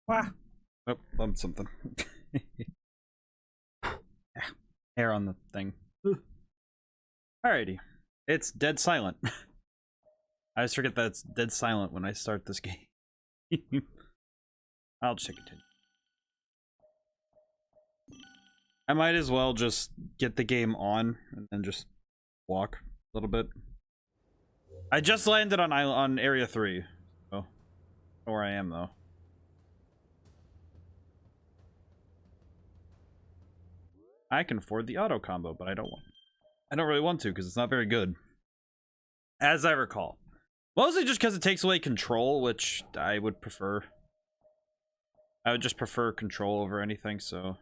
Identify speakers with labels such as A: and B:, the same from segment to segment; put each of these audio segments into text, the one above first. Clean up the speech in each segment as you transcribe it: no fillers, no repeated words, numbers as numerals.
A: Wah. Oh, bumped something. Hair on the thing. Alrighty. It's dead silent. I always forget that it's dead silent when I start this game. I'll just continue. I might as well just get the game on and then just walk a little bit. I just landed on area 3. Oh, where I am though. I can afford the auto combo, but I don't really want to because it's not very good, as I recall. Mostly just because it takes away control, which I would prefer. I would just prefer control over anything, so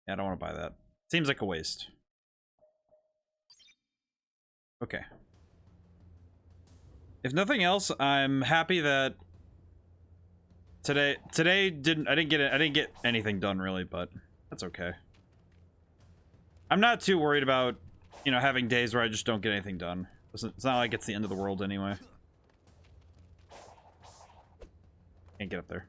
A: yeah, I don't want to buy that. Seems like a waste. Okay. If nothing else, I'm happy that today I didn't get anything done really, but that's okay. I'm not too worried about, you know, having days where I just don't get anything done. It's not like it's the end of the world anyway. Can't get up there.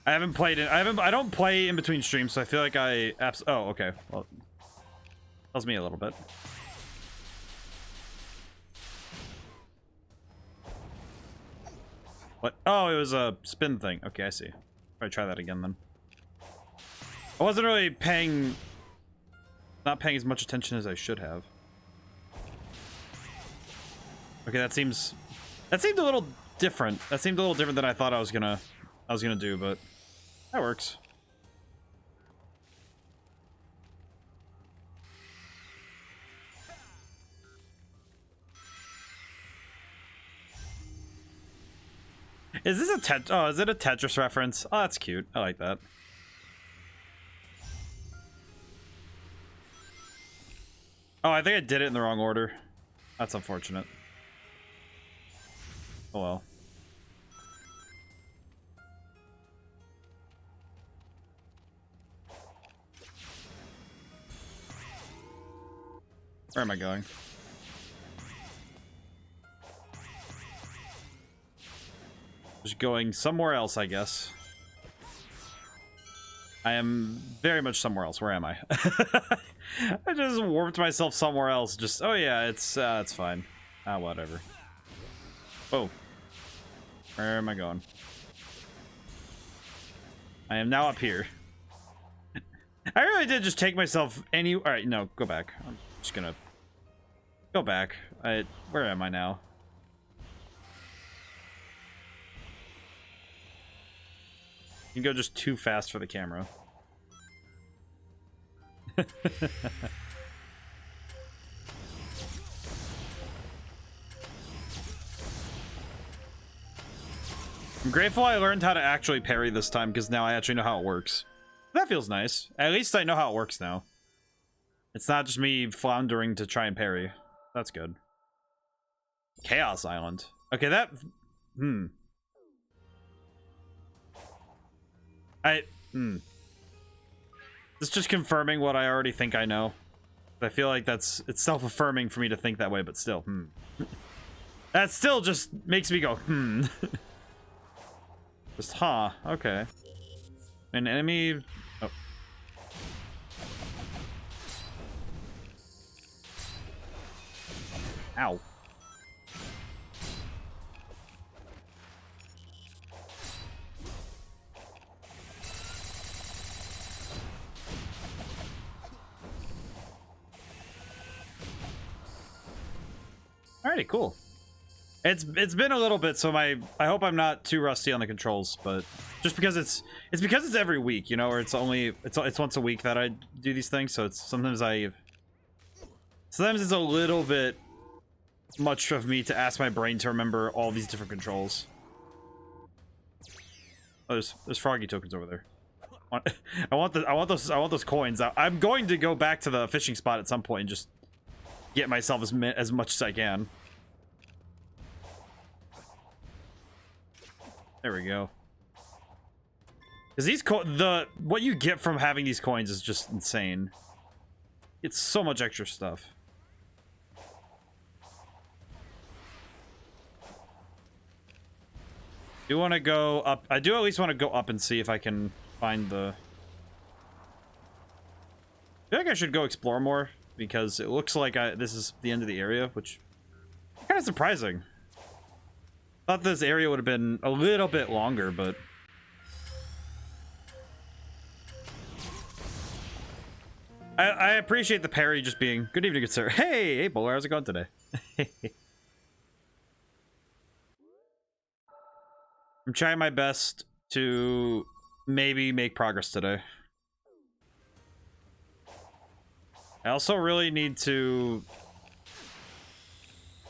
A: I haven't played it. I don't play in between streams, so I feel like oh, okay. Well, tells me a little bit. What? Oh, it was a spin thing. Okay, I see. Probably try that again then. I wasn't really not paying as much attention as I should have. Okay, that seemed a little different. That seemed a little different than I thought I was gonna do, but that works. Is this a oh, is it a Tetris reference? Oh, that's cute. I like that. Oh, I think I did it in the wrong order. That's unfortunate. Oh well. Where am I going? Just going somewhere else, I guess. I am very much somewhere else. Where am I? I just warped myself somewhere else. Just, oh yeah, it's fine. Ah, whatever. Oh. Where am I going? I am now up here. I really did just take myself any... Alright, no, go back. I'm just gonna... Go back. Where am I now? You can go just too fast for the camera. I'm grateful I learned how to actually parry this time, because now I actually know how it works. That feels nice. At least I know how it works now. It's not just me floundering to try and parry. That's good. Chaos Island. Okay, that... It's just confirming what I already think I know. I feel like it's self-affirming for me to think that way, but still, That still just makes me go, Just, huh, okay. An enemy... Oh. Ow. Alrighty, cool. It's been a little bit, so I hope I'm not too rusty on the controls, but just because it's every week, you know, or it's once a week that I do these things, so it's sometimes it's a little bit much of me to ask my brain to remember all these different controls. Oh, there's froggy tokens over there. I want those coins. I'm going to go back to the fishing spot at some point and just get myself as much as I can. There we go. Because these what you get from having these coins is just insane. It's so much extra stuff. Do want to go up? I do at least want to go up and see if I can find the... I feel like I should go explore more because it looks like this is the end of the area, which is kind of surprising. Thought this area would have been a little bit longer, but... I appreciate the parry just being, good evening, good sir. Hey, Bowler, how's it going today? I'm trying my best to maybe make progress today. I also really need to...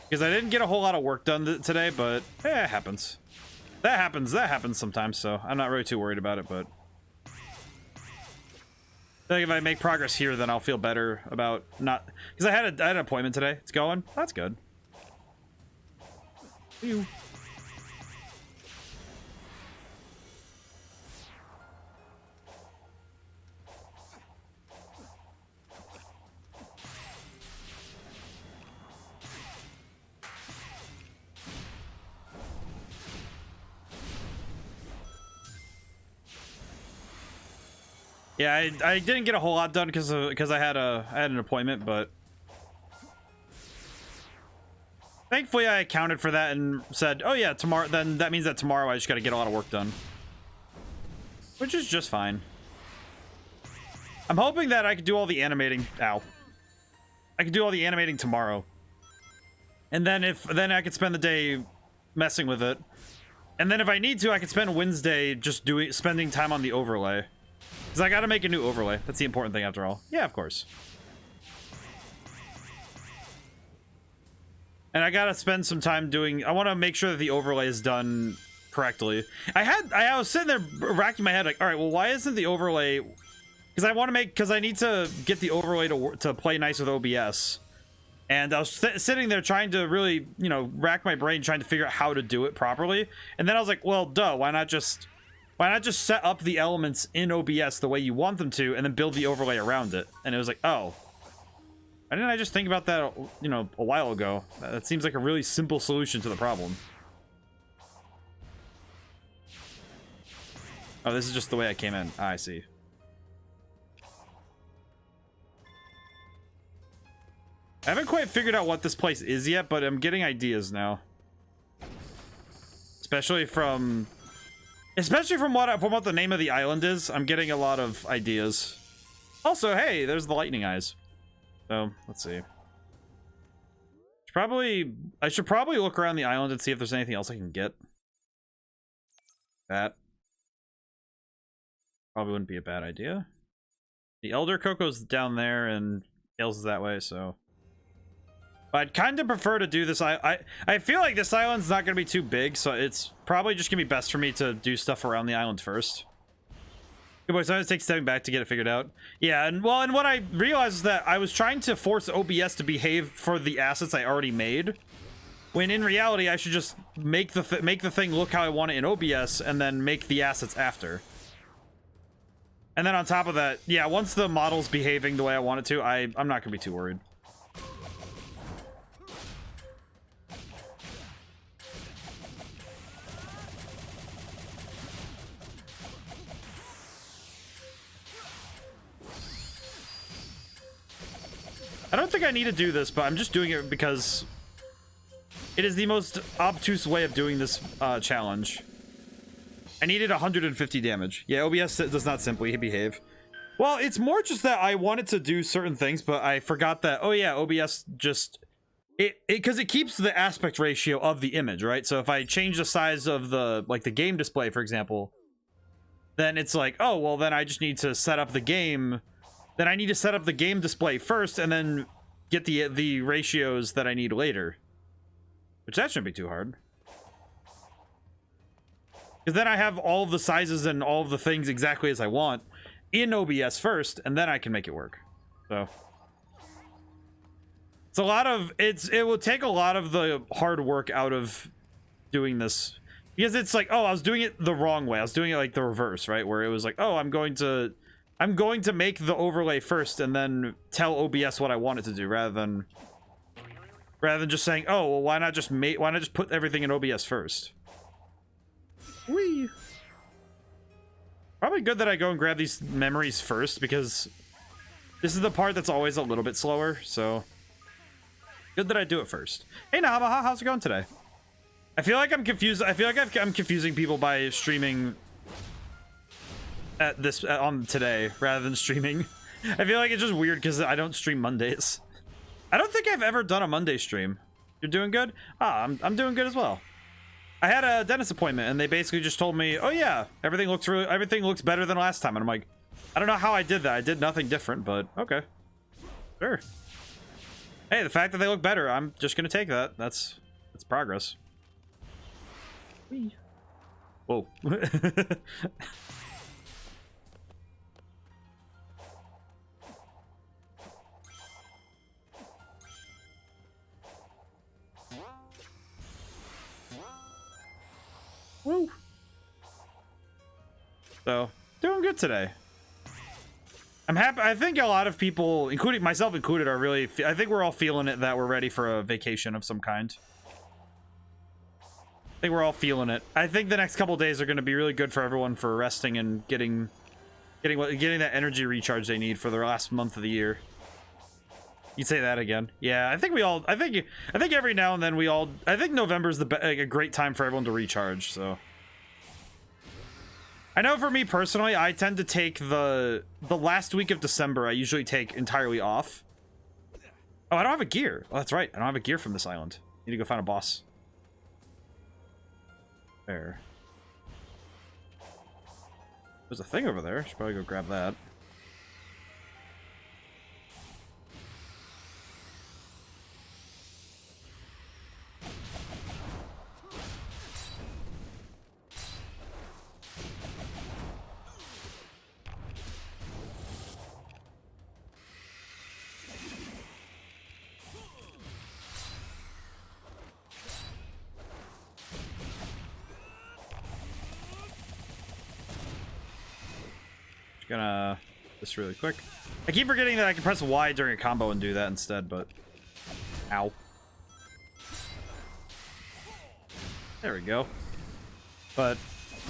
A: Because I didn't get a whole lot of work done today, but it happens. That happens sometimes, so I'm not really too worried about it, but... I think if I make progress here, then I'll feel better about not... Because I had an appointment today. It's going. That's good. Ew. Yeah, I didn't get a whole lot done because I had an appointment, but thankfully I accounted for that and said, oh yeah, tomorrow. Then that means that tomorrow I just got to get a lot of work done, which is just fine. I'm hoping that I could do all the animating. Ow! I could do all the animating tomorrow, and then I could spend the day messing with it, and then if I need to, I could spend Wednesday just spending time on the overlay. Because I gotta make a new overlay. That's the important thing after all. Yeah, of course. And I gotta spend some time doing... I want to make sure that the overlay is done correctly. I was sitting there racking my head like, all right, well, why isn't the overlay... Because I need to get the overlay to play nice with OBS. And I was sitting there trying to really, you know, rack my brain trying to figure out how to do it properly. And then I was like, well, duh, why not just set up the elements in OBS the way you want them to and then build the overlay around it? And it was like, oh, why didn't I just think about that, you know, a while ago? That seems like a really simple solution to the problem. Oh, this is just the way I came in. Ah, I see. I haven't quite figured out what this place is yet, but I'm getting ideas now. Especially from what the name of the island is. I'm getting a lot of ideas. Also, hey, there's the lightning eyes. So, let's see. I should probably look around the island and see if there's anything else I can get. That probably wouldn't be a bad idea. The Elder Coco's down there and Tails is that way, so... But I'd kind of prefer to do this. I feel like this island's not going to be too big, so it's probably just going to be best for me to do stuff around the island first. Good boy, sometimes it takes stepping back to get it figured out. Yeah, and what I realized is that I was trying to force OBS to behave for the assets I already made, when in reality I should just make the thing look how I want it in OBS and then make the assets after. And then on top of that, yeah, once the model's behaving the way I want it to, I'm not going to be too worried. I don't think I need to do this, but I'm just doing it because it is the most obtuse way of doing this challenge. I needed 150 damage. Yeah, OBS does not simply behave. Well, it's more just that I wanted to do certain things, but I forgot that, oh yeah, OBS just... Because it keeps the aspect ratio of the image, right? So if I change the size of the game display, for example, then it's like, oh, well, then I just need to set up the game... Then I need to set up the game display first and then get the ratios that I need later. Which that shouldn't be too hard. Because then I have all of the sizes and all of the things exactly as I want in OBS first, and then I can make it work. So it's a lot of it will take a lot of the hard work out of doing this. Because it's like, oh, I was doing it the wrong way. I was doing it like the reverse, right? Where it was like, oh, I'm going to I'm going to make the overlay first and then tell OBS what I want it to do, rather than just saying, oh, well, why not just put everything in OBS first? Whee! Probably good that I go and grab these memories first, because this is the part that's always a little bit slower, so good that I do it first. Hey Namaha, how's it going today? I feel like I'm confused. I feel like I'm confusing people by streaming at this on today rather than streaming. I feel like it's just weird because I don't stream Mondays. I don't think I've ever done a Monday stream. You're doing good? Ah, I'm doing good as well. I had a dentist appointment and they basically just told me, oh yeah, everything looks better than last time. And I'm like, I don't know how I did that. I did nothing different, but okay. Sure. Hey, the fact that they look better, I'm just gonna take that. That's progress. Whee. Whoa. Woo. So, doing good today. I'm happy. I think a lot of people, including myself included, are really, I think we're all feeling it that we're ready for a vacation of some kind. I think we're all feeling it. I think the next couple days are going to be really good for everyone for resting and getting that energy recharge they need for the last month of the year. You'd say that again. Yeah, I think we all, I think every now and then I think November's a great time for everyone to recharge, so. I know for me personally, I tend to take the last week of December, I usually take entirely off. Oh, I don't have a gear. Oh, that's right. I don't have a gear from this island. Need to go find a boss. There. There's a thing over there. Should probably go grab that. Gonna just really quick. I keep forgetting that I can press Y during a combo and do that instead, but ow. There we go. But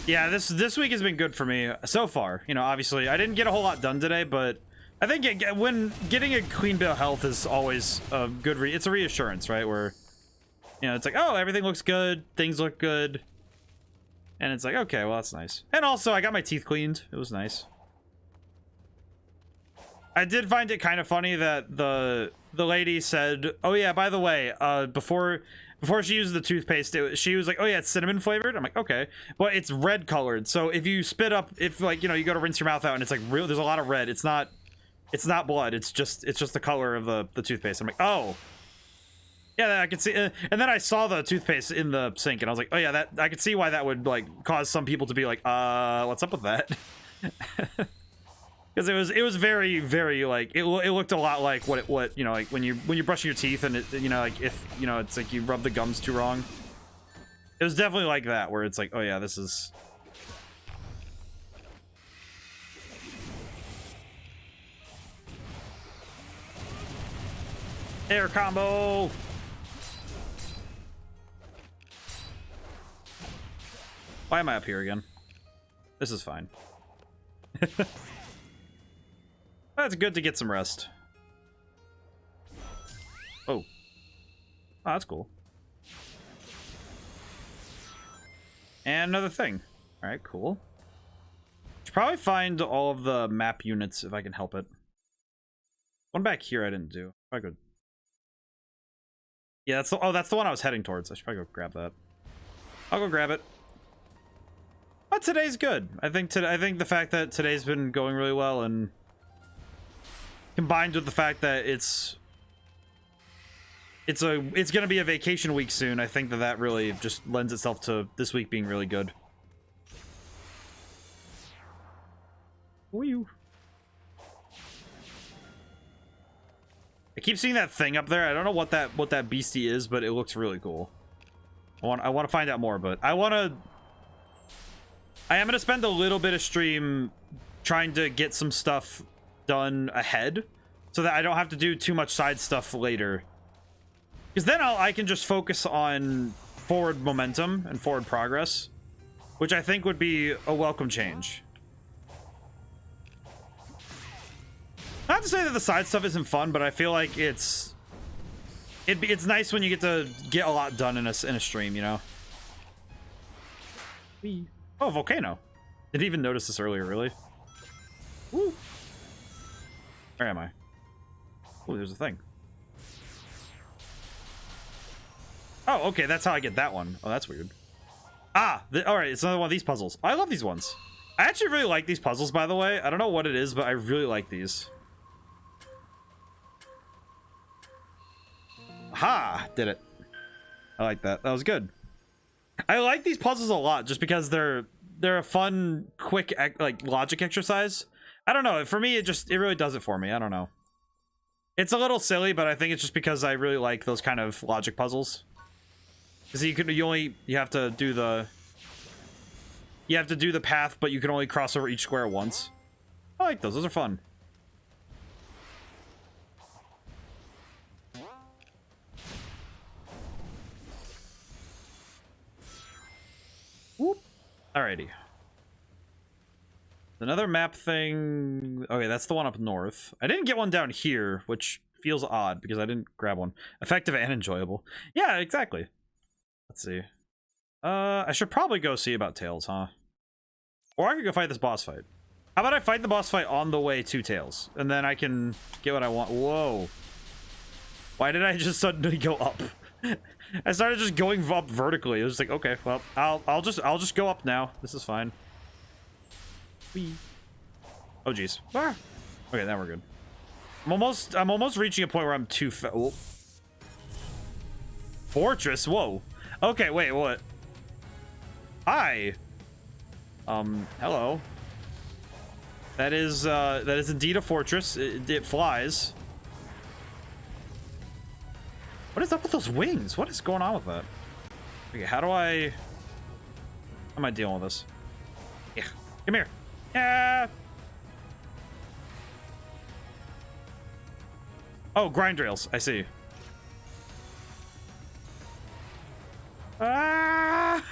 A: yeah, this week has been good for me so far. You know, obviously I didn't get a whole lot done today, but I think when getting a clean bill of health is always a good it's a reassurance, right? Where, you know, it's like, oh, everything looks good, things look good, and it's like, okay, well, that's nice. And also I got my teeth cleaned. It was nice. I did find it kind of funny that the lady said, oh yeah, by the way, before she used the toothpaste, she was like, oh yeah, it's cinnamon flavored. I'm like, okay, but it's red colored. So if you spit up, if like, you know, you go to rinse your mouth out and it's like real, there's a lot of red. It's not blood. It's just the color of the toothpaste. I'm like, oh yeah, I could see. And then I saw the toothpaste in the sink and I was like, oh yeah, that I could see why that would like cause some people to be like, what's up with that? Because it was very, very like it looked a lot like what you know, like when you're brushing your teeth and it, you know, like if you know, it's like you rub the gums too wrong. It was definitely like that, where it's like, oh yeah, this is air combo. Why am I up here again? This is fine. That's good to get some rest. Oh. Oh, that's cool. And another thing. Alright, cool. Should probably find all of the map units if I can help it. One back here I didn't do. If I could. Yeah, that's the one I was heading towards. I should probably go grab that. I'll go grab it. But today's good. I think the fact that today's been going really well, and combined with the fact that it's gonna be a vacation week soon, I think that really just lends itself to this week being really good. Woo. I keep seeing that thing up there. I don't know what that beastie is, but it looks really cool. I want to find out more, but I am gonna spend a little bit of stream trying to get some stuff done ahead so that I don't have to do too much side stuff later. Because then I can just focus on forward momentum and forward progress, which I think would be a welcome change. Not to say that the side stuff isn't fun, but I feel like it's nice when you get to get a lot done in a stream, you know? Oh, volcano. Didn't even notice this earlier, really. Woo. Where am I? Oh, there's a thing. Oh, okay, that's how I get that one. Oh, that's weird. Ah, all right, it's another one of these puzzles. I love these ones. I actually really like these puzzles, by the way. I don't know what it is, but I really like these. Ha! Did it. I like that. That was good. I like these puzzles a lot just because they're a fun, quick, like, logic exercise. I don't know. For me, it really does it for me. I don't know. It's a little silly, but I think it's just because I really like those kind of logic puzzles. Because you have to do the path, but you can only cross over each square once. I like those. Those are fun. Whoop. Alrighty. Another map thing. Okay, that's the one up north. I didn't get one down here, which feels odd because I didn't grab one. Effective and enjoyable. Yeah, exactly. Let's see. I should probably go see about Tails, huh? Or I could go fight this boss fight. How about I fight the boss fight on the way to Tails, and then I can get what I want. Whoa. Why did I just suddenly go up? I started just going up vertically. It was like, okay, well, I'll just go up now. This is fine. Whee. Oh jeez. Ah. Okay, now we're good. I'm almost reaching a point where I'm too fast. Oh. Fortress. Whoa. Okay, wait, what? Hi. Hello. That is indeed a fortress. It flies. What is up with those wings? What is going on with that? Okay, how am I dealing with this? Yeah, come here. Yeah. Oh, grind rails. I see. Ah!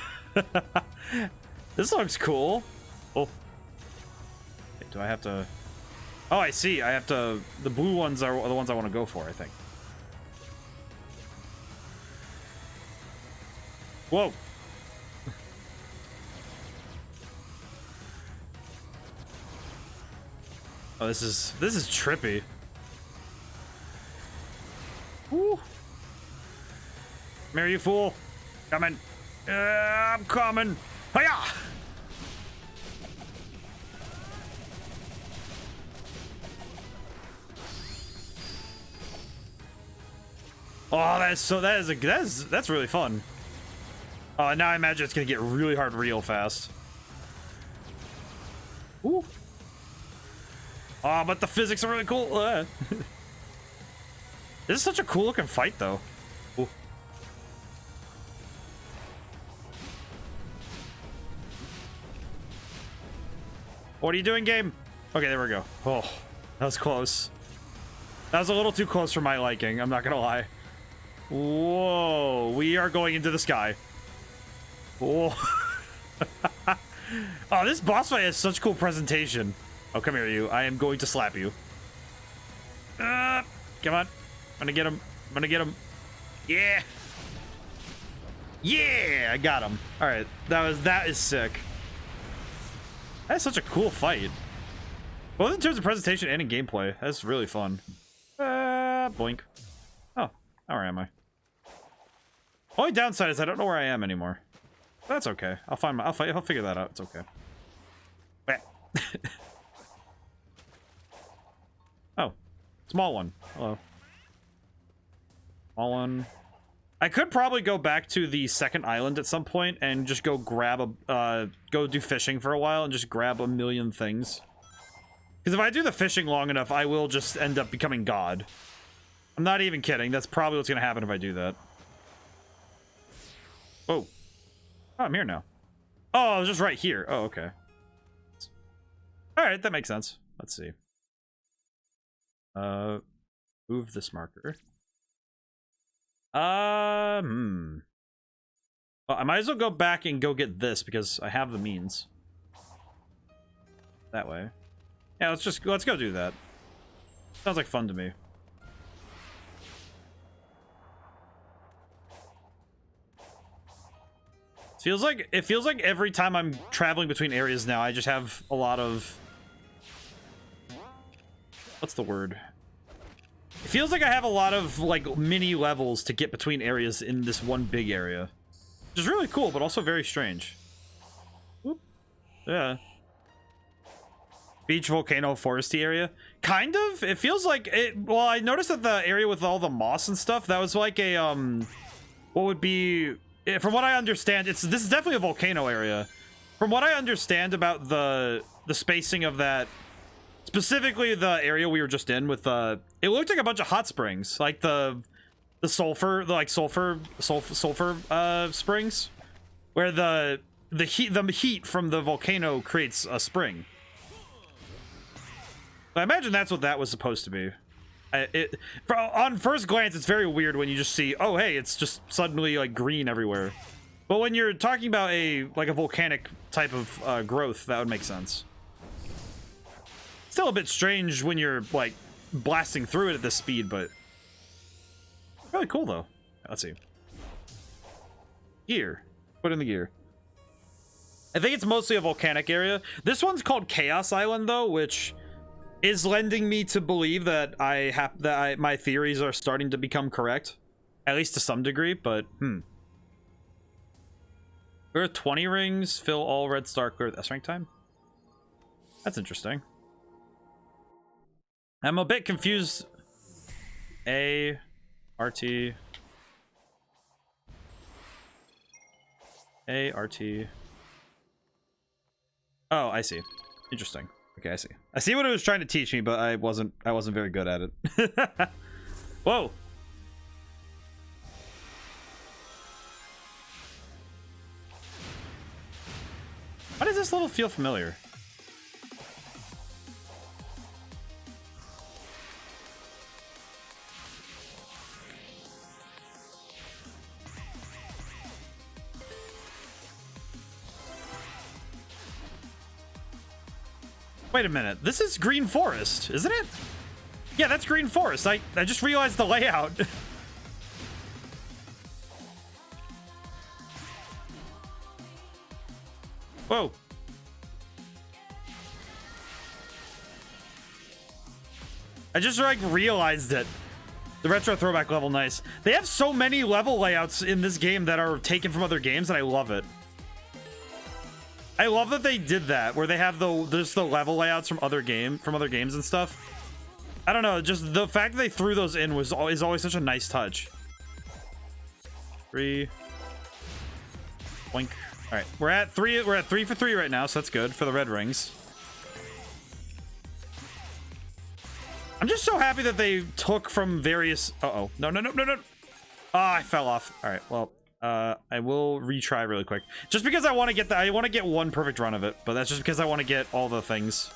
A: This looks cool. Oh. Okay, do I have to? Oh, I see. I have to. The blue ones are the ones I want to go for, I think. Whoa. Oh, this is trippy. Woo. Come here, you fool. Coming. I'm coming. Hiya! Oh, that's really fun. Oh, now I imagine it's gonna get really hard real fast. Ooh. Oh, but the physics are really cool. This is such a cool looking fight, though. Ooh. What are you doing, game? Okay, there we go. Oh, that was close. That was a little too close for my liking, I'm not gonna lie. Whoa, we are going into the sky. Whoa. Oh, this boss fight has such cool presentation. Oh, come here, you. I am going to slap you. Come on. I'm gonna get him. I'm gonna get him. Yeah. Yeah, I got him. All right, that is sick. That's such a cool fight. Both in terms of presentation and in gameplay. That's really fun. Boink. Oh, where am I? Only downside is I don't know where I am anymore. That's okay. I'll figure that out. It's okay. Oh, small one. Hello. Small one. I could probably go back to the second island at some point and just go grab go do fishing for a while and just grab a million things. Because if I do the fishing long enough, I will just end up becoming God. I'm not even kidding. That's probably what's going to happen if I do that. Oh. Oh, I'm here now. Oh, I was just right here. Oh, okay. All right, that makes sense. Let's see. Move this marker. Well, I might as well go back and go get this because I have the means. That way. Yeah, let's go do that. Sounds like fun to me. It feels like every time I'm traveling between areas now, I just have a lot of, what's the word? It feels like I have a lot of like mini levels to get between areas in this one big area. Which is really cool, but also very strange. Oop. Yeah. Beach, volcano, foresty area. Kind of. It feels like it. Well, I noticed that the area with all the moss and stuff, that was like a what would be, from what I understand, this is definitely a volcano area. From what I understand about the spacing of that, specifically the area we were just in with it looked like a bunch of hot springs, like the sulfur springs, where the heat from the volcano creates a spring. I imagine that's what that was supposed to be. On first glance, it's very weird when you just see, oh hey, it's just suddenly like green everywhere. But when you're talking about a volcanic type of growth, that would make sense. Still a bit strange when you're like blasting through it at this speed, but really cool though. Let's see. Gear. Put in the gear. I think it's mostly a volcanic area. This one's called Chaos Island though, which is lending me to believe that my theories are starting to become correct, at least to some degree. But there are 20 rings. Fill all red star clear with S rank time. That's interesting. I'm a bit confused. A, RT, A, RT. Oh, I see. Interesting. Okay, I see. I see what it was trying to teach me, but I wasn't very good at it. Whoa. Why does this level feel familiar? Wait a minute. This is Green Forest, isn't it? Yeah, that's Green Forest. I just realized the layout. Whoa. I just like realized it. The retro throwback level, nice. They have so many level layouts in this game that are taken from other games, and I love it. I love that they did that, where they have just the level layouts from other games and stuff. I don't know, just the fact that they threw those in is always such a nice touch. 3. Blink. All right, we're at 3 for 3 right now, so that's good for the red rings. I'm just so happy that they took from various. Uh-oh. No. Ah, I fell off. All right, well. I will retry really quick, just because I want to get one perfect run of it, but that's just because I want to get all the things.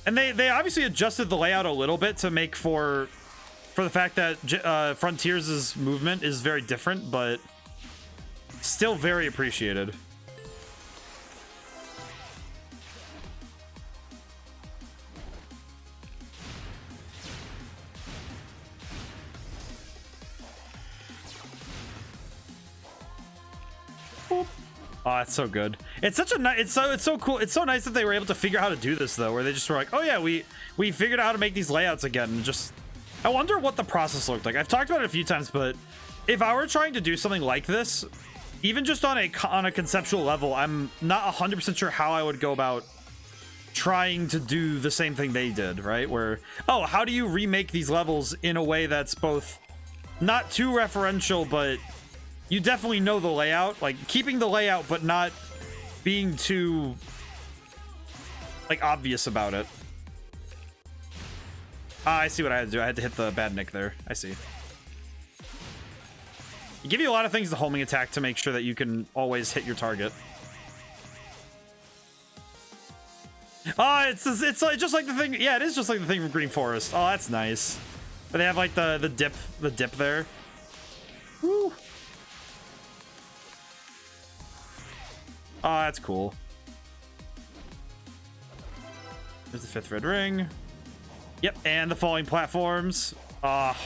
A: And they obviously adjusted the layout a little bit to make for the fact that Frontiers' movement is very different, but still very appreciated. Oh, it's so good. It's such a it's so cool. It's so nice that they were able to figure out how to do this though, where they just were like, oh yeah, we figured out how to make these layouts again. And just, I wonder what the process looked like. I've talked about it a few times, but if I were trying to do something like this, even just on a conceptual level, I'm not 100% sure how I would go about trying to do the same thing they did, right? Where, oh, how do you remake these levels in a way that's both not too referential, but you definitely know the layout, like keeping the layout but not being too like obvious about it. Ah, I see what I had to do. I had to hit the bad nick there. I see. give you a lot of things, the homing attack, to make sure that you can always hit your target. Oh, it's like just like the thing. Yeah, it is just like the thing from Green Forest. Oh, that's nice. But they have like the dip there. Woo. Oh, that's cool. There's the 5th red ring. Yep, and the falling platforms. Ah,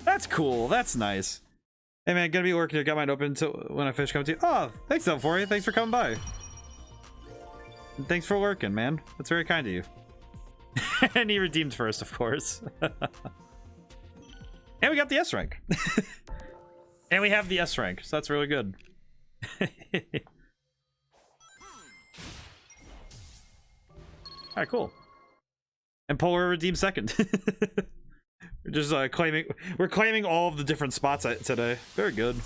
A: that's cool. That's nice. Hey man, gonna be working here. Got mine open until when I finish coming to you. Oh, thanks though for you. Thanks for coming by. And thanks for working, man. That's very kind of you. And he redeemed first, of course. And we got the S rank. And we have the S rank, so that's really good. Alright, cool. And Polar redeemed second. We're just claiming all of the different spots today. Very good.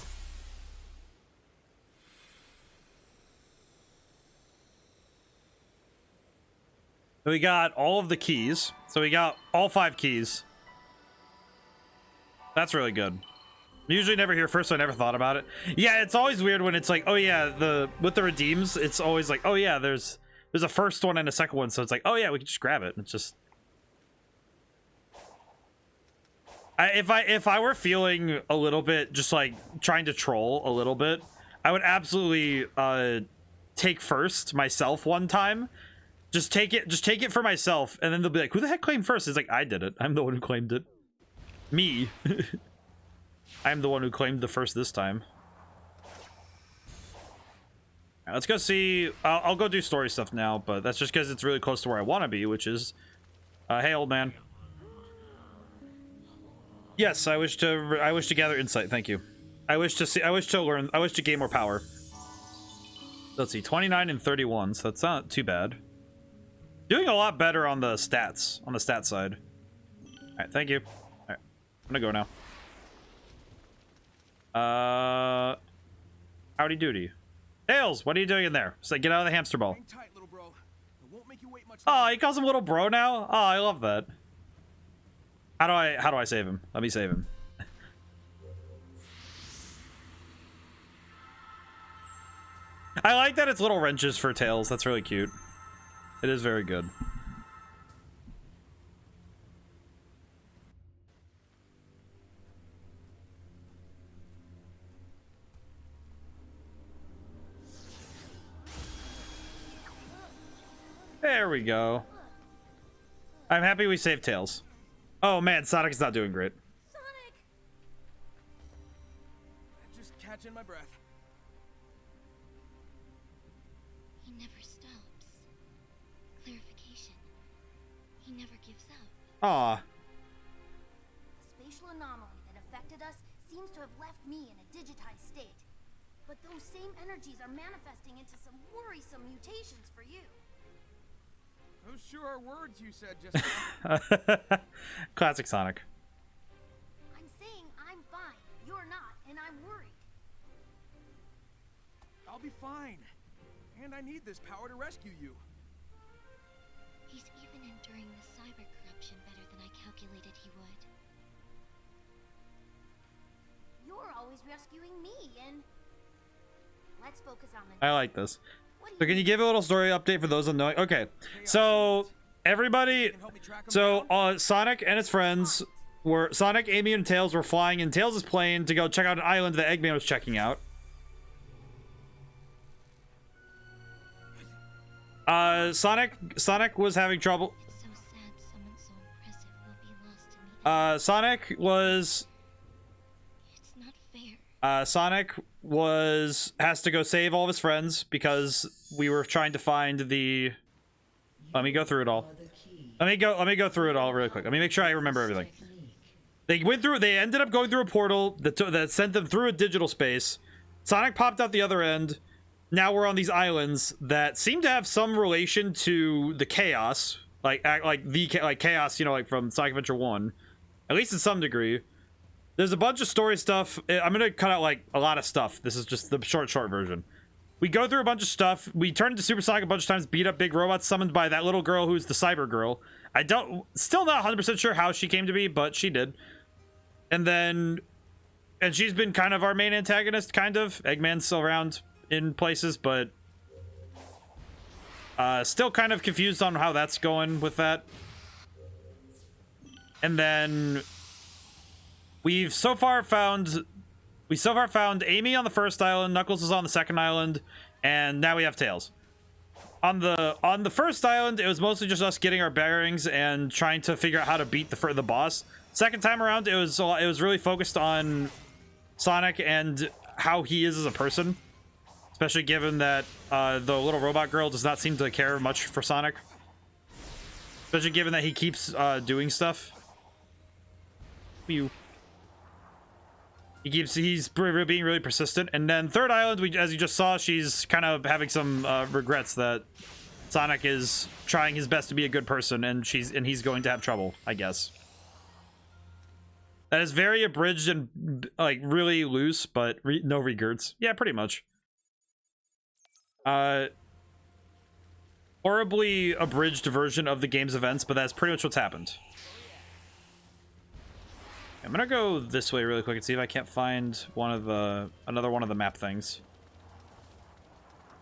A: So we got all of the keys. So we got all 5 keys. That's really good. Usually never here first, so I never thought about it. Yeah, it's always weird when it's like, oh yeah, with the redeems, it's always like, oh yeah, there's a first one and a second one, so it's like, oh yeah, we can just grab it. It's just, if I were feeling a little bit just like trying to troll a little bit, I would absolutely take first myself one time. Just take it for myself, and then they'll be like, who the heck claimed first? It's like, I did it. I'm the one who claimed it. Me. I'm the one who claimed the first this time. Right, let's go see. I'll go do story stuff now, but that's just because it's really close to where I want to be, which is, hey, old man. Yes, I wish to gather insight. Thank you. I wish to learn. I wish to gain more power. Let's see, 29 and 31, so that's not too bad. Doing a lot better on the stats, side. All right, thank you. All right, I'm gonna go now. Howdy doody. Tails, what are you doing in there? So get out of the hamster ball.
B: Tight, little bro. It won't make you wait much
A: Oh, he calls him little bro now? Oh, I love that. How do I save him? Let me save him. I like that it's little wrenches for Tails. That's really cute. It is very good. There we go. I'm happy we saved Tails. Oh man, Sonic's not doing great.
B: Sonic! I'm just catching my breath.
C: He never stops. Clarification. He never gives up.
A: Aw.
D: The spatial anomaly that affected us seems to have left me in a digitized state. But those same energies are manifesting into some worrisome mutations for you.
B: Those sure are words you said just now.
A: Classic Sonic.
D: I'm saying I'm fine. You're not, and I'm worried.
B: I'll be fine. And I need this power to rescue you.
C: He's even enduring the cyber corruption better than I calculated he would.
D: You're always rescuing me, and let's focus on the.
A: I like this. So can you give a little story update for those unknowing? Okay, so everybody, so Sonic and his friends were, Sonic, Amy, and Tails were flying in Tails' plane to go check out an island that Eggman was checking out. Sonic was having trouble.
C: It's so sad someone so impressive will be lost in the end.
A: Sonic was.
C: It's not fair.
A: Sonic has to go save all of his friends because we were trying to find the. Let me go through it all. Let me go through it all really quick. Let me make sure I remember everything. They ended up going through a portal that sent them through a digital space. Sonic popped out the other end. Now we're on these islands that seem to have some relation to the chaos, like chaos, you know, like from Sonic Adventure 1, at least in some degree. There's a bunch of story stuff. I'm gonna cut out like a lot of stuff. This is just the short version. We go through a bunch of stuff. We turn into Super Sonic a bunch of times, beat up big robots summoned by that little girl who's the cyber girl. Still not 100% sure how she came to be, but she did. And then And she's been kind of our main antagonist, kind of. Eggman's still around in places, but still kind of confused on how that's going with that. And then we so far found Amy on the first island, Knuckles is on the second island, and now we have Tails. On the first island, it was mostly just us getting our bearings and trying to figure out how to beat the boss. Second time around, it was really focused on Sonic and how he is as a person, especially given that the little robot girl does not seem to care much for Sonic, especially given that he keeps doing stuff. He's being really persistent. And then third island, as you just saw, she's kind of having some regrets that Sonic is trying his best to be a good person, and he's going to have trouble, I guess. That is very abridged and like really loose, but no regerts. Yeah, pretty much. Horribly abridged version of the game's events, but that's pretty much what's happened. I'm gonna go this way really quick and see if I can't find another one of the map things.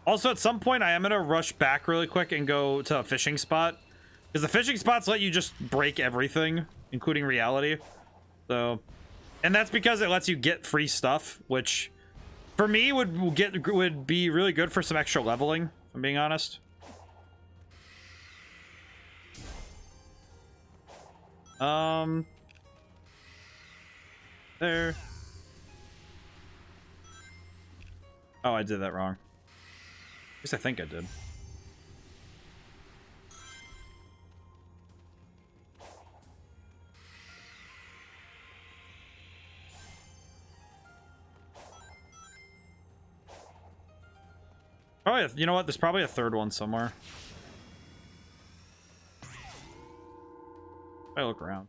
A: Also, at some point, I am gonna rush back really quick and go to a fishing spot, because the fishing spots let you just break everything, including reality. So, and that's because it lets you get free stuff, which for me would be really good for some extra leveling, if I'm being honest. There. Oh, I did that wrong. At least I think I did. Probably, you know what? There's probably a third one somewhere. I look around.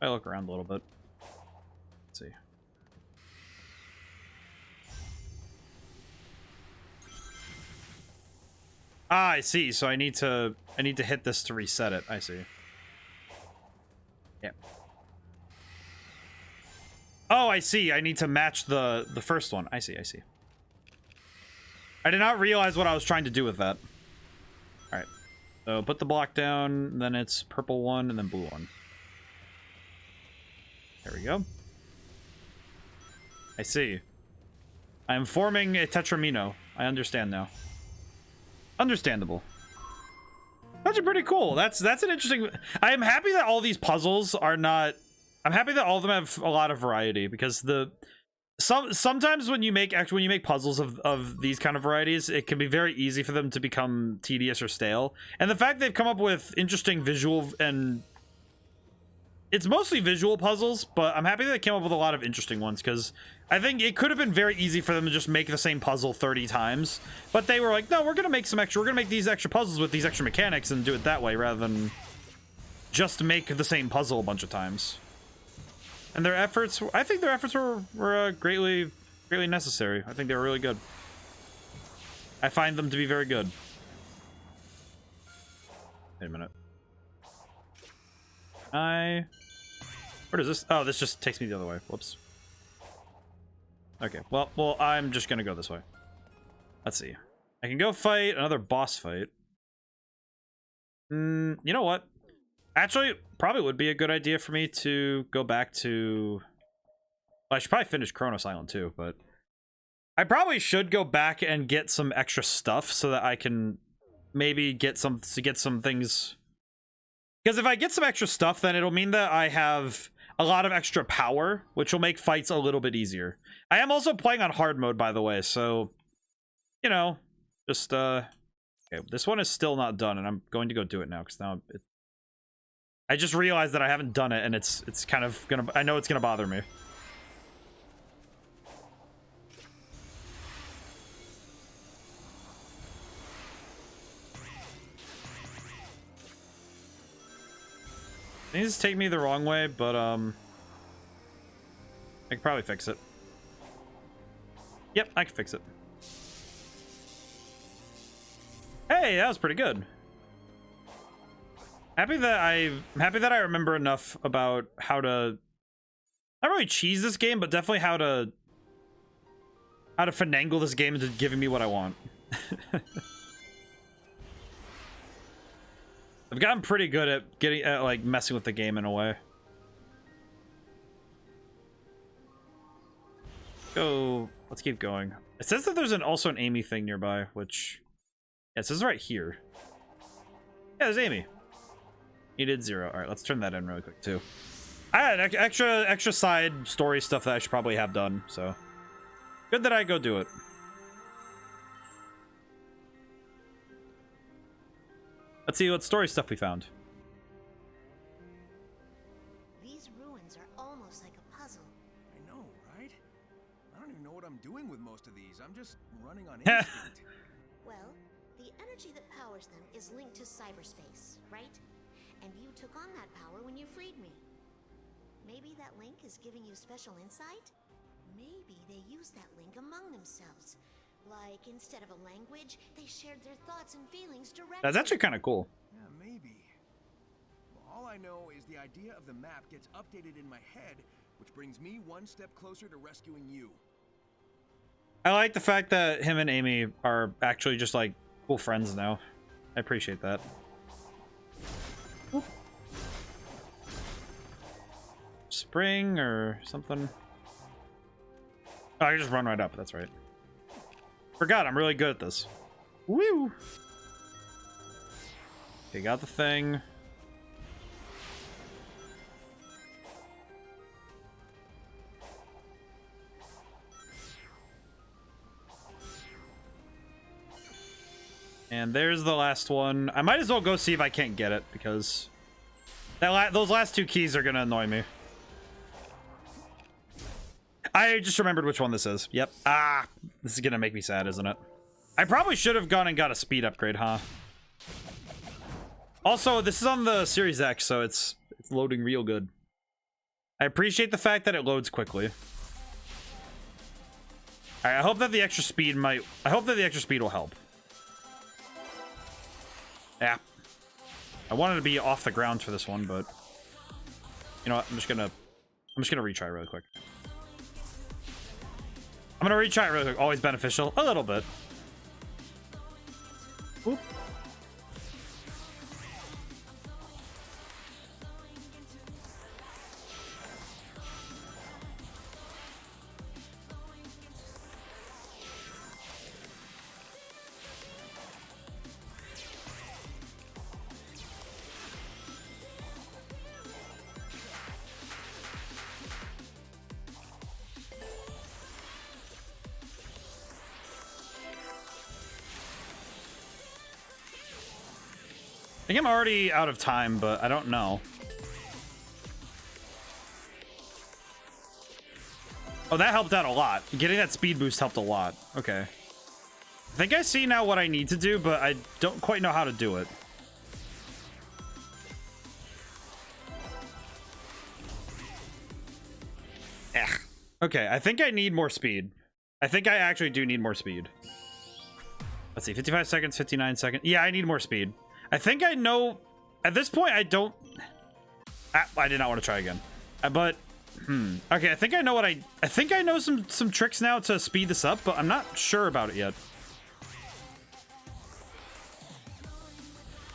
A: I look around a little bit. Let's see. Ah, I see. So I need to hit this to reset it. I see. Yeah. Oh, I see. I need to match the first one. I see. I see. I did not realize what I was trying to do with that. All right. So put the block down, then it's purple one, and then blue one. There we go. I see. I am forming a Tetramino. I understand now. Understandable. That's pretty cool. That's an interesting... I am happy that all these puzzles are not... I'm happy that all of them have a lot of variety, because sometimes when you make puzzles of these kind of varieties, it can be very easy for them to become tedious or stale. And the fact they've come up with interesting visual and... It's mostly visual puzzles, but I'm happy that they came up with a lot of interesting ones, because I think it could have been very easy for them to just make the same puzzle 30 times. But they were like, no, we're going to make these extra puzzles with these extra mechanics and do it that way, rather than just make the same puzzle a bunch of times. And their efforts, I think their efforts were greatly necessary. I think they were really good. I find them to be very good. Wait a minute. Where does this? Oh, this just takes me the other way. Whoops. Okay, well, I'm just gonna go this way. Let's see. I can go fight another boss fight. You know what? Actually, probably would be a good idea for me to go back to... Well, I should probably finish Kronos Island too, but... I probably should go back and get some extra stuff so that I can maybe get some things... Because if I get some extra stuff, then it'll mean that I have a lot of extra power, which will make fights a little bit easier. I am also playing on hard mode, by the way, so... You know, just, Okay, this one is still not done, and I'm going to go do it now, because now... I just realized that I haven't done it, and it's kind of gonna... I know it's gonna bother me. These take me the wrong way, but I can probably fix it. Yep, I can fix it. Hey, that was pretty good. I'm happy that I remember enough about how to not really cheese this game, but definitely how to finagle this game into giving me what I want. I've gotten pretty good at getting like messing with the game in a way. Let's keep going. It says that there's also an Amy thing nearby, which yeah, it says right here. Yeah, there's Amy. Needed 0. All right, let's turn that in really quick too. I had extra side story stuff that I should probably have done, so good that I go do it. Let's see what story stuff we found.
E: These ruins are almost like a puzzle.
B: I know, right? I don't even know what I'm doing with most of these. I'm just running on instinct.
E: Well, the energy that powers them is linked to cyberspace, right? And you took on that power when you freed me. Maybe that link is giving you special insight? Maybe they use that link among themselves. Like, instead of a language, they shared their thoughts and feelings directly.
A: That's actually kind of cool.
B: Yeah, maybe. Well, all I know is the idea of the map gets updated in my head, which brings me one step closer to rescuing you.
A: I like the fact that him and Amy are actually just like cool friends now. I appreciate that. Oop. Spring or something. Oh, I can just run right up. That's right. Forgot I'm really good at this. Woo! Okay, got the thing. And there's the last one. I might as well go see if I can't get it, because those last 2 keys are gonna annoy me. I just remembered which one this is. Yep. Ah, this is gonna make me sad, isn't it? I probably should have gone and got a speed upgrade, huh? Also, this is on the Series X, so it's loading real good. I appreciate the fact that it loads quickly. All right, I hope that the extra speed will help. Yeah. I wanted to be off the ground for this one, but you know what? I'm just gonna retry really quick. I'm gonna retry it really quick. Always beneficial. A little bit. Oop. I think I'm already out of time, but I don't know. Oh, that helped out a lot. Getting that speed boost helped a lot. Okay. I think I see now what I need to do, but I don't quite know how to do it. Okay, I think I need more speed. I think I actually do need more speed. Let's see, 55 seconds, 59 seconds. Yeah, I need more speed. I think I know. At this point, I don't. I did not want to try again. But okay, I think I know what I think I know some tricks now to speed this up, but I'm not sure about it yet.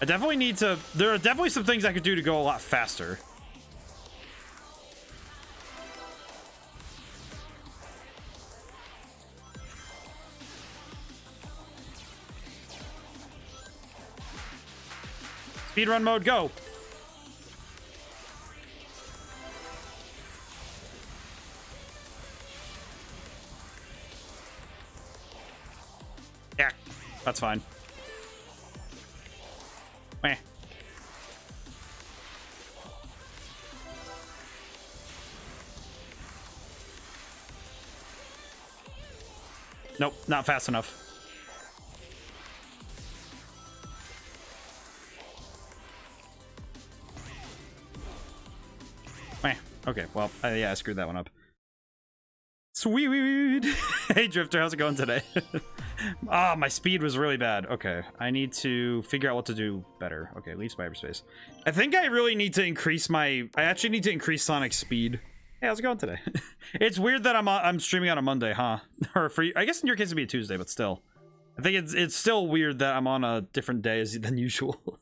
A: I definitely need to. There are definitely some things I could do to go a lot faster. Speedrun mode, go! Yeah, that's fine. Meh. Nope, not fast enough. Okay, well, yeah, I screwed that one up. Sweet! Hey, Drifter, how's it going today? Ah, my speed was really bad. Okay, I need to figure out what to do better. Okay, leave cyberspace. I think I really need to increase my... I actually need to increase Sonic's speed. Hey, how's it going today? It's weird that I'm streaming on a Monday, huh? Or for you, I guess in your case it'd be a Tuesday, but still. I think it's still weird that I'm on a different day than usual.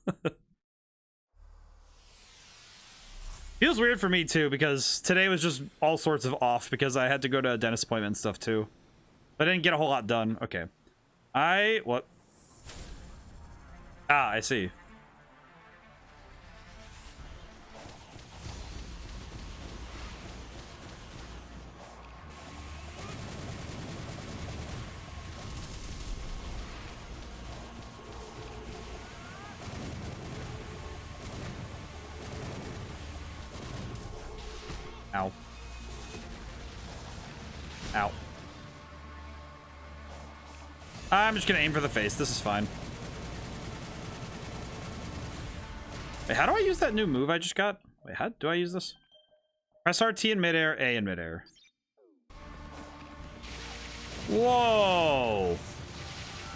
A: Feels weird for me too, because today was just all sorts of off because I had to go to a dentist appointment and stuff too. But I didn't get a whole lot done. Okay. What? Ah, I see. Ow. Ow. I'm just gonna aim for the face. This is fine. Wait, how do I use that new move I just got? Wait, how do I use this? Press RT in midair, A in midair. Whoa!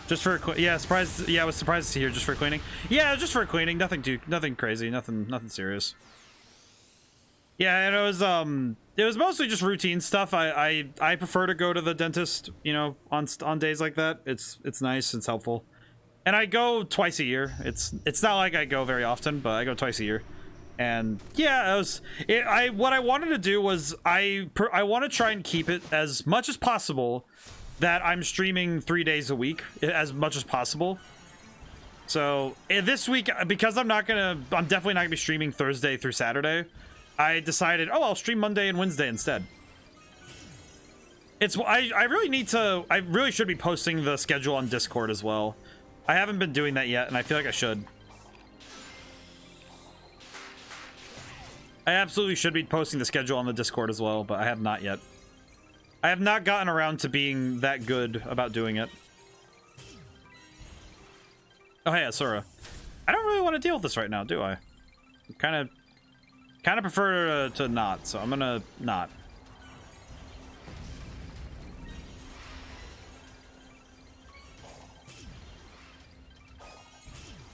A: Just for yeah, surprised. Yeah, I was surprised to see here just for cleaning. Yeah, just for cleaning. Nothing crazy. Nothing serious. Yeah, and it was mostly just routine stuff. I prefer to go to the dentist, you know, on days like that. It's nice, it's helpful. And I go twice a year. It's not like I go very often, but I go twice a year. And yeah, what I wanted to do was I want to try and keep it as much as possible that I'm streaming 3 days a week as much as possible. So this week, because I'm definitely not gonna be streaming Thursday through Saturday, I decided, oh, I'll stream Monday and Wednesday instead. I really should be posting the schedule on Discord as well. I haven't been doing that yet, and I feel like I should. I absolutely should be posting the schedule on the Discord as well, but I have not yet. I have not gotten around to being that good about doing it. Oh, hey, Asura. I don't really want to deal with this right now, do I? Kind of prefer to not, so I'm gonna not.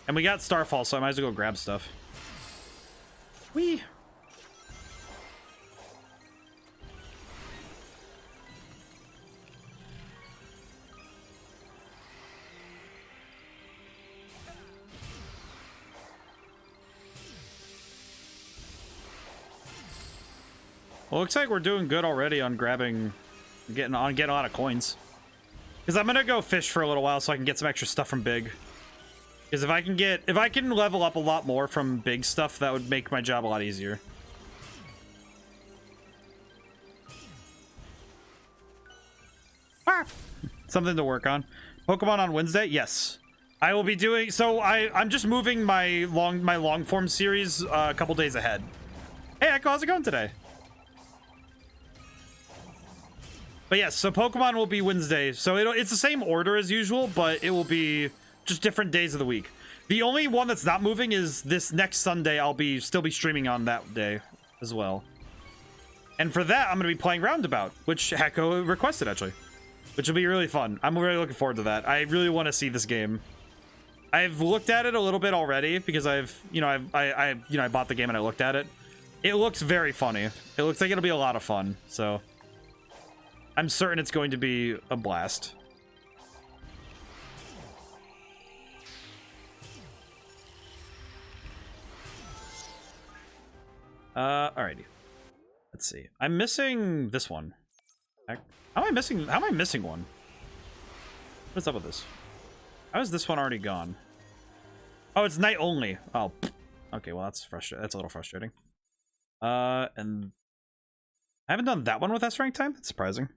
A: And we got Starfall, so I might as well go grab stuff. Whee! Well, looks like we're doing good already on getting a lot of coins. Because I'm gonna go fish for a little while so I can get some extra stuff from Big. Because if I can level up a lot more from Big stuff, that would make my job a lot easier. Ah! Something to work on. Pokemon on Wednesday? Yes. I will be doing so. I'm just moving my long form series a couple days ahead. Hey, Echo, how's it going today? But yes, so Pokemon will be Wednesday. So it's the same order as usual, but it will be just different days of the week. The only one that's not moving is this next Sunday. I'll still be streaming on that day as well. And for that, I'm going to be playing Roundabout, which Hecko requested actually, which will be really fun. I'm really looking forward to that. I really want to see this game. I've looked at it a little bit already because I bought the game and I looked at it. It looks very funny. It looks like it'll be a lot of fun. So I'm certain it's going to be a blast. Alrighty. Let's see. I'm missing this one. How am I missing one? What's up with this? How is this one already gone? Oh, it's night only. Oh, okay. Well, that's frustrating. That's a little frustrating. And I haven't done that one with S rank time. That's surprising.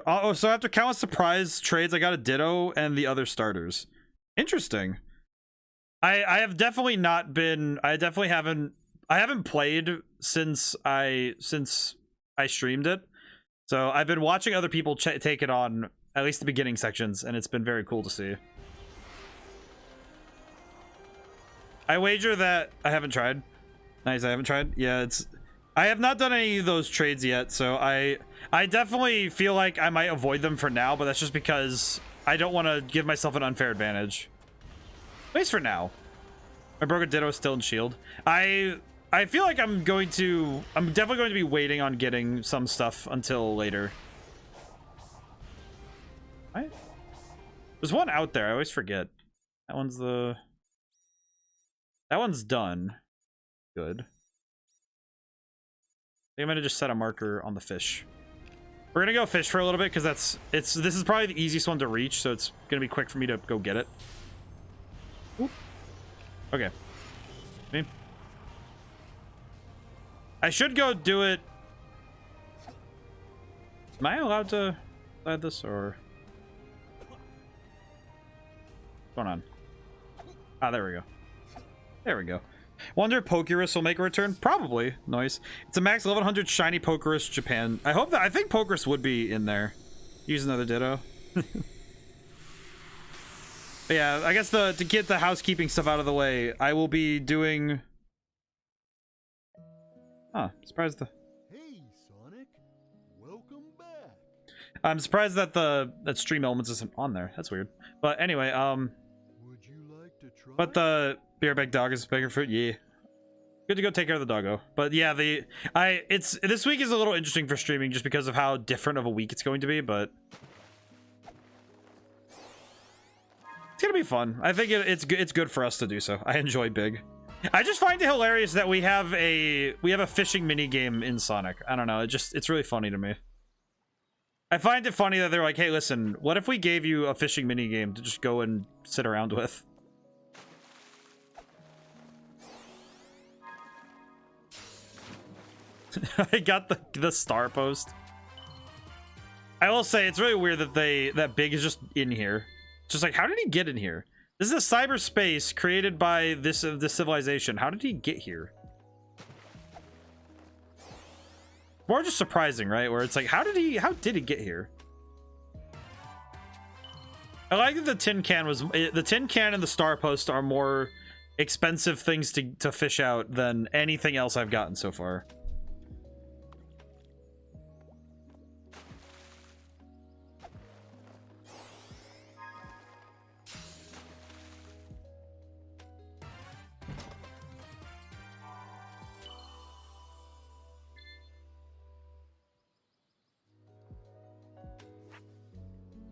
A: Oh, so after countless surprise trades, I got a Ditto and the other starters. Interesting. I have definitely not been. I haven't played since I streamed it. So I've been watching other people take it on, at least the beginning sections, and it's been very cool to see. I wager that I haven't tried. Nice, I haven't tried. Yeah, I have not done any of those trades yet, so I definitely feel like I might avoid them for now, but that's just because I don't want to give myself an unfair advantage. At least for now. My broken Ditto is still in shield. I feel like I'm definitely going to be waiting on getting some stuff until later. Right? There's one out there. I always forget. That one's done. Good. I think I'm gonna just set a marker on the fish. We're gonna go fish for a little bit because this is probably the easiest one to reach, so it's gonna be quick for me to go get it. Oop. Okay. Me. I should go do it. Am I allowed to add this or what's going on? Ah, there we go. There we go. Wonder if Pokerus will make a return? Probably. Nice. It's a max 1100 shiny Pokerus Japan. I think Pokerus would be in there. Use another Ditto. But yeah, I guess to get the housekeeping stuff out of the way, I will be doing... Huh, surprised
F: Hey, Sonic. Welcome back.
A: I'm surprised that that Stream Elements isn't on there. That's weird. But anyway,
F: Would you like to try?
A: but the beer bag dog is bigger fruit. Yeah. Good to go take care of the doggo. But yeah, this week is a little interesting for streaming just because of how different of a week it's going to be, but it's gonna be fun. I think it's good for us to do so. I enjoy Big. I just find it hilarious that we have a fishing mini game in Sonic. I don't know. It's really funny to me. I find it funny that they're like, hey, listen, what if we gave you a fishing mini game to just go and sit around with? I got the star post. I will say it's really weird that Big is just in here. It's just like, how did he get in here? This is a cyberspace created by this civilization. How did he get here? More just surprising, right? Where it's like, how did he get here? I like that the tin can and the star post are more expensive things to fish out than anything else I've gotten so far.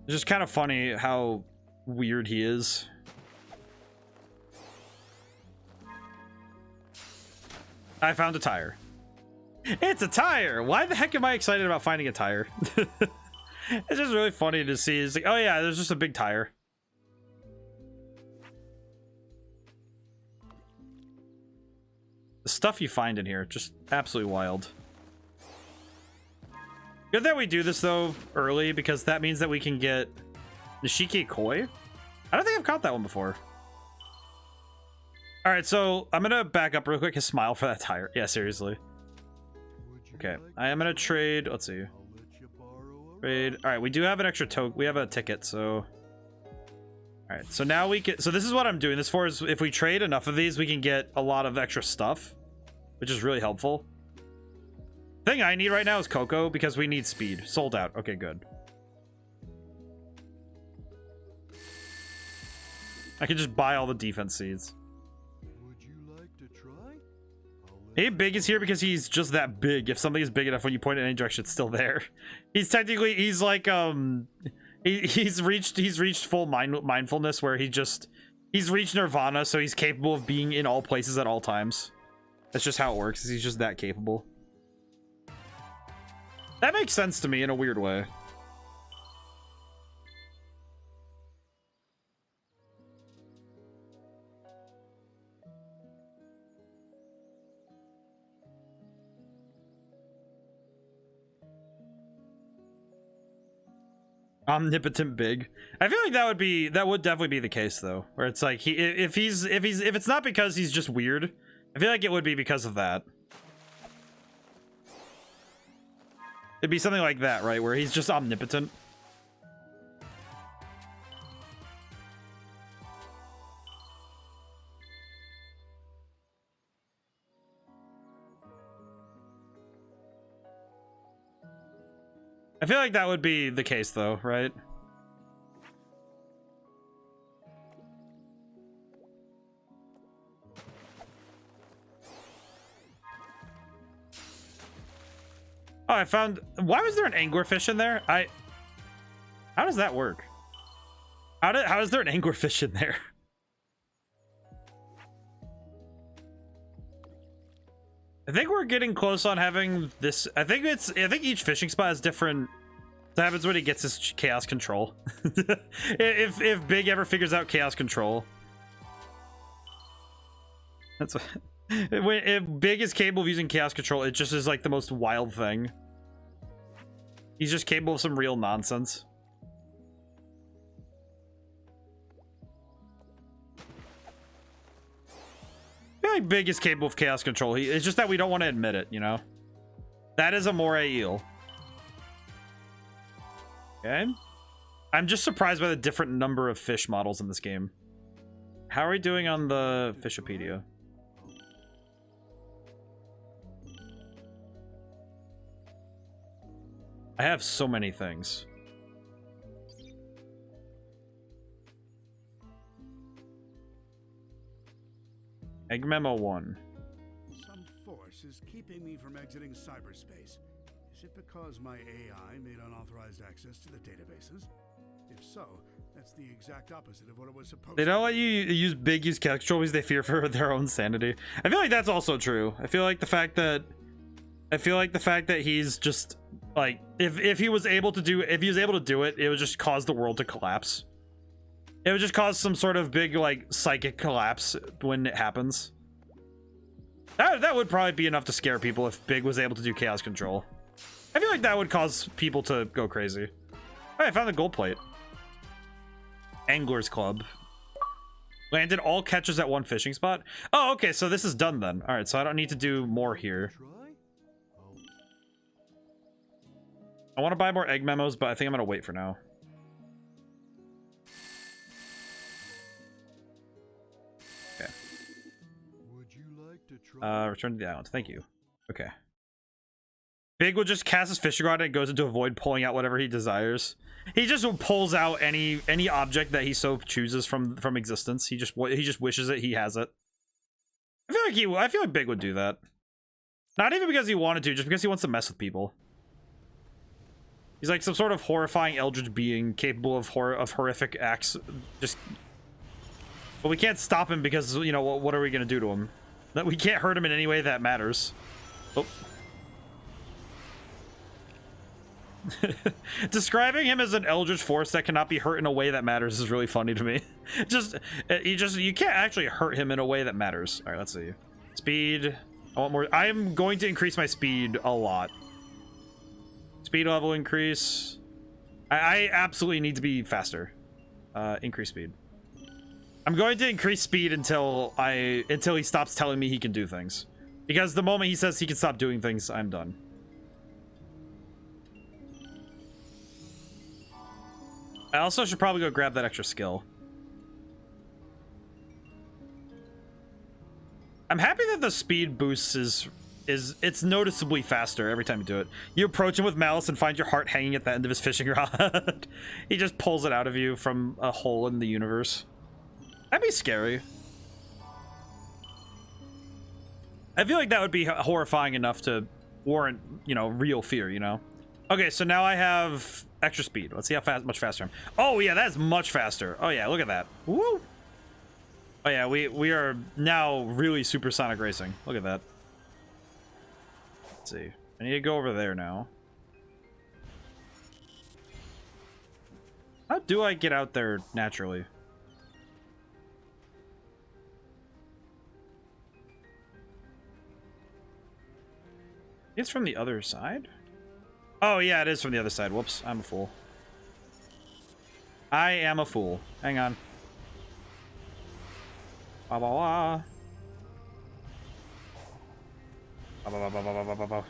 A: It's just kind of funny how weird he is. I found a tire. It's a tire! Why the heck am I excited about finding a tire? It's just really funny to see. It's like, oh yeah, there's just a big tire. The stuff you find in here, just absolutely wild. Good that we do this though early because that means that we can get Nishiki Koi. I don't think I've caught that one before. All right, so I'm gonna back up real quick and smile for that tire. Yeah, seriously. Okay, I am gonna trade. Let's see. Trade. All right, we do have an extra token. We have a ticket, so. All right, so now we can. So this is what I'm doing this for. Is if we trade enough of these, we can get a lot of extra stuff, which is really helpful. Thing I need right now is Coco because we need speed. Sold out. Okay, good. I can just buy all the defense seeds.
F: Would you like to try?
A: Hey, Big is here because he's just that big. If something is big enough when you point it in any direction, it's still there. He's like he's reached full mindfulness where he's reached nirvana, so he's capable of being in all places at all times. That's just how it works. He's just that capable. That makes sense to me in a weird way. Omnipotent Big. I feel like that would definitely be the case though, where it's like if it's not because he's just weird, I feel like it would be because of that. It'd be something like that, right? Where he's just omnipotent. I feel like that would be the case though, right? Oh, I found... Why was there an anglerfish in there? How does that work? How is there an anglerfish in there? I think we're getting close on having this. I think each fishing spot has different... That happens when he gets his chaos control. if Big ever figures out chaos control. That's what... If Big is capable of using chaos control, it just is like the most wild thing. He's just capable of some real nonsense. I feel like Big is capable of chaos control. It's just that we don't want to admit it, you know? That is a moray eel. Okay. I'm just surprised by the different number of fish models in this game. How are we doing on the Fishopedia? I have so many things. Egg Memo 1.
G: Some force is keeping me from exiting cyberspace. Is it because my AI made unauthorized access to the databases? If so, that's the exact opposite of what it was supposed to be.
A: They don't let you use chaos control because they fear for their own sanity. I feel like that's also true. I feel like the fact that he's just like if he was able to do it, it would just cause the world to collapse. It would just cause some sort of big like psychic collapse when it happens. That would probably be enough to scare people if Big was able to do chaos control. I feel like that would cause people to go crazy. Oh, I found the gold plate. Anglers Club. Landed all catches at one fishing spot. Oh, okay, so this is done then. All right, so I don't need to do more here. I want to buy more egg memos, but I think I'm gonna wait for now. Okay.
F: Would you like to try?
A: Return to the island. Thank you. Okay. Big will just cast his fishing rod and it goes into a void, pulling out whatever he desires. He just pulls out any object that he so chooses from existence. He just wishes it. He has it. I feel like Big would do that. Not even because he wanted to, just because he wants to mess with people. He's like some sort of horrifying eldritch being capable of horrific acts. But we can't stop him because, you know, what are we gonna do to him? That we can't hurt him in any way that matters. Oh. Describing him as an eldritch force that cannot be hurt in a way that matters is really funny to me. You can't actually hurt him in a way that matters. All right, let's see. Speed. I want more. I'm going to increase my speed a lot. Speed level increase. I absolutely need to be faster. Increase speed. I'm going to increase speed until he stops telling me he can do things. Because the moment he says he can stop doing things, I'm done. I also should probably go grab that extra skill. I'm happy that the speed boost it's noticeably faster every time you do it. You approach him with malice and find your heart hanging at the end of his fishing rod. He just pulls it out of you from a hole in the universe. That'd be scary. I feel like that would be horrifying enough to warrant, you know, real fear, you know? Okay, so now I have extra speed. Let's see how much faster I'm. Oh yeah, that's much faster. Oh yeah, look at that. Woo! Oh yeah, we are now really supersonic racing. Look at that. Let's see. I need to go over there now. How do I get out there naturally? It's from the other side? Oh, yeah, it is from the other side. Whoops, I'm a fool. I am a fool. Hang on. Ba ba ba. Ba ba ba ba ba ba ba ba.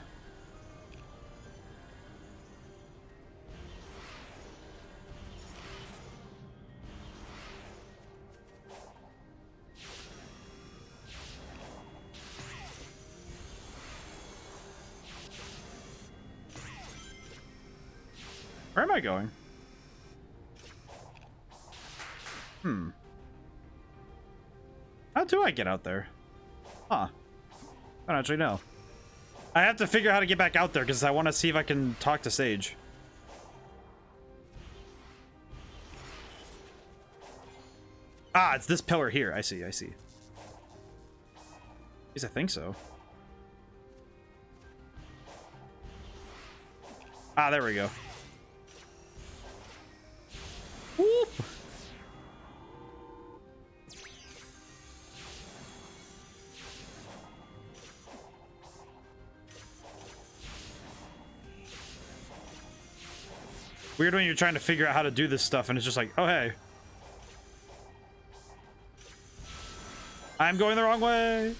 A: Where am I going? How do I get out there? Huh. I don't actually know. I have to figure out how to get back out there because I want to see if I can talk to Sage. Ah, it's this pillar here. I see, I see. At least I think so. Ah, there we go. Whoop. Weird when you're trying to figure out how to do this stuff and it's just like, oh, hey. I'm going the wrong way.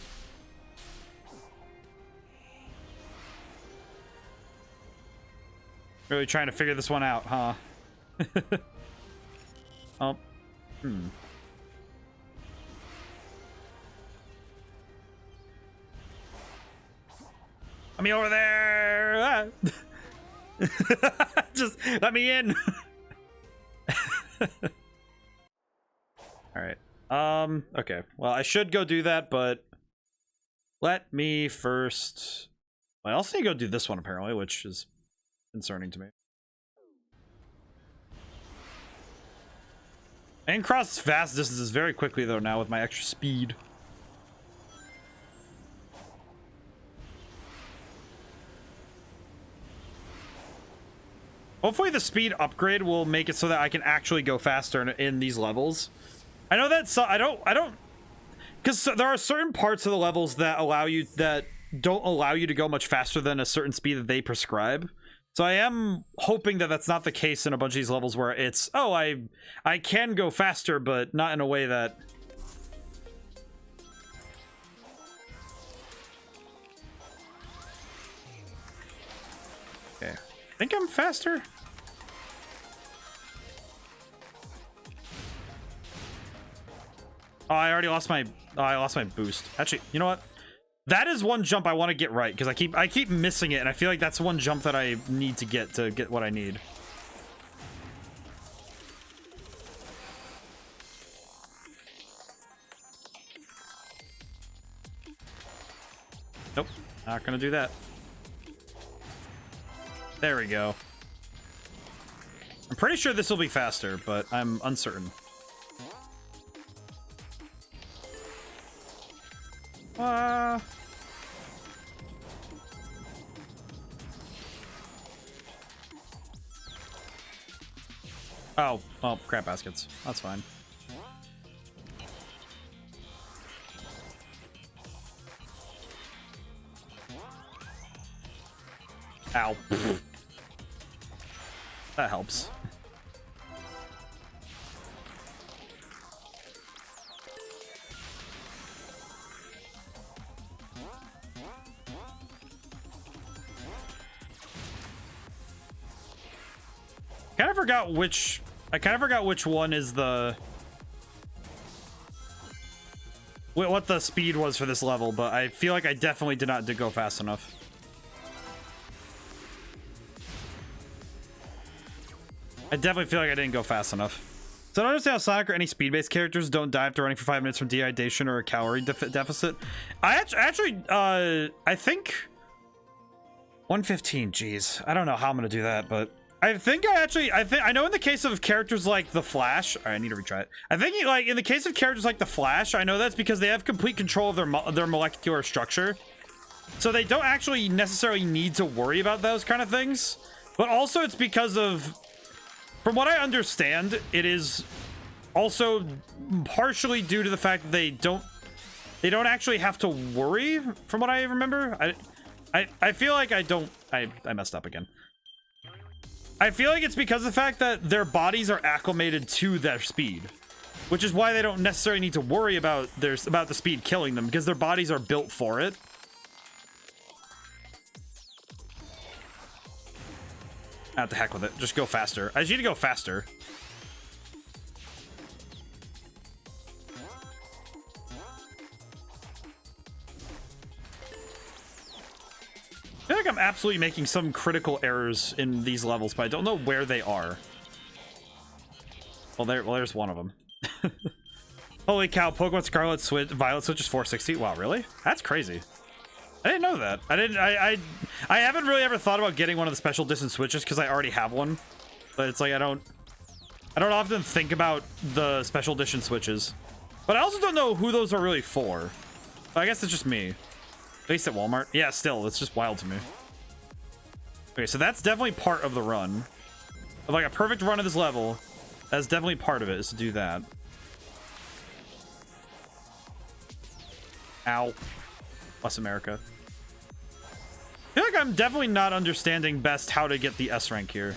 A: Really trying to figure this one out, huh? Oh. Let me over there. Ah. Just let me in. All right. Okay. Well, I should go do that, but let me first. I also need to go do this one apparently, which is concerning to me. I can cross vast distances very quickly though now with my extra speed. Hopefully the speed upgrade will make it so that I can actually go faster in these levels. I know that I don't because there are certain parts of the levels that don't allow you to go much faster than a certain speed that they prescribe. So I am hoping that that's not the case in a bunch of these levels where it's, oh, I can go faster, but not in a way that. Okay, I think I'm faster. Oh, I already lost my. Oh, I lost my boost. Actually, you know what? That is one jump I want to get right because I keep missing it, and I feel like that's one jump that I need to get what I need. Nope, not gonna do that. There we go. I'm pretty sure this will be faster, but I'm uncertain. Oh, crap baskets. That's fine. Ow. That helps. I kind of forgot which one is the what the speed was for this level, but I feel like I definitely did not go fast enough. I definitely feel like I didn't go fast enough. So I don't understand how Sonic or any speed-based characters don't die after running for 5 minutes from dehydration or a calorie deficit. I think 115. Geez, I don't know how I'm gonna do that, but I know in the case of characters like the Flash, I need to retry it. I think like in the case of characters like the Flash, I know that's because they have complete control of their molecular structure, so they don't actually necessarily need to worry about those kind of things. But also it's because of, from what I understand, it is also partially due to the fact that they don't actually have to worry. From what I remember, I feel like I messed up again. I feel like it's because of the fact that their bodies are acclimated to their speed, which is why they don't necessarily need to worry about the speed killing them, because their bodies are built for it. Out the heck with it. Just go faster. I just need to go faster. I feel like I'm absolutely making some critical errors in these levels, but I don't know where they are. Well, there's one of them. Holy cow, Pokemon Scarlet Violet Switch is 460. Wow, really? That's crazy. I didn't know that. I haven't really ever thought about getting one of the special edition Switches because I already have one. But it's like I don't often think about the special edition Switches. But I also don't know who those are really for. But I guess it's just me. At least at Walmart. Yeah, still, it's just wild to me. Okay, so that's definitely part of the run. Of like a perfect run of this level. That's definitely part of it, is to do that. Ow. Bless America. I feel like I'm definitely not understanding best how to get the S rank here.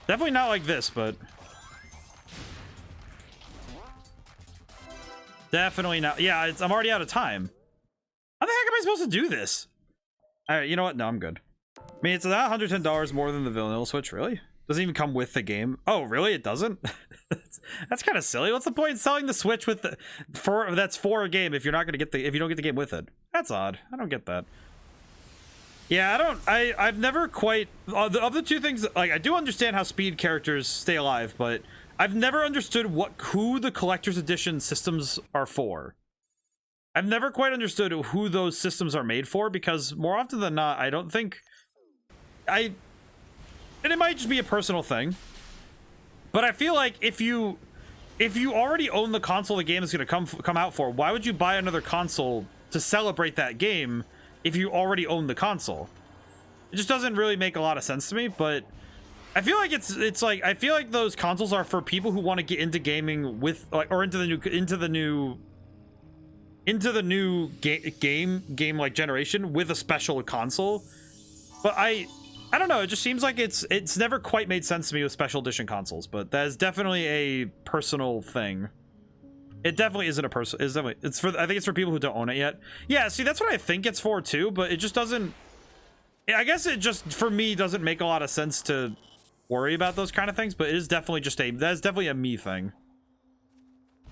A: Definitely not like this, but... Definitely not. Yeah, I'm already out of time. How the heck am I supposed to do this? Alright, you know what? No, I'm good. I mean, it's about $110 more than the vanilla Switch, really? Doesn't even come with the game. Oh, really? It doesn't? That's kind of silly. What's the point in selling the Switch with the that's for a game if you're not gonna get if you don't get the game with it? That's odd. I don't get that. Yeah, I've never quite of the two things, like I do understand how speed characters stay alive, but I've never understood who the collector's edition systems are for. I've never quite understood who those systems are made for, because more often than not, I don't think and it might just be a personal thing, but I feel like if you already own the console the game is going to come out for, why would you buy another console to celebrate that game if you already own the console? It just doesn't really make a lot of sense to me, but I feel like it's like I feel like those consoles are for people who want to get into gaming with like, or into the new game like generation with a special console. But I don't know, it just seems like it's never quite made sense to me with special edition consoles, but that is definitely a personal thing. It definitely isn't a person. It's for. I think it's for people who don't own it yet. Yeah, see, that's what I think it's for too. But it just doesn't. I guess it just for me doesn't make a lot of sense to worry about those kind of things. But it is definitely just that's definitely a me thing.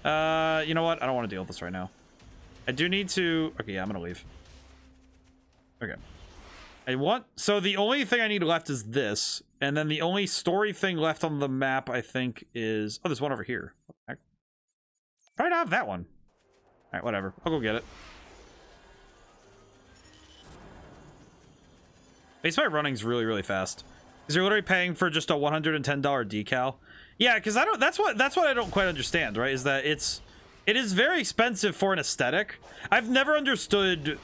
A: You know what? I don't want to deal with this right now. I do need to. Okay, yeah, I'm gonna leave. Okay. So the only thing I need left is this, and then the only story thing left on the map I think is there's one over here. What the heck? I don't have that one. All right, whatever. I'll go get it. Base fight running's really fast. Because you're literally paying for just a $110 decal. Yeah, because I don't. That's what I don't quite understand. Right? Is that it is very expensive for an aesthetic. I've never understood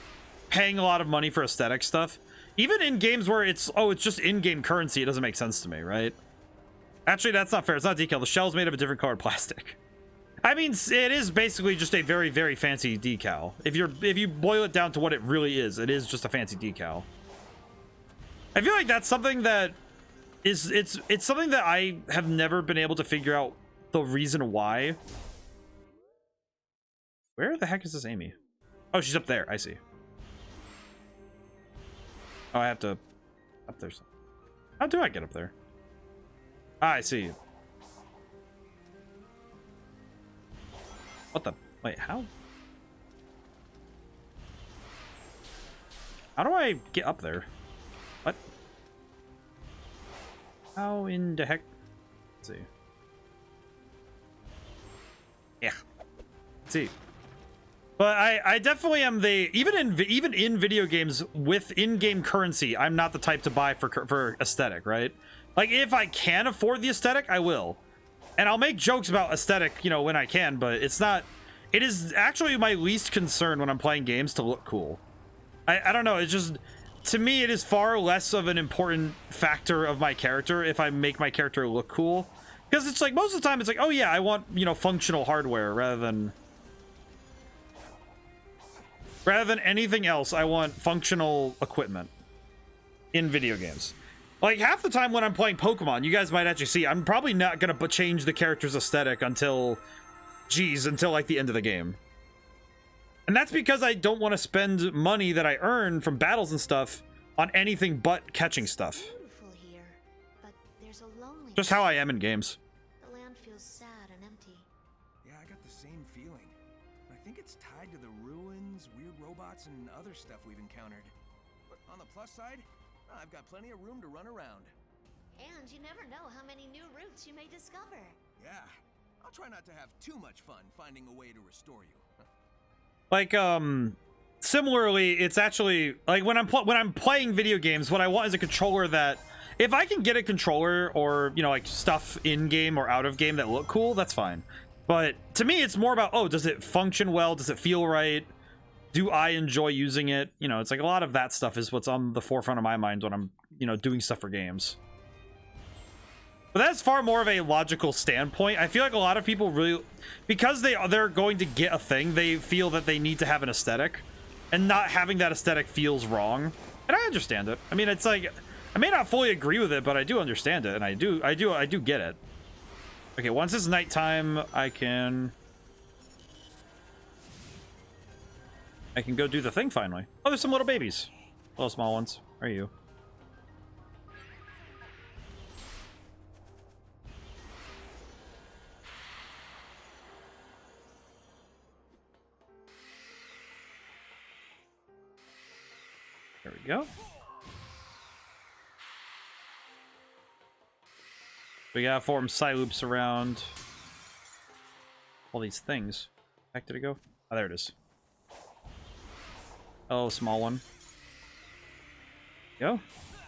A: paying a lot of money for aesthetic stuff. Even in games where it's just in-game currency, it doesn't make sense to me, right? Actually, that's not fair. It's not decal. The shell's made of a different colored plastic. I mean, it is basically just a very fancy decal. If you boil it down to what it really is, it is just a fancy decal. I feel like that's something that is it's something that I have never been able to figure out the reason why. Where the heck is this Amy? Oh, she's up there. I see. Oh, I have to up there. How do I get up there? Ah, I see. What the? Wait, how? How do I get up there? What? How in the heck? Let's see. Yeah. Let's see. But I definitely am even in video games with in-game currency, I'm not the type to buy for aesthetic, right? Like if I can afford the aesthetic, I will. And I'll make jokes about aesthetic, you know, when I can, but it is actually my least concern when I'm playing games to look cool. I don't know, it's just, to me, it is far less of an important factor of my character if I make my character look cool. Because it's like, most of the time, it's like, oh yeah, I want, you know, functional hardware rather than anything else. I want functional equipment in video games. Like, half the time when I'm playing Pokemon, you guys might actually see, I'm probably not going to change the character's aesthetic until like the end of the game. And that's because I don't want to spend money that I earn from battles and stuff on anything but catching stuff.
E: Beautiful here, but there's a loneliness.
A: Just how I am in games.
E: The land feels sad and empty.
B: Yeah, I got the same feeling. I think it's tied to the ruins, weird robots, and other stuff we've encountered. But on the plus side, I've got plenty of room to run around.
E: And you never know how many new routes you may discover.
B: Yeah, I'll try not to have too much fun finding a way to restore you.
A: Like, similarly, it's actually like when I'm playing video games, what I want is a controller that, if I can get a controller or, you know, like stuff in game or out of game that look cool, that's fine. But to me, it's more about, oh, does it function well? Does it feel right? Do I enjoy using it? You know, it's like a lot of that stuff is what's on the forefront of my mind when I'm, you know, doing stuff for games. But that's far more of a logical standpoint. I feel like a lot of people really, because they're going to get a thing, they feel that they need to have an aesthetic, and not having that aesthetic feels wrong. And I understand it. I mean, it's like, I may not fully agree with it, but I do understand it, and I do get it. Okay, once it's nighttime, I can go do the thing finally. Oh, there's some little babies. Little small ones. Where are you? There we go. We gotta form Psyloops around all these things. Back did it go? Oh, there it is. Oh, small one. Go.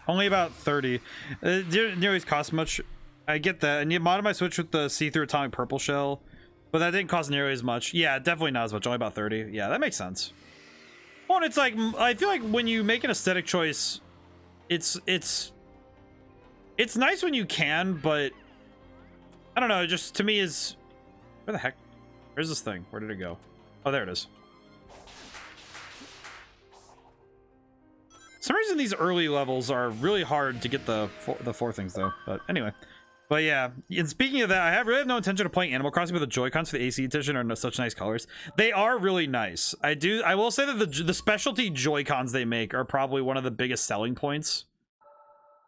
A: Only about 30. Didn't always cost much. I get that. And you modded my Switch with the see-through atomic purple shell, but that didn't cost nearly as much. Yeah, definitely not as much. Only about 30. Yeah, that makes sense. Well, and it's like, I feel like when you make an aesthetic choice, it's nice when you can, but I don't know, just to me is, where the heck, where's this thing? Where did it go? Oh, there it is. For some reason these early levels are really hard to get the four things though, but anyway. But yeah, and speaking of that, I really have no intention of playing Animal Crossing, but the Joy-Cons for the AC edition are such nice colors. They are really nice. I will say that the specialty Joy-Cons they make are probably one of the biggest selling points.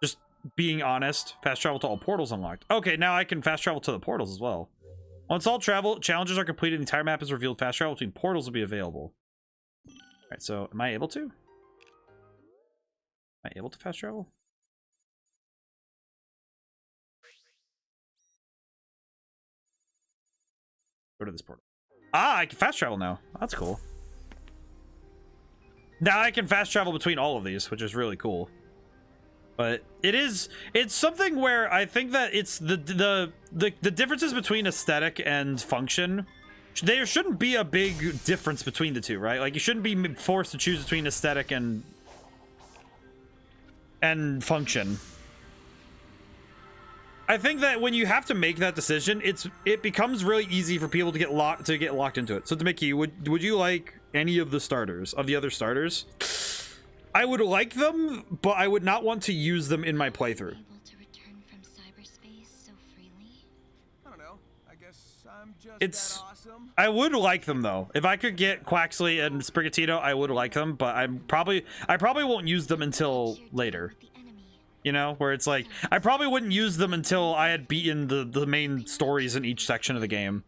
A: Just being honest. Fast travel to all portals unlocked. Okay, now I can fast travel to the portals as well. Once all travel challenges are completed, the entire map is revealed. Fast travel between portals will be available. All right, so am I able to? Am I able to fast travel? Go to this portal. Ah, I can fast travel now. That's cool. Now I can fast travel between all of these, which is really cool. But it's something where I think that it's the differences between aesthetic and function. There shouldn't be a big difference between the two, right? Like you shouldn't be forced to choose between aesthetic and function. I think that when you have to make that decision, it becomes really easy for people to get locked into it. So Tamiki, would you like any of the starters, of the other starters? I would like them, but I would not want to use them in my playthrough.
C: Able to return from cyberspace so freely?
B: I don't know. I guess I'm just
A: It's
B: that awesome.
A: I would like them though. If I could get Quaxley and Sprigatito, I would like them, but I probably won't use them until later.
C: With the enemy.
A: You know, where it's like I probably wouldn't use them until I had beaten the main stories in each section of the game.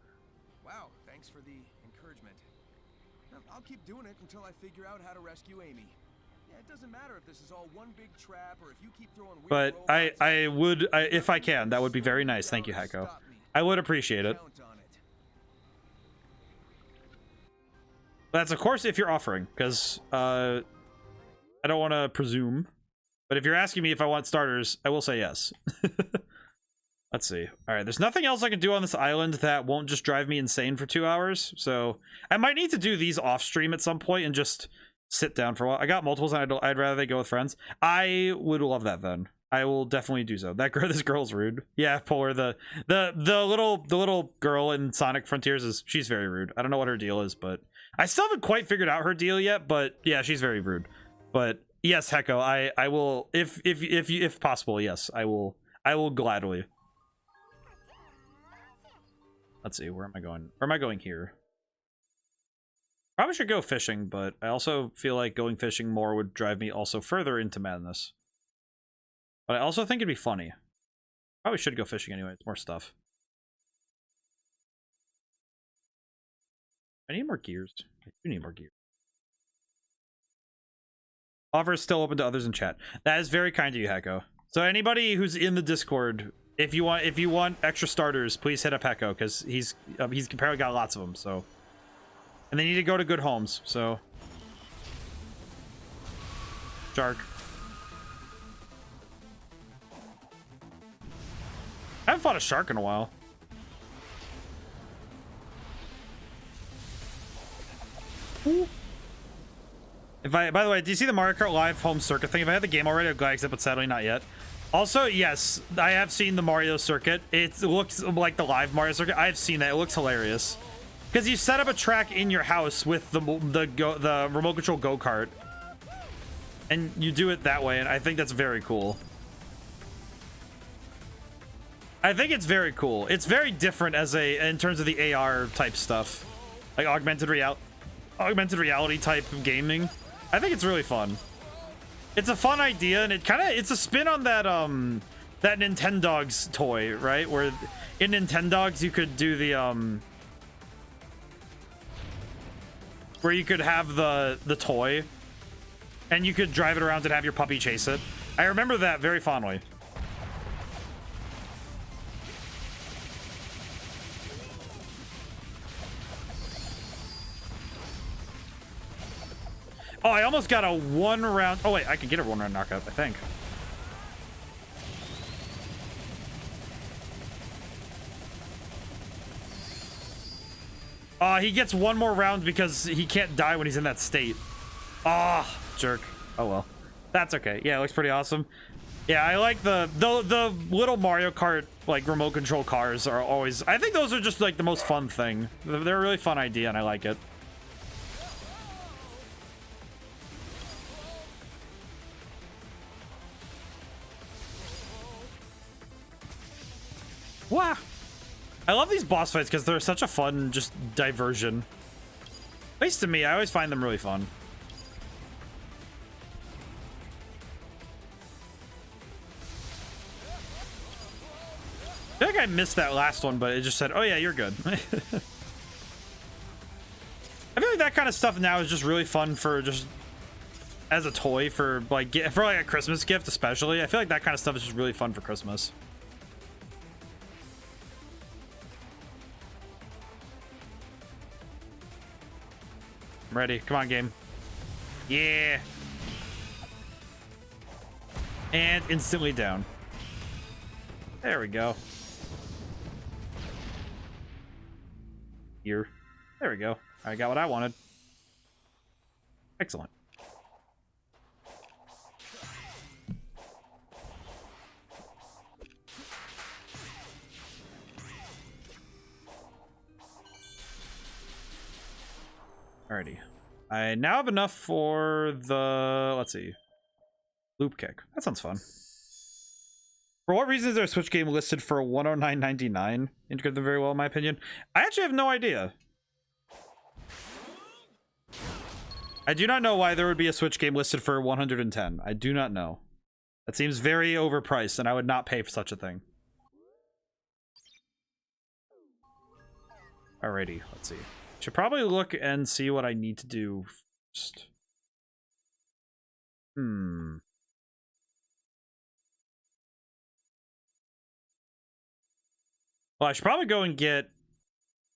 B: Wow, thanks for the encouragement. I'll keep doing it until I figure out how to rescue Amy. Yeah, it doesn't matter if this is all one big trap or if you keep throwing weird
A: But
B: robots
A: I would, if I can, that would be very nice. Thank you, Hecko. I would appreciate it.
B: Count on it.
A: That's of course if you're offering, because I don't want to presume. But if you're asking me if I want starters, I will say yes. Let's see. All right, there's nothing else I can do on this island that won't just drive me insane for 2 hours. So I might need to do these off stream at some point and just sit down for a while. I got multiples and I'd rather they go with friends. I would love that then. I will definitely do so. This girl's rude. Yeah, Polar, the little girl in Sonic Frontiers she's very rude. I don't know what her deal is, but I still haven't quite figured out her deal yet, but yeah, she's very rude. But yes, Hecko, I will if possible, yes, I will gladly. Let's see, where am I going? Where am I going here? Probably should go fishing, but I also feel like going fishing more would drive me also further into madness. But I also think it'd be funny. Probably should go fishing anyway, it's more stuff. I need more gears. I do need more gears. Offer is still open to others in chat. That is very kind of you, Hecko. So anybody who's in the Discord, If you want extra starters, please hit up Echo, because he's apparently got lots of them. So, and they need to go to good homes. So, shark. I haven't fought a shark in a while. Ooh. By the way, do you see the Mario Kart Live home circuit thing? If I had the game already, I'd gladly accept, but sadly not yet. Also, yes, I have seen the Mario circuit. It looks like the live Mario circuit. I've seen that. It looks hilarious. Because you set up a track in your house with the remote control go-kart. And you do it that way, and I think that's very cool. I think it's very cool. It's very different in terms of the AR type stuff. Like augmented reality type of gaming. I think it's really fun. It's a fun idea, and it's a spin on that that Nintendogs toy, right? Where in Nintendogs you could do the where you could have the toy and you could drive it around and have your puppy chase it. I remember that very fondly. Oh, I almost got a 1 round. Oh, wait, I can get a 1 round knockout, I think. He gets 1 more round because he can't die when he's in that state. Ah, jerk. Oh, well. That's okay. Yeah, it looks pretty awesome. Yeah, I like the little Mario Kart, like, remote control cars are always... I think those are just, like, the most fun thing. They're a really fun idea, and I like it. Wow. I love these boss fights because they're such a fun, just diversion. At least to me, I always find them really fun. I feel like I missed that last one, but it just said, oh yeah, you're good. I feel like that kind of stuff now is just really fun for just as a toy for like a Christmas gift, especially. I feel like that kind of stuff is just really fun for Christmas. I'm ready. Come on, game. Yeah. And instantly down. There we go. Here. There we go. I got what I wanted. Excellent. Alrighty. I now have enough for the... Let's see. Loop kick. That sounds fun. For what reason is there a Switch game listed for $109.99? Integrate them very well, in my opinion. I actually have no idea. I do not know why there would be a Switch game listed for $110. I do not know. That seems very overpriced, and I would not pay for such a thing. Alrighty, let's see. Should probably look and see what I need to do first. Well, I should probably go and get...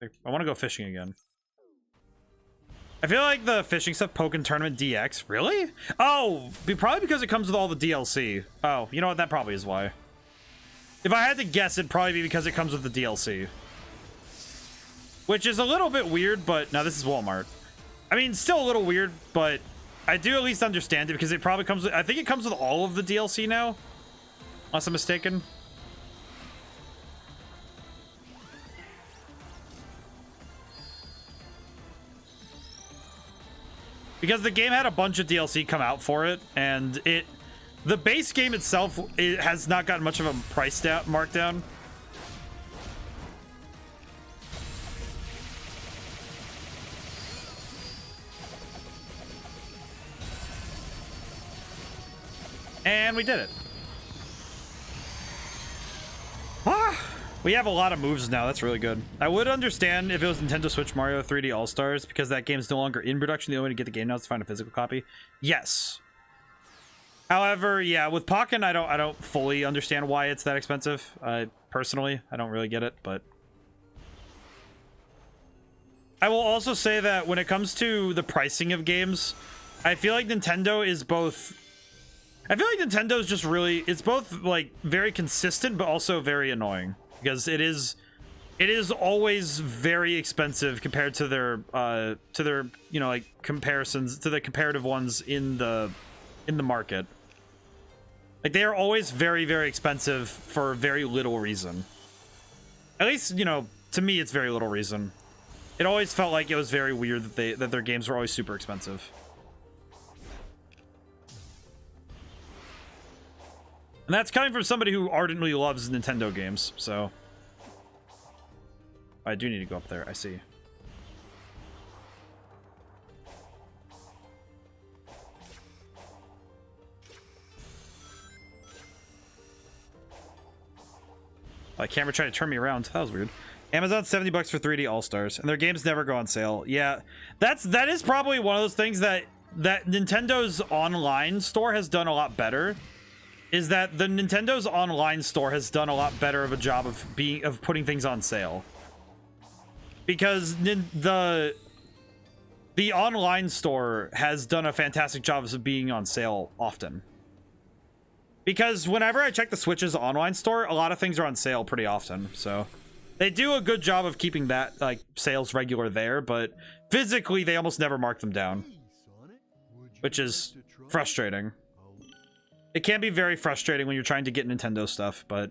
A: I want to go fishing again. I feel like the fishing stuff, Pokken Tournament DX. Really? Oh, probably because it comes with all the DLC. Oh, you know what? That probably is why. If I had to guess, it'd probably be because it comes with the DLC. Which is a little bit weird, but... No, this is Walmart. I mean, still a little weird, but I do at least understand it because it probably comes with... I think it comes with all of the DLC now. Unless I'm mistaken. Because the game had a bunch of DLC come out for it, and the base game itself, it has not gotten much of a price markdown. And we did it. We have a lot of moves now. That's really good. I would understand if it was Nintendo Switch Mario 3D All-Stars, because that game's no longer in production. The only way to get the game now is to find a physical copy. Yes. However, yeah, with Pokken, I don't fully understand why it's that expensive. Personally, I don't really get it, but I will also say that when it comes to the pricing of games, I feel like Nintendo is both. I feel like Nintendo's just really, it's both like very consistent, but also very annoying because it is always very expensive compared to their you know, like comparisons to the comparative ones in the market. Like they are always very, very expensive for very little reason. At least, you know, to me, it's very little reason. It always felt like it was very weird that their games were always super expensive. And that's coming from somebody who ardently loves Nintendo games, so. I do need to go up there, I see. My camera tried to turn me around. That was weird. Amazon $70 for 3D All-Stars, and their games never go on sale. Yeah, that is probably one of those things that Nintendo's online store has done a lot better. Is that the Nintendo's online store has done a lot better of a job of putting things on sale. Because the online store has done a fantastic job of being on sale often. Because whenever I check the Switch's online store, a lot of things are on sale pretty often. So they do a good job of keeping that like sales regular there, but physically they almost never mark them down, which is frustrating. It can be very frustrating when you're trying to get Nintendo stuff, but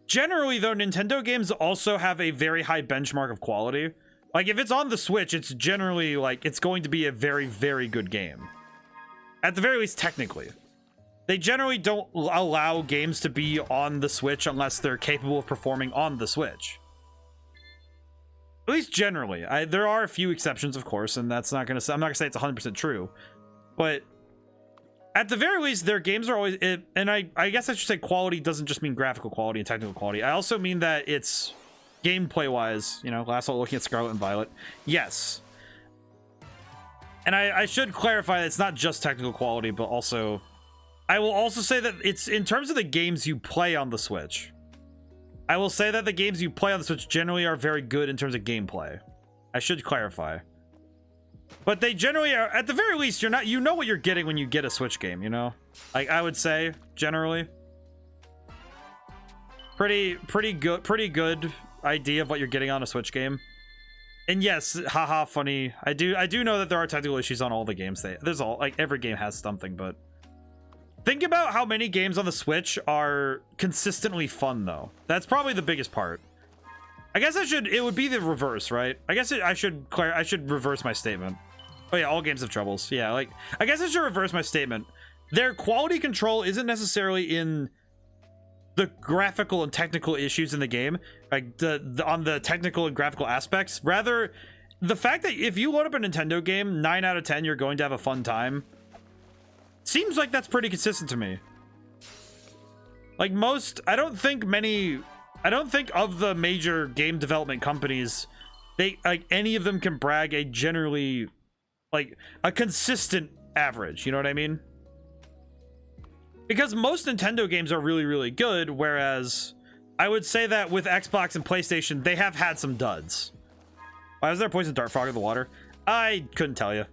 A: generally though, Nintendo games also have a very high benchmark of quality. Like if it's on the Switch, it's generally like it's going to be a very, very good game. At the very least, technically. They generally don't allow games to be on the Switch unless they're capable of performing on the Switch. At least generally. There are a few exceptions, of course, and that's not gonna say, I'm not gonna say it's 100% true, but at the very least, their games are always, and I guess I should say quality doesn't just mean graphical quality and technical quality. I also mean that it's gameplay-wise, you know, last all looking at Scarlet and Violet. Yes. And I should clarify that it's not just technical quality, but also, I will also say that it's in terms of the games you play on the Switch. I will say that the games you play on the Switch generally are very good in terms of gameplay. I should clarify. But they generally are, at the very least, you know what you're getting when you get a Switch game, you know? Like, I would say, generally. Pretty good idea of what you're getting on a Switch game. And yes, haha, funny. I do know that there are technical issues on all the games. Like, every game has something, but think about how many games on the Switch are consistently fun, though. That's probably the biggest part. I guess it would be the reverse, right? I guess I should reverse my statement. Oh yeah, all games have troubles. Yeah, like, I guess I should reverse my statement. Their quality control isn't necessarily in the graphical and technical issues in the game, like on the technical and graphical aspects. Rather, the fact that if you load up a Nintendo game, 9 out of 10, you're going to have a fun time. Seems like that's pretty consistent to me. Like I don't think of the major game development companies, any of them can brag a generally, like, a consistent average, you know what I mean? Because most Nintendo games are really, really good, whereas I would say that with Xbox and PlayStation, they have had some duds. Why was there a poison dart frog in the water? I couldn't tell you.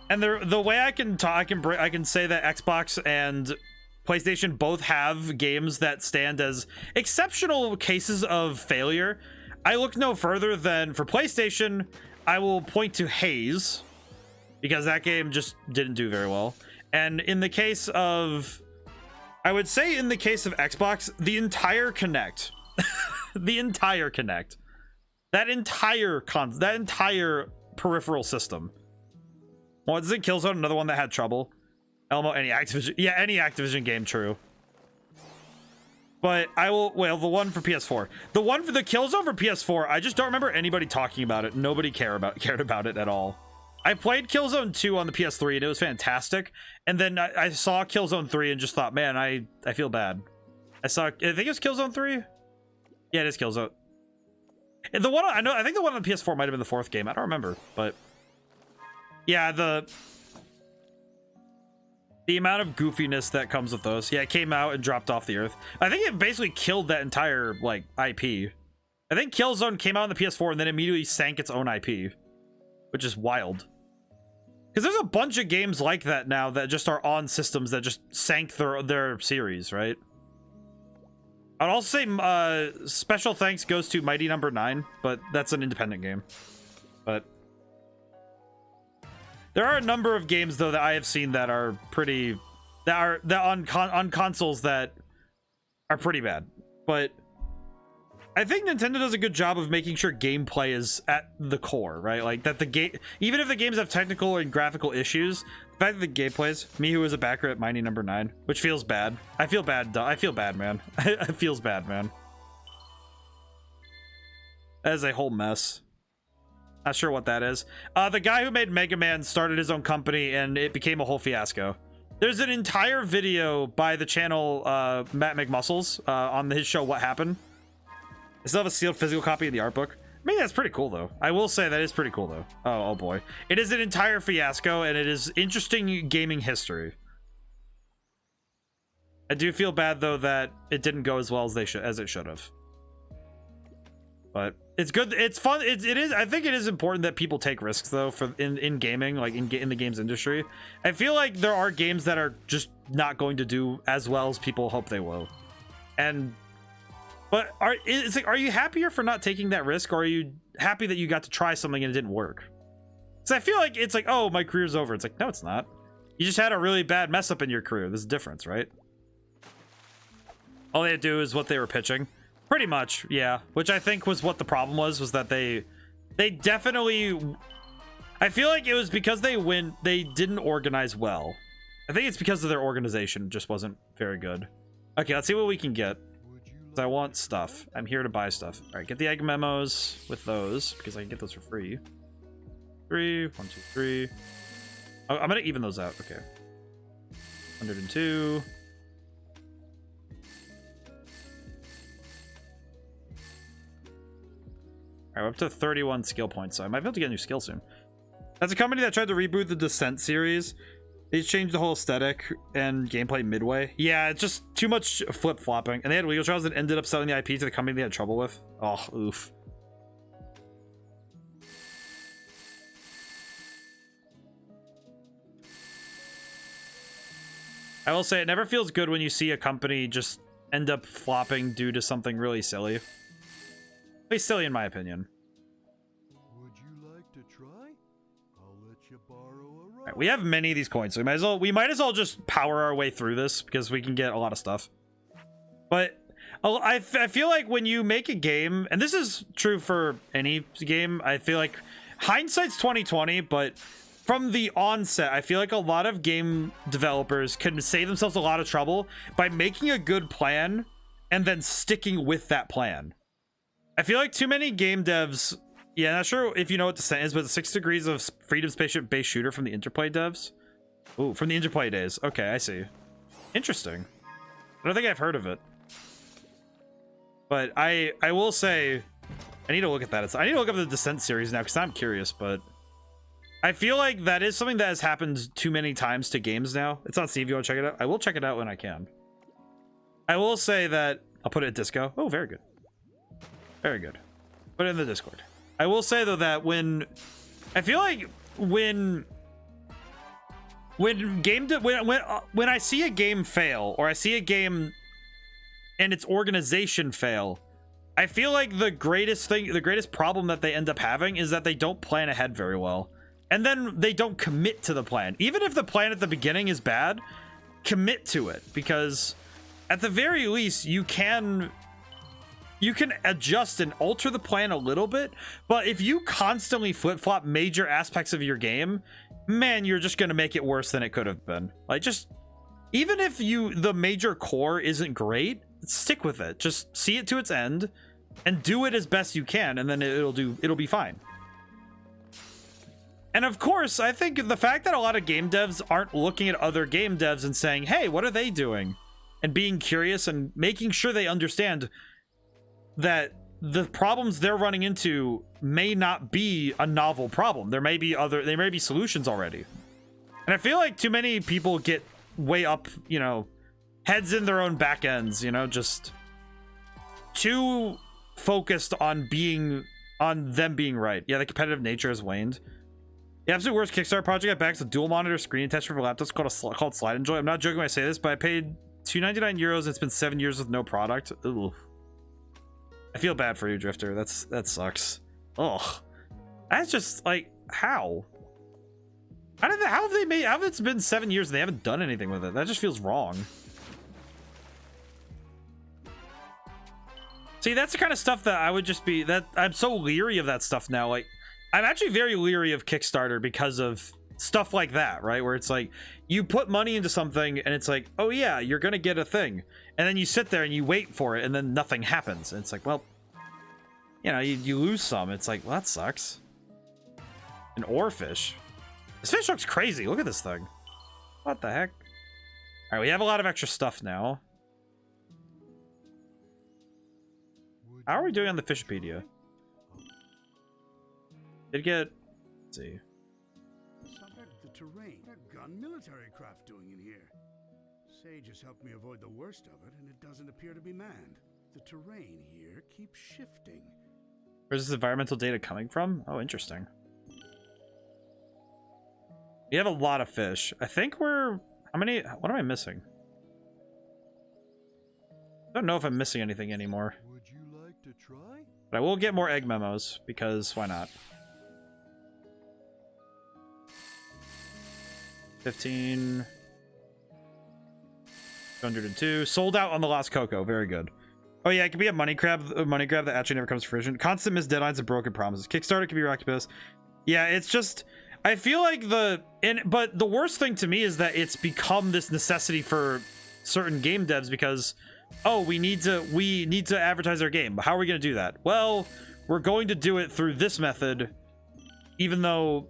A: And the way I can say that Xbox and PlayStation both have games that stand as exceptional cases of failure. I look no further than for PlayStation, I will point to Haze, because that game just didn't do very well. And in the case of, I would say in the case of Xbox, the entire Kinect, the entire Kinect, that entire peripheral system. Well, isn't Killzone another one that had trouble? Elmo, any Activision game, true. But I will, well, the one for PS4. The one for the Killzone for PS4, I just don't remember anybody talking about it. Nobody cared about it at all. I played Killzone 2 on the PS3 and it was fantastic. And then I saw Killzone 3 and just thought, man, I feel bad. I think it was Killzone 3? Yeah, it is Killzone. And the one, I think the one on the PS4 might have been the fourth game. I don't remember, but yeah, The amount of goofiness that comes with those. Yeah, it came out and dropped off the earth. I think it basically killed that entire, like, IP. I think Killzone came out on the PS4 and then immediately sank its own IP, which is wild. Because there's a bunch of games like that now that just are on systems that just sank their series, right? I'd also say special thanks goes to Mighty Number 9, but that's an independent game. But there are a number of games though that I have seen that are pretty on consoles that are pretty bad. But I think Nintendo does a good job of making sure gameplay is at the core, right? Like that the game, even if the games have technical and graphical issues, the fact that the gameplays, me who is a backer at Mighty Number 9, which feels bad. I feel bad. I feel bad, man. It feels bad, man. That is a whole mess. Not sure what that is. The guy who made Mega Man started his own company and it became a whole fiasco. There's an entire video by the channel Matt McMuscles on his show What Happened. I still have a sealed physical copy of the art book. I mean, that's pretty cool, though. I will say that is pretty cool, though. Oh boy. It is an entire fiasco, and it is interesting gaming history. I do feel bad, though, that it didn't go as well as it should have. But it's good. It's fun. It is. I think it is important that people take risks, though, for in gaming, like in the games industry. I feel like there are games that are just not going to do as well as people hope they will, But are you happier for not taking that risk, or are you happy that you got to try something and it didn't work? Because I feel like it's like, oh, my career's over. It's like, no, it's not. You just had a really bad mess up in your career. There's a difference, right? All they had to do is what they were pitching. Pretty much, yeah. Which I think was what the problem was that they definitely... I feel like it was because they didn't organize well. I think it's because of their organization just wasn't very good. Okay, let's see what we can get. I want stuff. I'm here to buy stuff. All right, get the egg memos with those because I can get those for free. 1, 2, 3. Oh, I'm gonna even those out. Okay. 102. All right, we're up to 31 skill points, so I might be able to get a new skill soon. That's a company that tried to reboot the Descent series. They changed the whole aesthetic and gameplay midway. Yeah, it's just too much flip-flopping. And they had legal trials that ended up selling the IP to the company they had trouble with. Oh, oof. I will say it never feels good when you see a company just end up flopping due to something really silly. At least silly in my opinion.
F: Would you like to try? I'll let you borrow a ride.
A: Right, we have many of these coins, so we might as well just power our way through this because we can get a lot of stuff. But I feel like when you make a game, and this is true for any game, I feel like hindsight's 20/20, but from the onset, I feel like a lot of game developers can save themselves a lot of trouble by making a good plan and then sticking with that plan. I feel like too many game devs... Yeah, not sure if you know what Descent is, but it's 6 Degrees of Freedom spaceship-based shooter from the Interplay devs. Ooh, from the Interplay days. Okay, I see. Interesting. I don't think I've heard of it. But I will say... I need to look at that. I need to look up the Descent series now, because I'm curious, but... I feel like that is something that has happened too many times to games now. It's on Steam if you want to check it out. I will check it out when I can. I will say that... I'll put it at Disco. Oh, very good. Very good. Put it in the Discord. I will say though that when I feel like when I see a game fail, or I see a game and its organization fail, I feel like the greatest problem that they end up having is that they don't plan ahead very well, and then they don't commit to the plan. Even if the plan at the beginning is bad, commit to it, because at the very least you can adjust and alter the plan a little bit. But if you constantly flip-flop major aspects of your game, man, you're just going to make it worse than it could have been. Like, just even if the major core isn't great, stick with it. Just see it to its end and do it as best you can, and then it'll be fine. And of course, I think the fact that a lot of game devs aren't looking at other game devs and saying, hey, what are they doing? And being curious and making sure they understand that the problems they're running into may not be a novel problem. There may be solutions already. And I feel like too many people get way up, you know, heads in their own back ends, you know, just too focused on them being right. Yeah, the competitive nature has waned. The absolute worst Kickstarter project I backed is a dual monitor screen attachment for laptops called Slide Enjoy. I'm not joking when I say this, but I paid €299 and it's been 7 years with no product. Ooh. I feel bad for you, Drifter. That sucks. Ugh. That's just like, how have it's been 7 years and they haven't done anything with it? That just feels wrong. See, that's the kind of stuff that I would just be, that I'm so leery of that stuff now. Like, I'm actually very leery of Kickstarter because of stuff like that, right? Where it's like, you put money into something and it's like, oh yeah, you're gonna get a thing. And then you sit there and you wait for it and then nothing happens. And it's like, well, you know, you lose some. It's like, well, that sucks. An oarfish. This fish looks crazy. Look at this thing. What the heck? All right, we have a lot of extra stuff now. How are we doing on the Fishpedia? Did get, let's see.
G: The terrain. What a gun military craft doing in here? Sage has helped me avoid the worst of it, and it doesn't appear to be manned. The terrain here keeps shifting.
A: Where's this environmental data coming from? Oh, interesting. We have a lot of fish. I think we're, how many, what am I missing? I don't know if I'm missing anything anymore.
F: Would you like to try?
A: But I will get more egg memos, because why not? 15. 202. Sold out on the Lost Cocoa. Very good. Oh yeah, it could be a money grab that actually never comes to fruition. Constant missed deadlines and broken promises. Kickstarter could be octopus. Yeah, it's just, I feel like but the worst thing to me is that it's become this necessity for certain game devs because, oh, we need to advertise our game. But how are we going to do that? Well, we're going to do it through this method, even though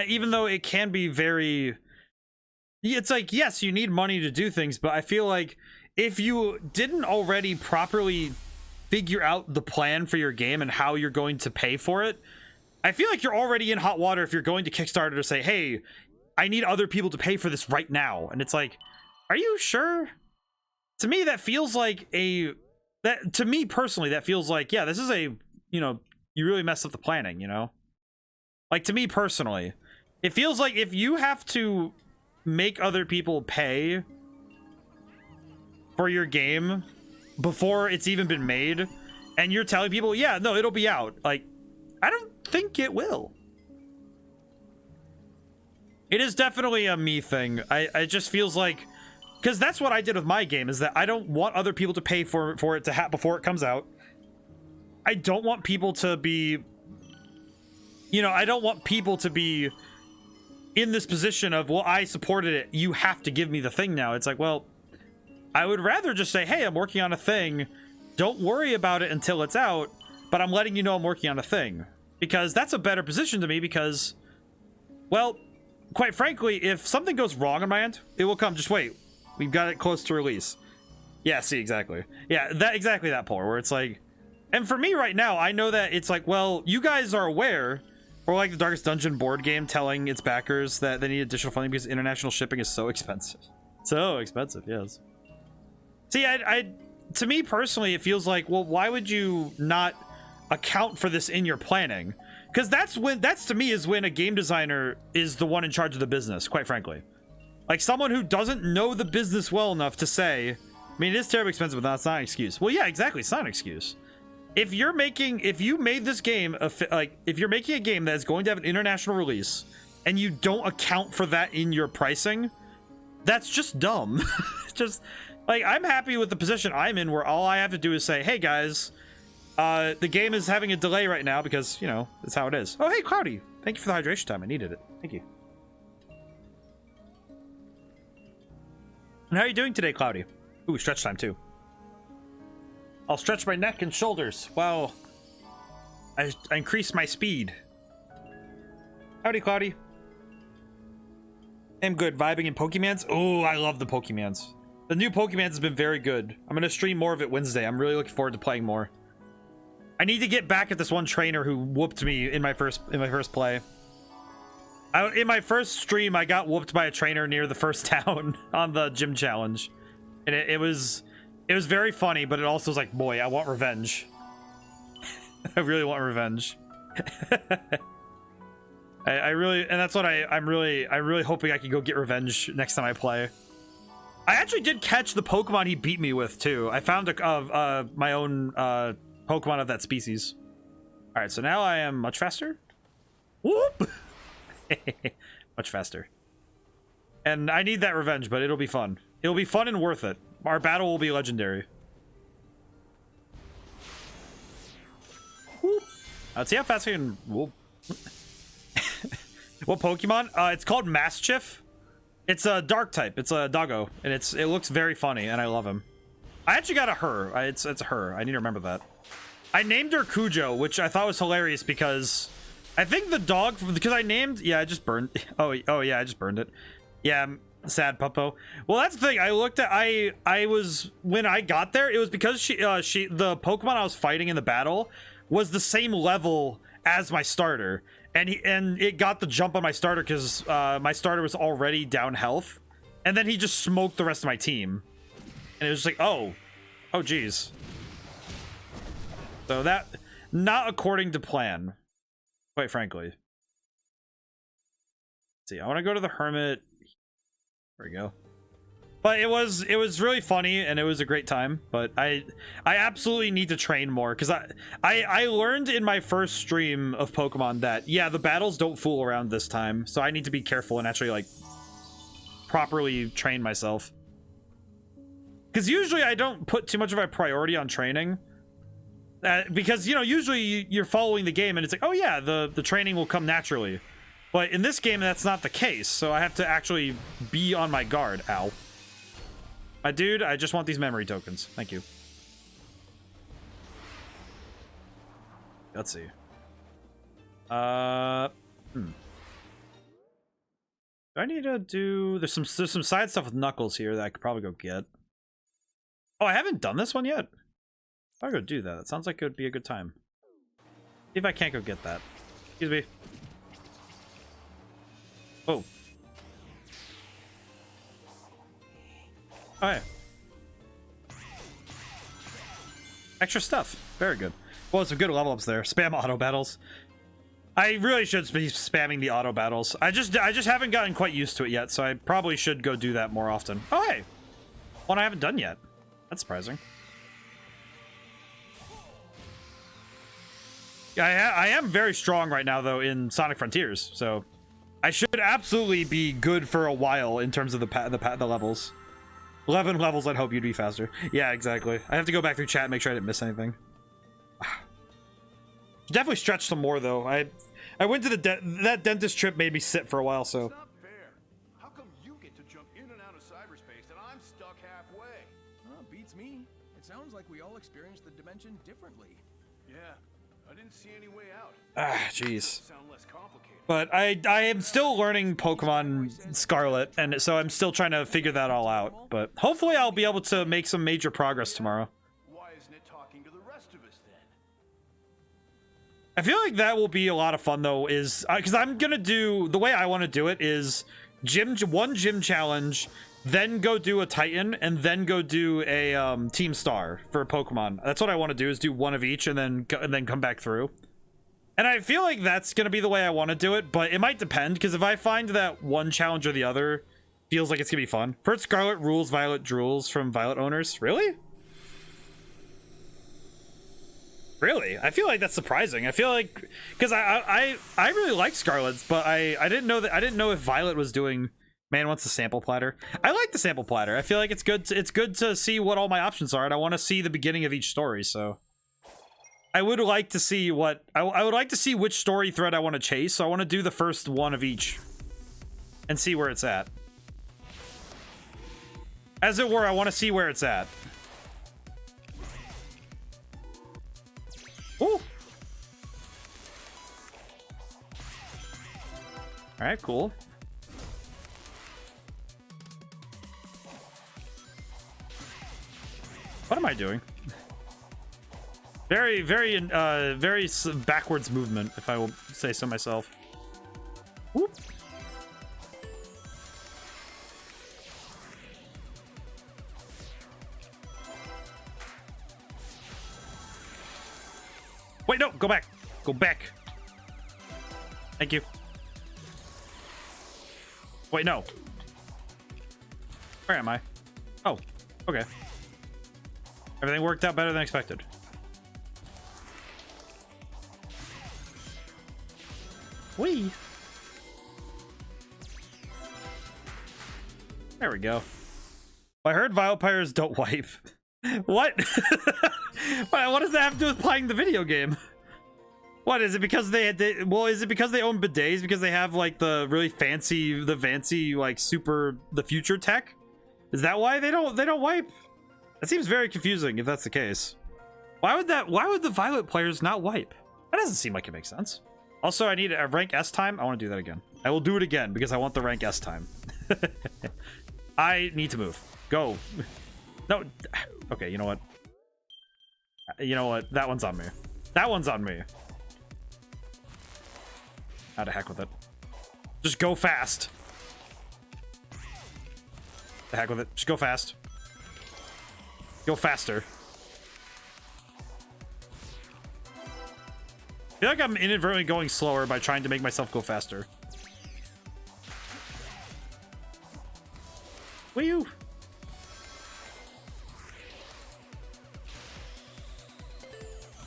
A: even though it can be very, it's like, yes, you need money to do things, but I feel like if you didn't already properly figure out the plan for your game and how you're going to pay for it, I feel like you're already in hot water if you're going to Kickstarter to say, hey, I need other people to pay for this right now. And it's like, are you sure? To me, that feels like to me personally, that feels like, yeah, this is you know, you really messed up the planning, you know? Like, to me personally, it feels like if you have to make other people pay for your game before it's even been made, and you're telling people, yeah, no, it'll be out. Like, I don't think it will. It is definitely a me thing. I just feels like, because that's what I did with my game, is that I don't want other people to pay for it to before it comes out. I don't want people to be, you know, I don't want people to be in this position of, well, I supported it, you have to give me the thing now. It's like, well, I would rather just say, hey, I'm working on a thing, don't worry about it until it's out, but I'm letting you know I'm working on a thing. Because that's a better position to me, because, well, quite frankly, if something goes wrong on my end, it will come. Just wait, we've got it close to release. Yeah, see, exactly. Yeah, exactly that polar, where it's like, and for me right now, I know that it's like, well, you guys are aware, or like the Darkest Dungeon board game telling its backers that they need additional funding because international shipping is so expensive. So expensive, yes. See, to me personally, it feels like, well, why would you not account for this in your planning? Because that's to me is when a game designer is the one in charge of the business, quite frankly. Like someone who doesn't know the business well enough to say, I mean, it is terribly expensive, but that's not an excuse. Well, yeah, exactly, it's not an excuse. If you made this game, if you're making a game that is going to have an international release and you don't account for that in your pricing, that's just dumb. Just like, I'm happy with the position I'm in where all I have to do is say, hey guys, the game is having a delay right now because, you know, that's how it is. Oh, hey, Cloudy. Thank you for the hydration time. I needed it. Thank you. And how are you doing today, Cloudy? Ooh, stretch time too. I'll stretch my neck and shoulders while I increase my speed. Howdy, Cloudy. I'm good. Vibing in Pokemans. Oh, I love the Pokemans. The new Pokemans has been very good. I'm gonna stream more of it Wednesday. I'm really looking forward to playing more. I need to get back at this one trainer who whooped me in my first play. In my first stream, I got whooped by a trainer near the first town on the gym challenge, and it was very funny, but it also was like, boy, I want revenge. I really want revenge. I really, and that's what I'm really hoping I can go get revenge next time I play. I actually did catch the Pokemon he beat me with too. I found my own Pokemon of that species. All right, so now I am much faster. Whoop! Much faster. And I need that revenge, but it'll be fun. It'll be fun and worth it. Our battle will be legendary. Whoop. Let's see how fast I can. Whoop. What Pokemon? It's called Mastiff. It's a dark type. It's a doggo, and it looks very funny, and I love him. I actually got a her. It's a her. I need to remember that. I named her Cujo, which I thought was hilarious because I think the dog, because I named, yeah, I just burned. Oh yeah, I just burned it. Yeah, sad puppo. Well, that's the thing. I looked at, I was, when I got there, it was because the Pokemon I was fighting in the battle was the same level as my starter. And it got the jump on my starter because my starter was already down health. And then he just smoked the rest of my team. And it was just like, oh geez. So that, not according to plan, quite frankly. Let's see, I want to go to the Hermit. There we go. But it was really funny and it was a great time. But I absolutely need to train more because I learned in my first stream of Pokemon that yeah, the battles don't fool around this time. So I need to be careful and actually like properly train myself. Because usually I don't put too much of a priority on training. Because, you know, usually you're following the game and it's like, oh yeah, the training will come naturally. But in this game, that's not the case. So I have to actually be on my guard. Ow. My dude, I just want these memory tokens. Thank you. Let's see. Do I need to do... There's some side stuff with Knuckles here that I could probably go get. Oh, I haven't done this one yet. I'll go do that. That sounds like it would be a good time. See if I can't go get that. Excuse me. Oh. Oh, yeah. Extra stuff. Very good. Well, some good level ups there. Spam auto battles. I really should be spamming the auto battles. I just haven't gotten quite used to it yet, so I probably should go do that more often. Oh, hey. One I haven't done yet. That's surprising. Yeah, I am very strong right now, though, in Sonic Frontiers, so I should absolutely be good for a while in terms of the levels. 11 levels, I'd hope you'd be faster. Yeah, exactly. I have to go back through chat and make sure I didn't miss anything. Definitely stretch some more, though. I went to that dentist trip made me sit for a while, so.
B: It's not fair. How come you get to jump in and out of cyberspace and I'm stuck halfway? Well, beats me. It sounds like we all experience the dimension differently. Yeah, I didn't see any way out.
A: Ah, jeez.
B: Sound less complicated.
A: But I am still learning Pokemon Scarlet, and so I'm still trying to figure that all out. But hopefully I'll be able to make some major progress tomorrow.
B: Why isn't it talking to the rest of us then?
A: I feel like that will be a lot of fun, though, is because I'm gonna do the way I want to do it is one gym challenge, then go do a Titan, and then go do a Team Star for Pokemon. That's what I want to do, is do one of each and then come back through. And I feel like that's gonna be the way I want to do it, but it might depend, because if I find that one challenge or the other feels like it's gonna be fun. First Scarlet rules, Violet drools from Violet owners. Really? Really? I feel like that's surprising. I feel like, because I really like Scarlet's, but I didn't know that. I didn't know if Violet was doing man wants a sample platter. I like the sample platter. I feel like it's good to see what all my options are, and I want to see the beginning of each story. So I would like to see what I would like to see which story thread I want to chase. So I want to do the first one of each and see where it's at. As it were, I want to see where it's at. Ooh. All right, cool. What am I doing? Very backwards movement, if I will say so myself. Whoop. Wait, no, go back. Go back. Thank you. Wait, no. Where am I? Oh, okay. Everything worked out better than expected. Whee! There we go. I heard Violet Players don't wipe. What? What does that have to do with playing the video game? What is it because well, is it because they own bidets because they have like the really fancy like the future tech? Is that why they don't wipe? That seems very confusing if that's the case. Why would the Violet Players not wipe? That doesn't seem like it makes sense. Also, I need a rank S time. I want to do that again. I will do it again because I want the rank S time. I need to move. Go. No. Okay, you know what? You know what? That one's on me. That one's on me. How to heck with it. Just go fast. The heck with it. Just go fast. Go faster. I feel like I'm inadvertently going slower by trying to make myself go faster. Woo!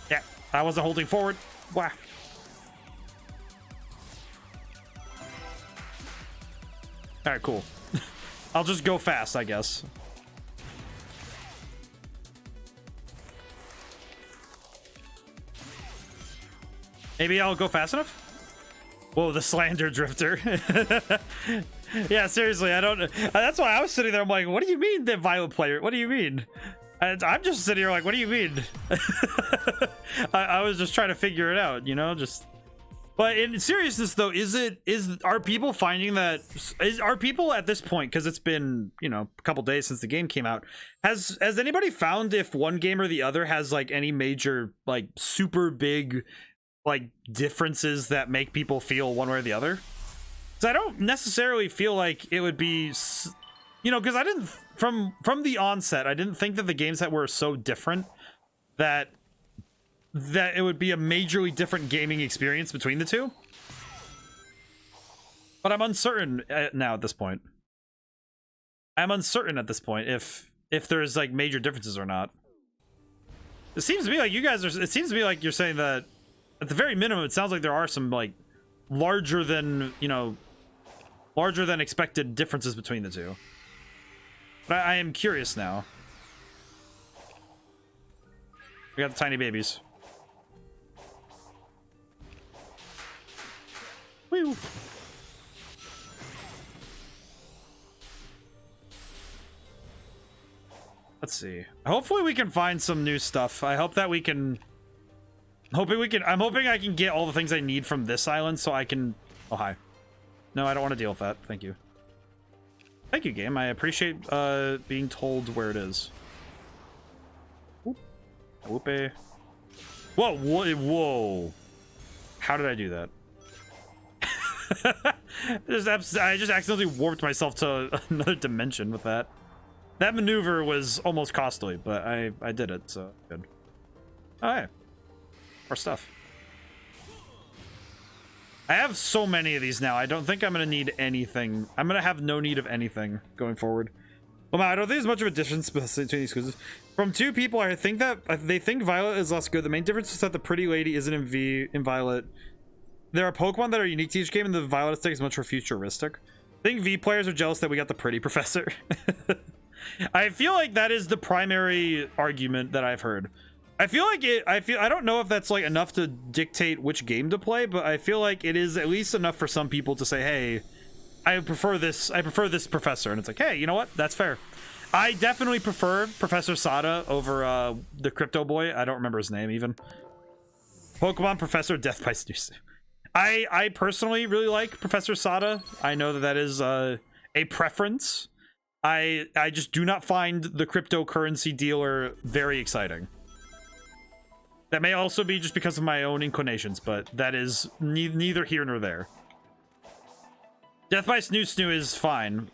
A: Yeah, I wasn't holding forward. Wow. Alright, cool. I'll just go fast, I guess. Maybe I'll go fast enough? Whoa, the slander drifter. Yeah, seriously, I don't... That's why I was sitting there, I'm like, what do you mean, the Violet player? What do you mean? I'm just sitting here like, what do you mean? I was just trying to figure it out, you know, just... But in seriousness, though, are people finding that... Are people at this point, because it's been, you know, a couple days since the game came out, has anybody found if one game or the other has, like, any major, like, super big, like, differences that make people feel one way or the other? Because I don't necessarily feel like it would be... You know, because I didn't... From the onset, I didn't think that the games that were so different that it would be a majorly different gaming experience between the two. But I'm uncertain now at this point. I'm uncertain at this point if there's like major differences or not. It seems to me like you guys are... It seems to me like you're saying that at the very minimum, it sounds like there are some like larger than, you know, larger than expected differences between the two. But I am curious now. We got the tiny babies. Woo! Let's see. Hopefully we can find some new stuff. I hope that we can... I'm hoping I can get all the things I need from this island so I can... Oh, hi. No, I don't want to deal with that. Thank you. Thank you, game. I appreciate being told where it is. Whoop. Whoopee. Whoa, whoa. How did I do that? I just accidentally warped myself to another dimension with that. That maneuver was almost costly, but I did it, so good. Oh, hey. More stuff. I have so many of these now. I don't think I'm going to need anything. I'm going to have no need of anything going forward. Well, I don't think there's much of a difference between these quizzes. From two people, I think that they think Violet is less good. The main difference is that the pretty lady isn't in Violet. There are Pokemon that are unique to each game, and the Violet aesthetic is much more futuristic. I think V players are jealous that we got the pretty professor. I feel like that is the primary argument that I've heard. I don't know if that's like enough to dictate which game to play, but I feel like it is at least enough for some people to say, hey, I prefer this professor. And it's like, hey, you know what? That's fair. I definitely prefer Professor Sada over the crypto boy. I don't remember his name even. Pokemon Professor Death by Snooze. I personally really like Professor Sada. I know that is a preference. I just do not find the cryptocurrency dealer very exciting. That may also be just because of my own inclinations, but that is neither here nor there. Death by Snoo is fine,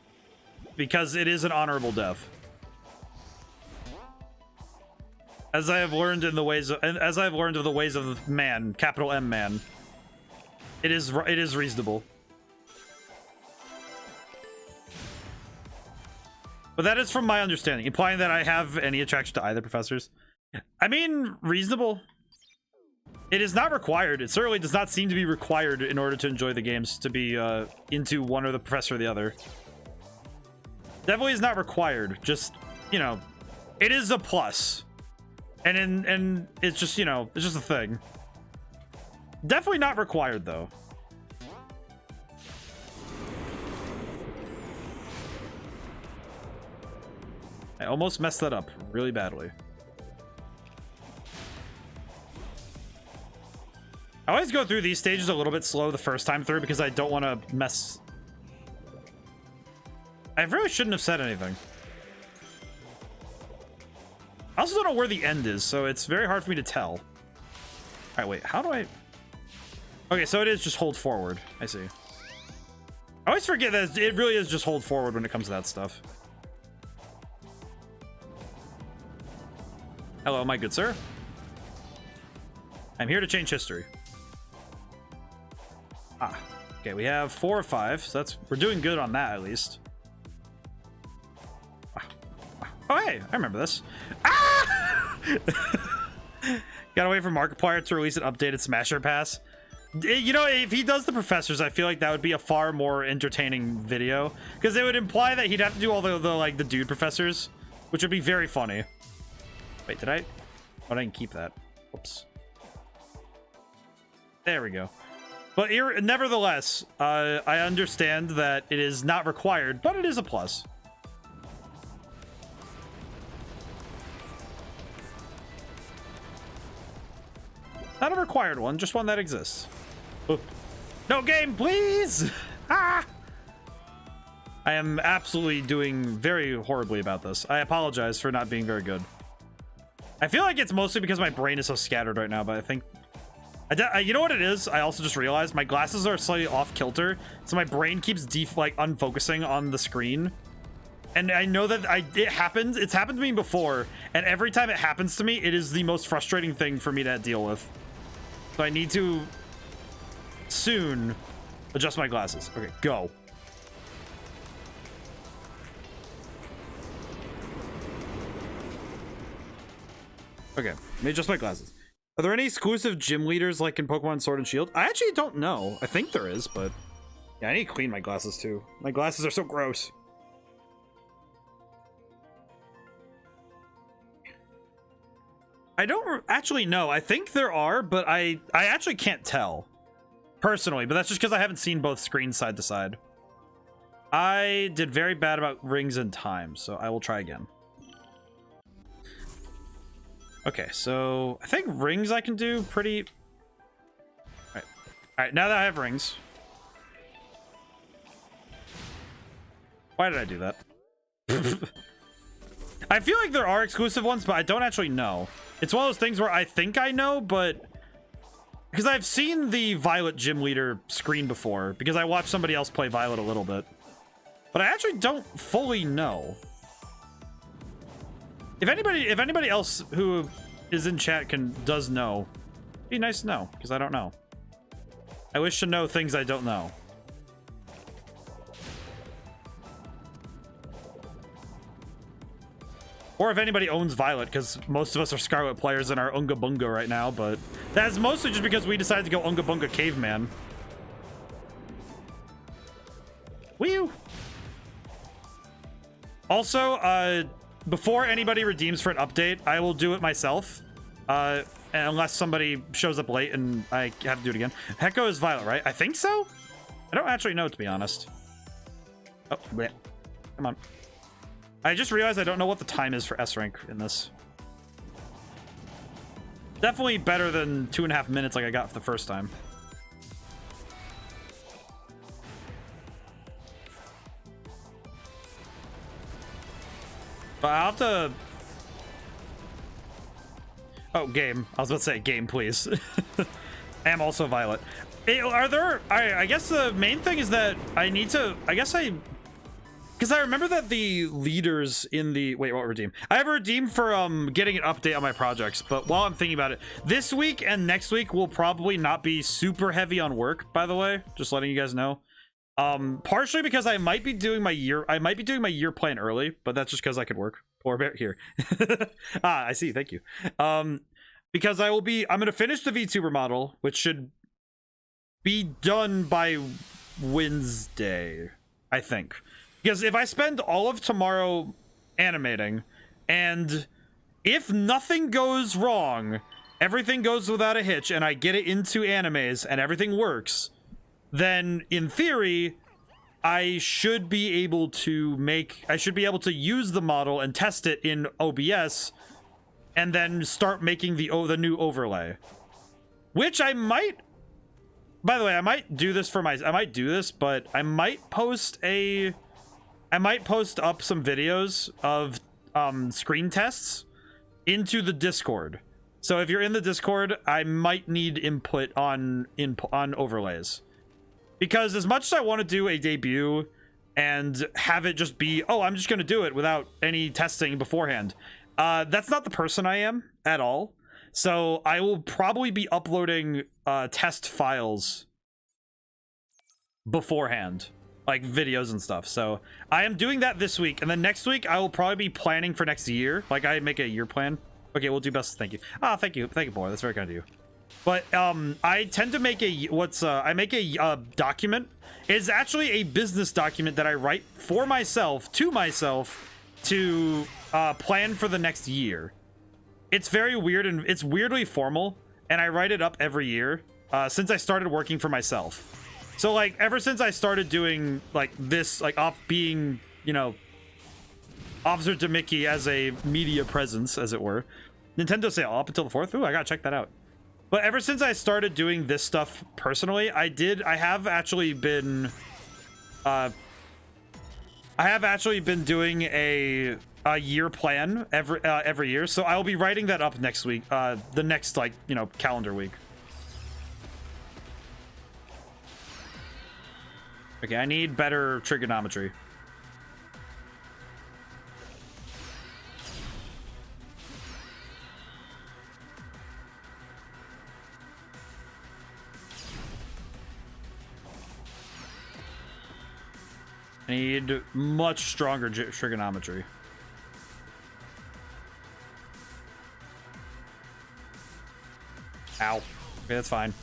A: because it is an honorable death. As I have learned in the ways of, as I have learned of the ways of man, capital M man. It is reasonable. But that is from my understanding, implying that I have any attraction to either professors. I mean, reasonable. It is not required. It certainly does not seem to be required in order to enjoy the games to be into one or the professor or the other. Definitely is not required. Just, you know, it is a plus. And it's just, you know, it's just a thing. Definitely not required though. I almost messed that up really badly. I always go through these stages a little bit slow the first time through because I don't want to mess. I really shouldn't have said anything. I also don't know where the end is, so it's very hard for me to tell. All right, wait, how do I... Okay, so it is just hold forward. I see. I always forget that it really is just hold forward when it comes to that stuff. Hello, my good sir. I'm here to change history. Ah, okay, we have 4 or 5, so we're doing good on that at least. Oh, hey, I remember this. Ah! Gotta wait for Markiplier to release an updated Smasher Pass. You know, if he does the professors, I feel like that would be a far more entertaining video, because it would imply that he'd have to do all the dude professors, which would be very funny. Wait, did I? Oh, I didn't keep that. Whoops. There we go. But nevertheless, I understand that it is not required, but it is a plus. Not a required one, just one that exists. Oh. No game, please! Ah! I am absolutely doing very horribly about this. I apologize for not being very good. I feel like it's mostly because my brain is so scattered right now, but I think... you know what it is? I also just realized my glasses are slightly off kilter, so my brain keeps unfocusing on the screen. And I know that it happens. It's happened to me before, and every time it happens to me, it is the most frustrating thing for me to deal with. So I need to soon adjust my glasses. Okay, go. Okay, let me adjust my glasses. Are there any exclusive gym leaders like in Pokemon Sword and Shield? I actually don't know. I think there is, but yeah, I need to clean my glasses too. My glasses are so gross. I don't actually know. I think there are, but I actually can't tell personally, but that's just because I haven't seen both screens side to side. I did very bad about rings and time, so I will try again. Okay, so I think rings I can do pretty... All right, now that I have rings. Why did I do that? I feel like there are exclusive ones, but I don't actually know. It's one of those things where I think I know, but... Because I've seen the Violet gym leader screen before, because I watched somebody else play Violet a little bit. But I actually don't fully know. If anybody else who is in chat does know, it'd be nice to know, because I don't know. I wish to know things I don't know. Or if anybody owns Violet, because most of us are Scarlet players in our Unga Bunga right now, but that's mostly just because we decided to go Unga Bunga Caveman. Wee! Also, before anybody redeems for an update, I will do it myself. Unless somebody shows up late and I have to do it again. Hecko is Violet, right? I think so? I don't actually know, to be honest. Oh, bleh. Come on. I just realized I don't know what the time is for S rank in this. Definitely better than 2.5 minutes like I got for the first time. But I'll have to... Oh, game. I was about to say game, please. I am also Violet. Are there... I guess the main thing is that I need to... I guess I... Because I remember that the leaders in the wait, what redeem? I have a redeem for getting an update on my projects, but while I'm thinking about it, this week and next week will probably not be super heavy on work, by the way. Just letting you guys know. Partially because I might be doing my year plan early, but that's just because I could work. Poor bear here. Ah, I see, thank you. Because I'm gonna finish the VTuber model, which should be done by Wednesday, I think. Because if I spend all of tomorrow animating, and if nothing goes wrong, everything goes without a hitch, and I get it into animes, and everything works, then in theory, I should be able to use the model and test it in OBS, and then start making the new overlay. Which I might... By the way, I might do this but I might post up some videos of screen tests into the Discord. So if you're in the Discord, I might need input on overlays. Because as much as I want to do a debut and have it just be, oh, I'm just going to do it without any testing beforehand, that's not the person I am at all. So I will probably be uploading test files beforehand, like videos and stuff. So I am doing that this week, and then next week I will probably be planning for next year. Like I make a year plan. Okay, we'll do best. Thank you. Ah, thank you, boy. That's very kind of you. But I tend to make a document. It's actually a business document that I write for myself to plan for the next year. It's very weird and it's weirdly formal, and I write it up every year since I started working for myself. So like ever since I started doing like this, like being, you know, Officer Demicki as a media presence, as it were. Nintendo sale up until the 4th. Ooh, I gotta check that out. But ever since I started doing this stuff personally, I have actually been doing a year plan every year. So I'll be writing that up next week, the next, like, you know, calendar week. Okay, I need better trigonometry. I need much stronger trigonometry. Ow. Okay, that's fine.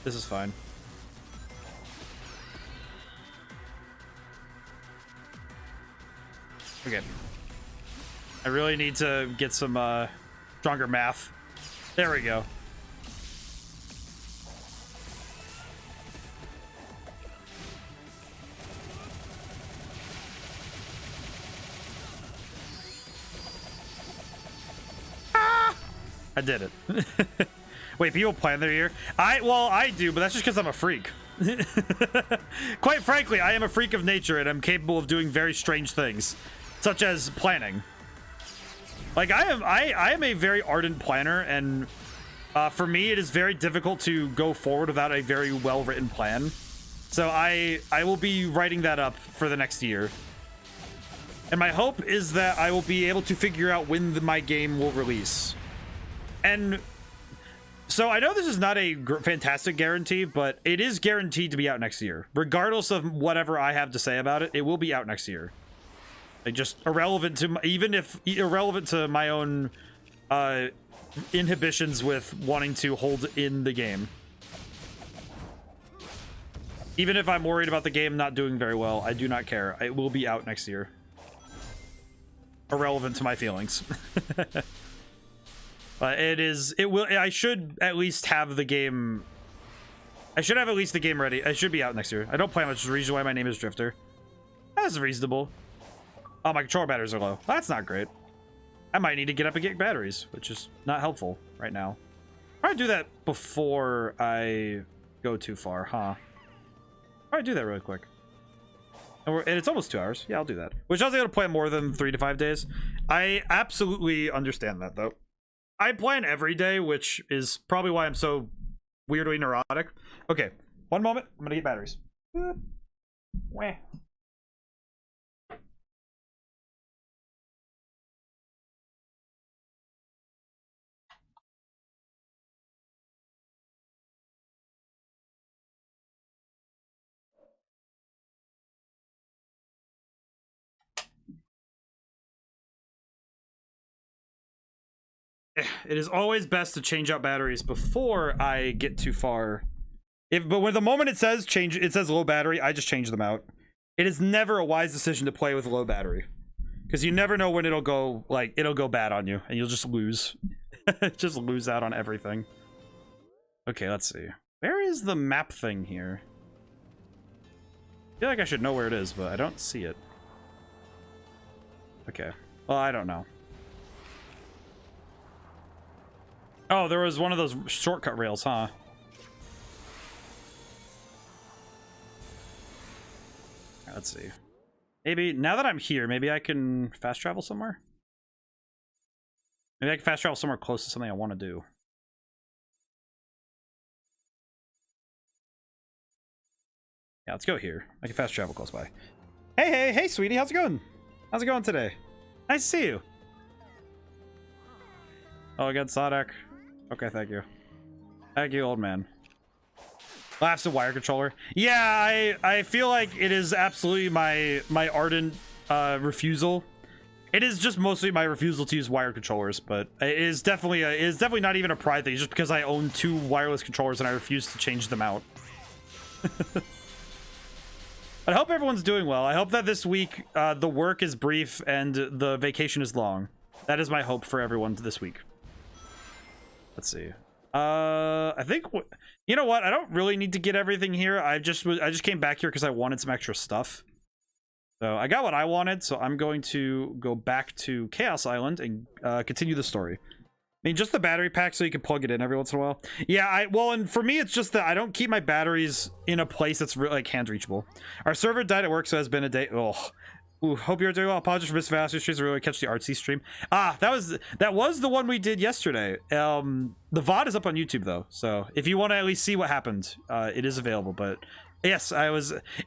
A: This is fine. Okay. I really need to get some stronger math. There we go. I did it. Wait, people plan their year? I do, but that's just because I'm a freak. Quite frankly, I am a freak of nature, and I'm capable of doing very strange things, such as planning. Like I am a very ardent planner, and for me, it is very difficult to go forward without a very well-written plan. So I will be writing that up for the next year. And my hope is that I will be able to figure out when my game will release. And so I know this is not a fantastic guarantee, but it is guaranteed to be out next year. Regardless of whatever I have to say about it, it will be out next year. Like, just irrelevant to, even if irrelevant to my own inhibitions with wanting to hold in the game. Even if I'm worried about the game not doing very well, I do not care. It will be out next year. Irrelevant to my feelings. I should at least have the game. I should have at least the game ready. I should be out next year. I don't play much, the reason why my name is Drifter. That's reasonable. Oh, my controller batteries are low. That's not great. I might need to get up and get batteries, which is not helpful right now. I'll do that before I go too far, huh? I'll do that really quick. And it's almost 2 hours. Yeah, I'll do that. Which I was able to play more than 3 to 5 days. I absolutely understand that, though. I plan every day, which is probably why I'm so weirdly neurotic. Okay, one moment. I'm gonna get batteries. Wah. it is always best to change out batteries before I get too far. But when the moment it says low battery, I just change them out. It is never a wise decision to play with low battery, because you never know when it'll go bad on you, and you'll just lose. Just lose out on everything. Okay, let's see. Where is the map thing here? I feel like I should know where it is, but I don't see it. Okay. Well, I don't know. Oh, there was one of those shortcut rails, huh? Let's see. Maybe, now that I'm here, maybe I can fast travel somewhere? Maybe I can fast travel somewhere close to something I want to do. Yeah, let's go here. I can fast travel close by. Hey, sweetie, how's it going? How's it going today? Nice to see you. Oh, I got Sadek. Okay, thank you. Thank you, old man. Laughs a wire controller. Yeah, I feel like it is absolutely my ardent refusal. It is just mostly my refusal to use wired controllers, but it is definitely not even a pride thing. Just because I own 2 wireless controllers and I refuse to change them out. I hope everyone's doing well. I hope that this week the work is brief and the vacation is long. That is my hope for everyone this week. Let's see. I think you know what? I don't really need to get everything here. I just came back here because I wanted some extra stuff. So I got what I wanted. So I'm going to go back to Chaos Island and continue the story. I mean, just the battery pack so you can plug it in every once in a while. Yeah, well, and for me, it's just that I don't keep my batteries in a place that's really, like, hand reachable. Our server died at work, so it's been a day. Oh, ooh, hope you're doing well. Apologies for missing Faster Streets. I really catch the artsy stream. Ah, that was the one we did yesterday. The VOD is up on YouTube though, so if you want to at least see what happened, it is available. But yes, it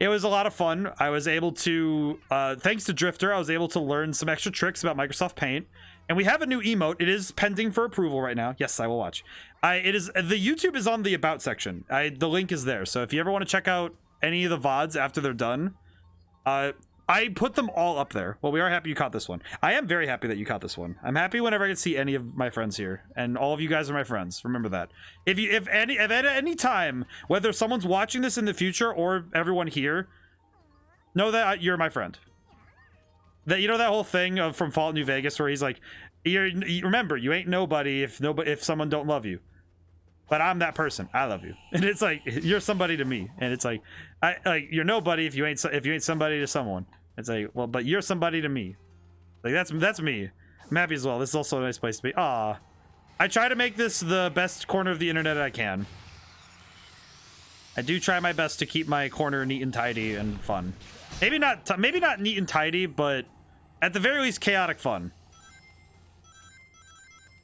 A: was a lot of fun. I was able to, thanks to Drifter, I was able to learn some extra tricks about Microsoft Paint. And we have a new emote. It is pending for approval right now. Yes, I will watch. The YouTube is on the about section. The link is there. So if you ever want to check out any of the VODs after they're done, I put them all up there. Well, we are happy you caught this one. I am very happy that you caught this one. I'm happy whenever I can see any of my friends here, and all of you guys are my friends. Remember that. If at any time, whether someone's watching this in the future or everyone here, know that you're my friend. That, you know, that whole thing from Fallout New Vegas where he's like, remember, you ain't nobody if someone don't love you. But I'm that person. I love you. And it's like, you're somebody to me. And it's like, you're nobody if you ain't somebody to someone. It's like, well, but you're somebody to me. Like, that's me. I'm happy as well. This is also a nice place to be. Ah, I try to make this the best corner of the internet I can. I do try my best to keep my corner neat and tidy and fun. Maybe not neat and tidy, but at the very least chaotic fun.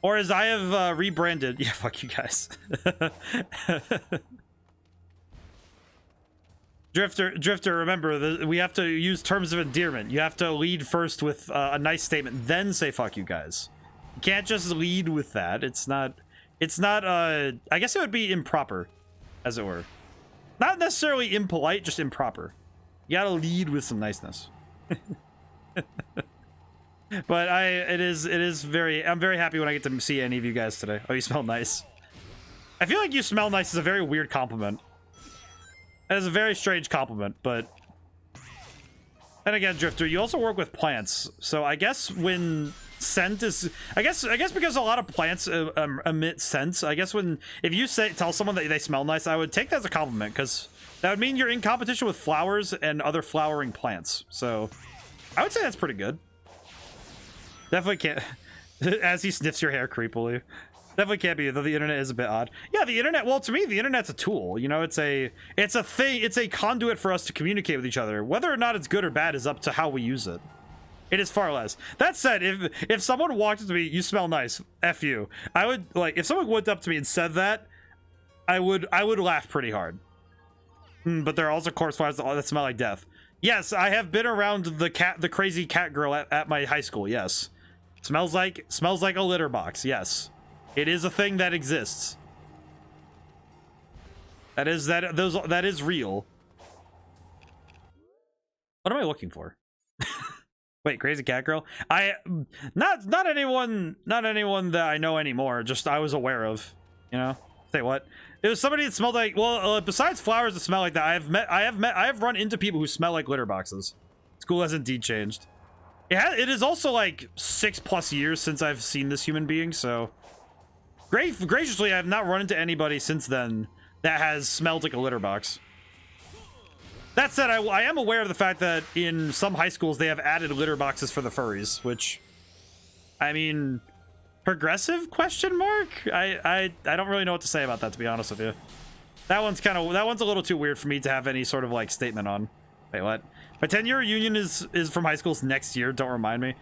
A: Or as I have rebranded, yeah, fuck you guys. Drifter, remember, we have to use terms of endearment. You have to lead first with a nice statement, then say fuck you guys. You can't just lead with that. It's not, I guess it would be improper, as it were. Not necessarily impolite, just improper. You gotta lead with some niceness. But I'm very happy when I get to see any of you guys today. Oh, you smell nice. I feel like you smell nice is a very weird compliment. That is a very strange compliment, but then again, Drifter, you also work with plants, so I guess when scent is, I guess because a lot of plants emit scents, I guess if you tell someone that they smell nice, I would take that as a compliment, because that would mean you're in competition with flowers and other flowering plants. So I would say that's pretty good. Definitely can't. As he sniffs your hair creepily. Definitely can't be, though the internet is a bit odd. Yeah, the internet, well, to me, the internet's a tool. You know, it's a thing, it's a conduit for us to communicate with each other. Whether or not it's good or bad is up to how we use it. It is far less. That said, if someone walked up to me, you smell nice, F you. I would, like, if someone went up to me and said that, I would laugh pretty hard. But there are also corpse fires that smell like death. Yes, I have been around the crazy cat girl at my high school, yes. Smells like a litter box, yes. It is a thing that exists. That is real. What am I looking for? Wait, Crazy Cat Girl? Not anyone that I know anymore. Just I was aware of, you know. Say what? It was somebody that smelled like, well, besides flowers that smell like that, I have run into people who smell like litter boxes. School has indeed changed. It is also like 6+ years since I've seen this human being, so graciously, I have not run into anybody since then that has smelled like a litter box. That said, I am aware of the fact that in some high schools they have added litter boxes for the furries, which, I mean, progressive question mark? I don't really know what to say about that, to be honest with you. That one's a little too weird for me to have any sort of like statement on. Wait, what? My 10-year reunion is from high schools next year. Don't remind me.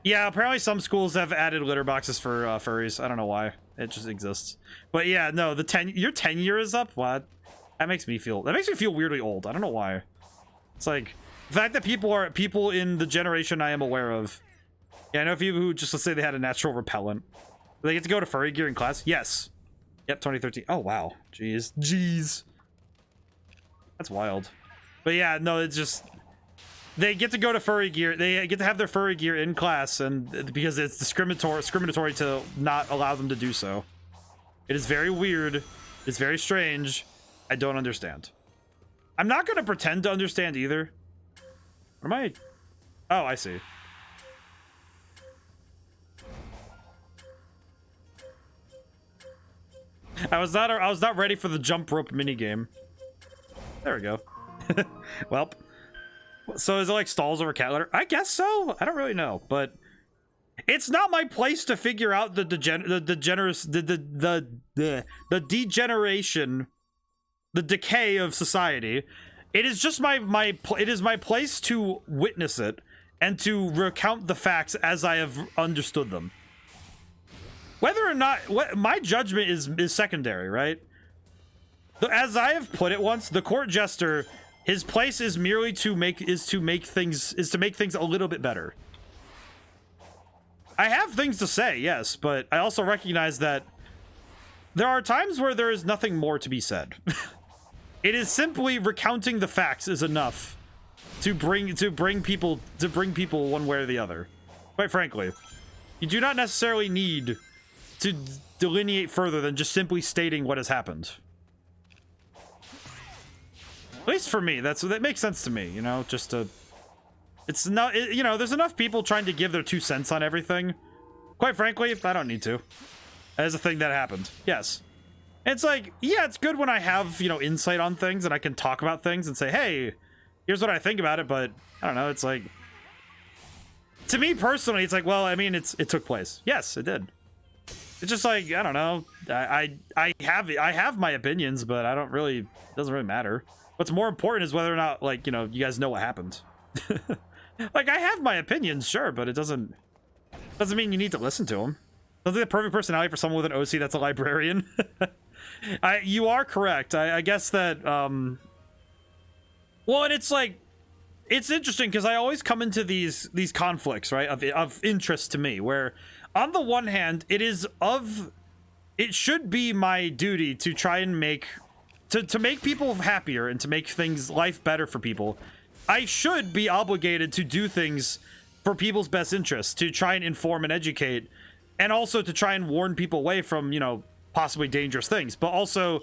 A: Yeah, apparently some schools have added litter boxes for furries. I don't know why. It just exists. But yeah, no, your 10-year is up. What? That makes me feel weirdly old. I don't know why. It's like the fact that people in the generation I am aware of. Yeah, I know people who just, let's say they had a natural repellent. Do they get to go to furry gear in class? Yes. Yep, 2013. Oh wow. Jeez. That's wild. But yeah, no, it's just they get to go to furry gear. They get to have their furry gear in class, and because it's discriminatory to not allow them to do so. It is very weird. It's very strange. I don't understand. I'm not going to pretend to understand either. What am I? Oh, I see. I was not ready for the jump rope minigame. There we go. Well, so is it like stalls over cat litter? I guess so. I don't really know, but it's not my place to figure out the degeneration, the decay of society. It is just it is my place to witness it and to recount the facts as I have understood them. Whether or not my judgment is secondary, right? As I have put it once, the court jester, his place is merely to make things a little bit better. I have things to say, yes, but I also recognize that there are times where there is nothing more to be said. It is simply recounting the facts is enough to bring people one way or the other. Quite frankly, you do not necessarily need to delineate further than just simply stating what has happened. At least for me, that makes sense to me, you know, just to... It's not, you know, there's enough people trying to give their 2 cents on everything. Quite frankly, I don't need to. That is a thing that happened. Yes. It's like, yeah, it's good when I have, you know, insight on things and I can talk about things and say, hey, here's what I think about it, but I don't know, it's like... To me personally, it's like, well, I mean, it took place. Yes, it did. It's just like, I don't know. I have my opinions, but I don't really, it doesn't really matter. What's more important is whether or not, like, you know, you guys know what happened. Like, I have my opinions, sure, but it doesn't mean you need to listen to them. Sounds like the perfect personality for someone with an OC that's a librarian. You are correct. I guess that, well, and it's like, it's interesting because I always come into these conflicts, right, of interest to me, where on the one hand, it should be my duty to try and make people happier and to make life better for people. I should be obligated to do things for people's best interests, to try and inform and educate, and also to try and warn people away from, you know, possibly dangerous things. But also,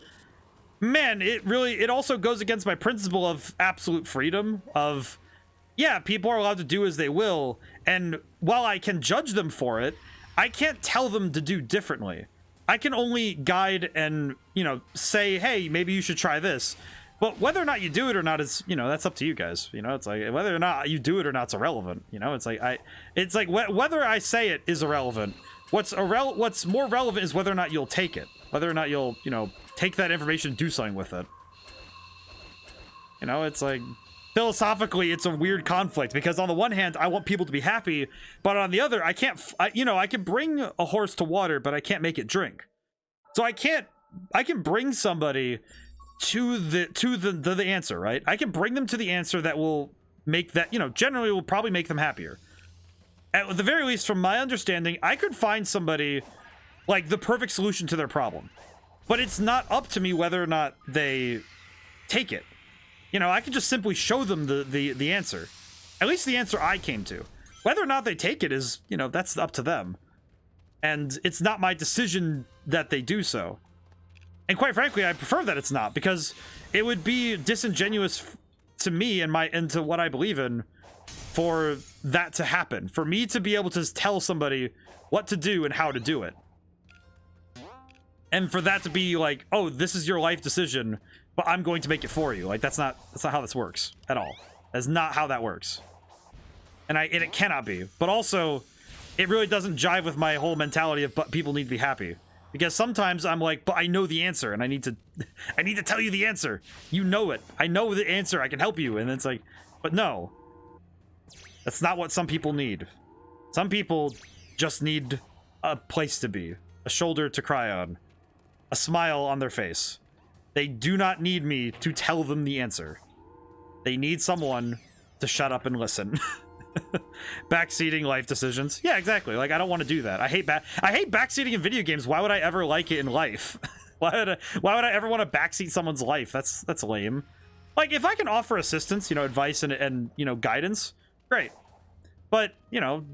A: man, it also goes against my principle of absolute freedom of, yeah, people are allowed to do as they will, and while I can judge them for it, I can't tell them to do differently. I can only guide and, you know, say, hey, maybe you should try this. But whether or not you do it or not is, you know, that's up to you guys. You know, it's like whether or not you do it or not is irrelevant. You know, it's like whether I say it is irrelevant. What's more relevant is whether or not you'll take it. Whether or not you'll, you know, take that information and do something with it. You know, it's like, philosophically, it's a weird conflict because on the one hand, I want people to be happy, but on the other, I can't, you know, I can bring a horse to water, but I can't make it drink. So I can bring somebody to the answer, right? I can bring them to the answer that will make that, you know, generally will probably make them happier. At the very least, from my understanding, I could find somebody like the perfect solution to their problem, but it's not up to me whether or not they take it. You know, I can just simply show them the answer. At least the answer I came to. Whether or not they take it is, you know, that's up to them. And it's not my decision that they do so. And quite frankly, I prefer that it's not, because it would be disingenuous to me and to what I believe in for that to happen. For me to be able to tell somebody what to do and how to do it. And for that to be like, oh, this is your life decision, but I'm going to make it for you. Like, that's not how this works at all. That's not how that works. And it cannot be. But also, it really doesn't jive with my whole mentality of, but people need to be happy. Because sometimes I'm like, but I know the answer, and I need to tell you the answer. You know it. I know the answer. I can help you. And it's like, but no. That's not what some people need. Some people just need a place to be, a shoulder to cry on, a smile on their face. They do not need me to tell them the answer. They need someone to shut up and listen. Backseating life decisions. Yeah, exactly. Like, I don't want to do that. I hate backseating in video games. Why would I ever like it in life? Why would I ever want to backseat someone's life? That's lame. Like, if I can offer assistance, you know, advice and you know, guidance, great. But, you know,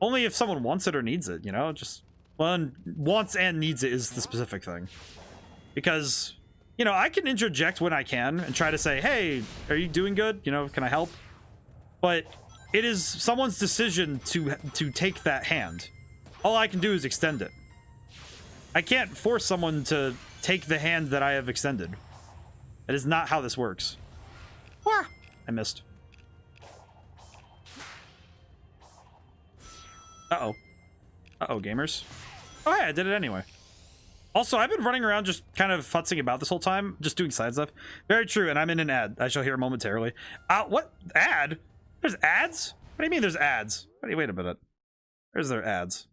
A: only if someone wants it or needs it, you know, just, well, wants and needs it is the specific thing. Because, you know, I can interject when I can and try to say, hey, are you doing good? You know, can I help? But it is someone's decision to take that hand. All I can do is extend it. I can't force someone to take the hand that I have extended. That is not how this works. Ah, I missed. Uh-oh. Uh-oh, gamers. Oh, hey, I did it anyway. Also, I've been running around just kind of futzing about this whole time, just doing side stuff. Very true, and I'm in an ad. I shall hear momentarily. What? Ad? There's ads? What do you mean there's ads? Wait a minute. Where's their ads?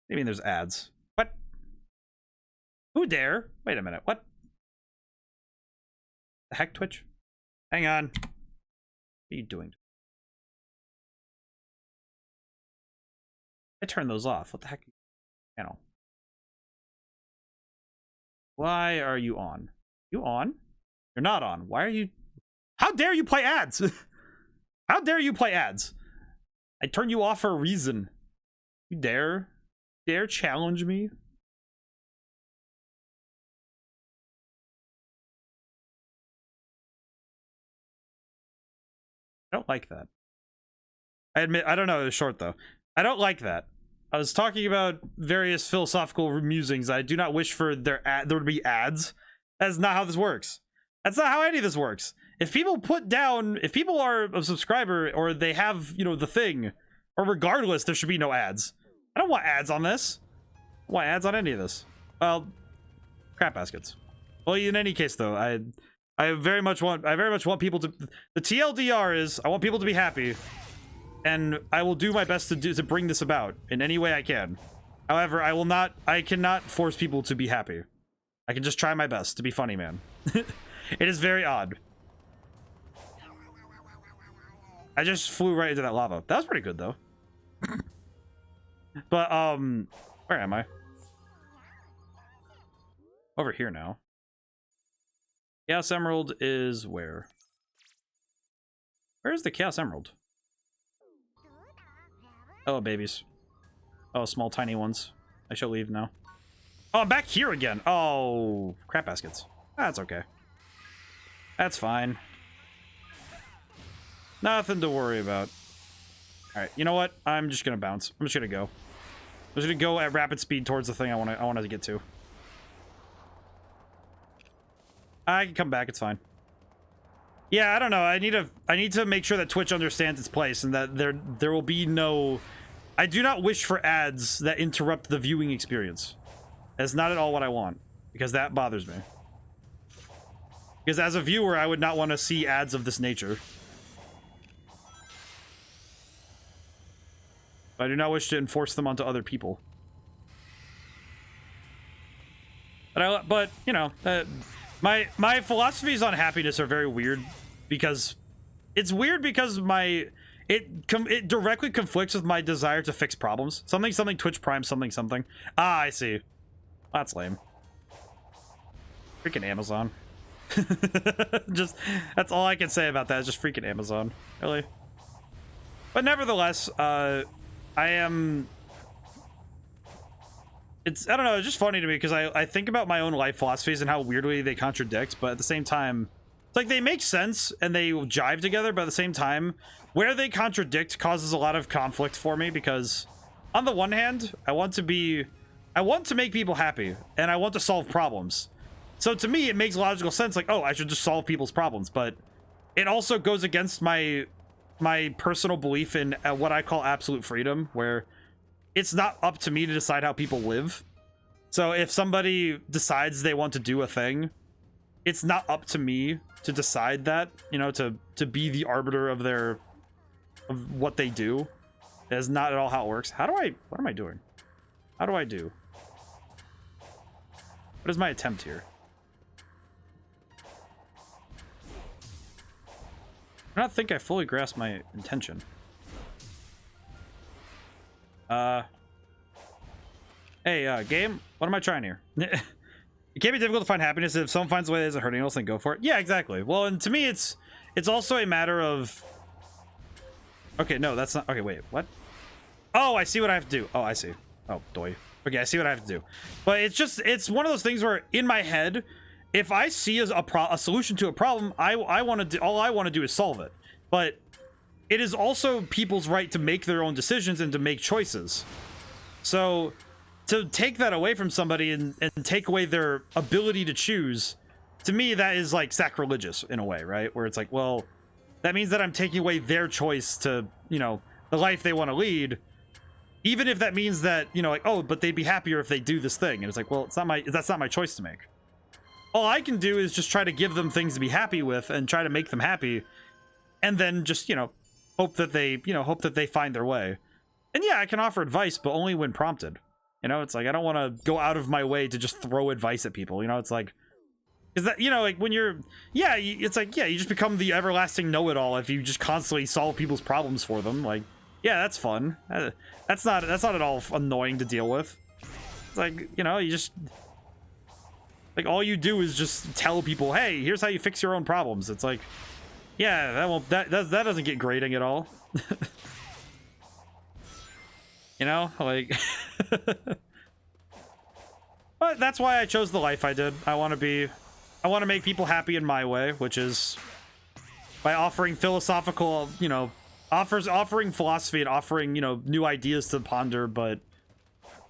A: What do you mean there's ads? What? Who dare? Wait a minute. What? The heck, Twitch? Hang on. What are you doing? I turned those off. What the heck? Channel. Why are you on? You on? You're not on. Why are you? How dare you play ads? How dare you play ads? I turned you off for a reason. You dare? Dare challenge me? I don't like that. I admit, I don't know, it was short though. I don't like that. I was talking about various philosophical musings. I do not wish for there to be ads. That's not how this works. That's not how any of this works. If people if people are a subscriber or they have, you know, the thing, or regardless, there should be no ads. I don't want ads on this. I don't want ads on any of this. Well, crap baskets. Well, in any case though, I very much want people to, the TLDR is I want people to be happy. And I will do my best to bring this about in any way I can. However, I cannot force people to be happy. I can just try my best to be funny, man. It is very odd. I just flew right into that lava. That was pretty good, though. But, where am I? Over here now. Chaos Emerald is where? Where is the Chaos Emerald? Hello, babies. Oh, small, tiny ones. I shall leave now. Oh, I'm back here again. Oh, crap baskets. That's okay. That's fine. Nothing to worry about. All right, you know what? I'm just gonna bounce. I'm just gonna go. I'm just gonna go at rapid speed towards the thing I wanted to get to. I can come back. It's fine. Yeah, I don't know. I need to make sure that Twitch understands its place and that there will be no. I do not wish for ads that interrupt the viewing experience. That's not at all what I want, because that bothers me. Because as a viewer, I would not want to see ads of this nature. I do not wish to enforce them onto other people. But you know, my philosophies on happiness are very weird, because it's weird because it directly conflicts with my desire to fix problems. Something Twitch Prime something. Ah, I see. That's lame. Freaking Amazon. Just that's all I can say about that. Is just freaking Amazon. Really. But nevertheless, I am... I don't know, it's just funny to me because I think about my own life philosophies and how weirdly they contradict, but at the same time, it's like they make sense and they jive together, but at the same time, where they contradict causes a lot of conflict for me because on the one hand, I want to make people happy and I want to solve problems. So to me, it makes logical sense, like, oh, I should just solve people's problems, but it also goes against my personal belief in what I call absolute freedom, where it's not up to me to decide how people live. So if somebody decides they want to do a thing, it's not up to me to decide that, you know, to be the arbiter of what they do. That is not at all how it works. What am I doing? How do I do? What is my attempt here? I don't think I fully grasp my intention. Hey, game, what am I trying here? It can be difficult to find happiness if someone finds a way that isn't hurting else, then go for it. Yeah, exactly. Well, and to me, it's also a matter of... Okay, no, that's not... Okay, wait, what? Oh, I see what I have to do. Oh, I see. Oh, doy. Okay, I see what I have to do. But it's one of those things where, in my head, if I see a solution to a problem, all I want to do is solve it. But it is also people's right to make their own decisions and to make choices. So to take that away from somebody and take away their ability to choose, to me, that is like sacrilegious in a way, right? Where it's like, well, that means that I'm taking away their choice to, you know, the life they want to lead. Even if that means that, you know, like, oh, but they'd be happier if they do this thing. And it's like, well, that's not my choice to make. All I can do is just try to give them things to be happy with and try to make them happy. And then just, you know, hope that they find their way. And yeah, I can offer advice, but only when prompted. You know, it's like, I don't want to go out of my way to just throw advice at people. You know, it's like, is that, you know, like when you're, yeah, it's like, yeah, you just become the everlasting know-it-all if you just constantly solve people's problems for them. Like, yeah, that's fun. That's not at all annoying to deal with. It's like, you know, you just, like, all you do is just tell people, hey, here's how you fix your own problems. It's like, yeah, that doesn't get grading at all. You know, like, but that's why I chose the life I did. I want to make people happy in my way, which is by offering philosophical, you know, offering philosophy and offering, you know, new ideas to ponder, but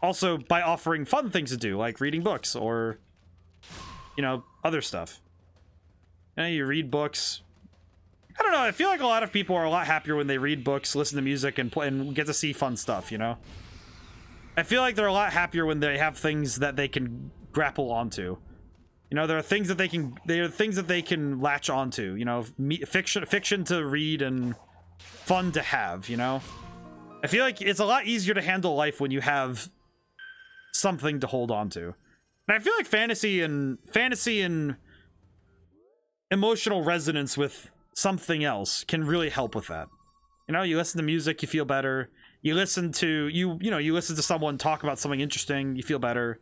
A: also by offering fun things to do, like reading books or, you know, other stuff. You know, you read books. I don't know, I feel like a lot of people are a lot happier when they read books, listen to music, and play and get to see fun stuff, you know? I feel like they're a lot happier when they have things that they can grapple onto. You know, there are things that they can latch onto, you know, fiction to read and fun to have, you know? I feel like it's a lot easier to handle life when you have something to hold on to. And I feel like fantasy and emotional resonance with something else can really help with that. You know, you listen to music, you feel better. You listen to you listen to someone talk about something interesting, you feel better.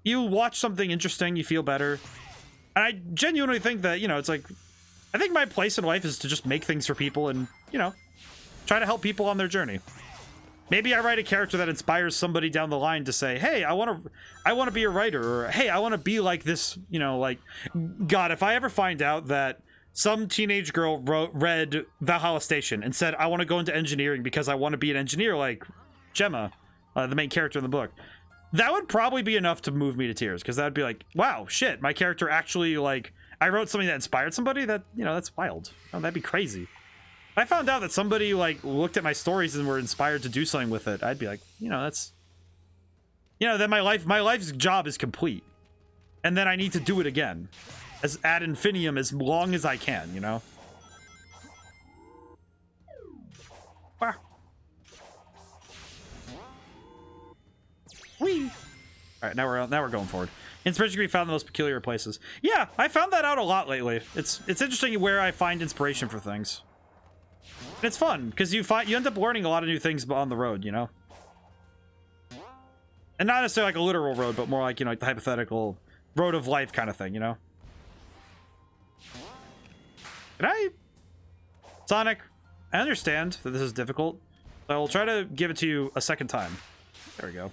A: You watch something interesting, you feel better. And I genuinely think that, you know, it's like, I think my place in life is to just make things for people and, you know, try to help people on their journey. Maybe I write a character that inspires somebody down the line to say, hey, I want to be a writer, or hey, I want to be like this, you know, like, God, if I ever find out that some teenage girl read Valhalla Station and said, I want to go into engineering because I want to be an engineer like Gemma, the main character in the book, that would probably be enough to move me to tears, because that would be like, wow, shit, my character actually, like, I wrote something that inspired somebody. That, you know, that's wild. Oh, that'd be crazy. If I found out that somebody, like, looked at my stories and were inspired to do something with it, I'd be like, you know, that's, you know, then my life's job is complete. And then I need to do it again. As ad infinitum, as long as I can, you know? Wow. Whee! Alright, now we're going forward. Inspiration can be found in the most peculiar places. Yeah, I found that out a lot lately. It's interesting where I find inspiration for things. And it's fun, because you end up learning a lot of new things on the road, you know? And not necessarily like a literal road, but more like, you know, like the hypothetical road of life kind of thing, you know? Can I? Sonic, I understand that this is difficult. So I will try to give it to you a second time. There we go.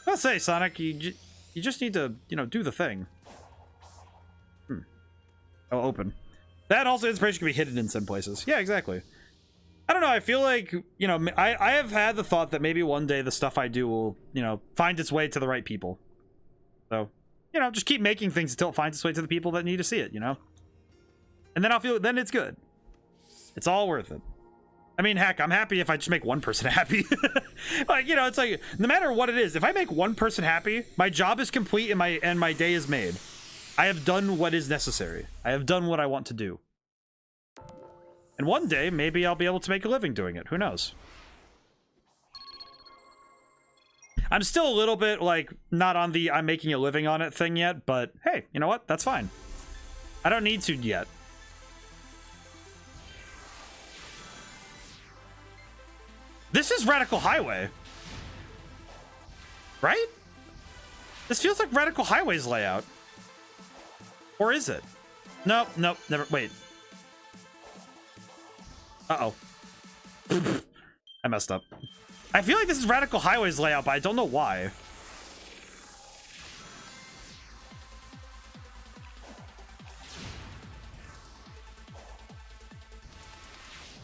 A: I'll say, Sonic, you just need to, you know, do the thing. Oh, open. That also inspiration can be hidden in some places. Yeah, exactly. I don't know. I feel like, you know, I have had the thought that maybe one day the stuff I do will, you know, find its way to the right people. So, you know, just keep making things until it finds its way to the people that need to see it, you know? And then I'll feel, then it's good. It's all worth it. I mean, heck, I'm happy if I just make one person happy. Like, you know, it's like, no matter what it is, if I make one person happy, my job is complete and my day is made. I have done what is necessary. I have done what I want to do. And one day, maybe I'll be able to make a living doing it. Who knows? I'm still a little bit, like, not on the I'm making a living on it thing yet, but hey, you know what? That's fine. I don't need to yet. This is Radical Highway. Right? This feels like Radical Highway's layout. Or is it? Nope, nope, never. Wait. Uh-oh. I messed up. I feel like this is Radical Highway's layout, but I don't know why.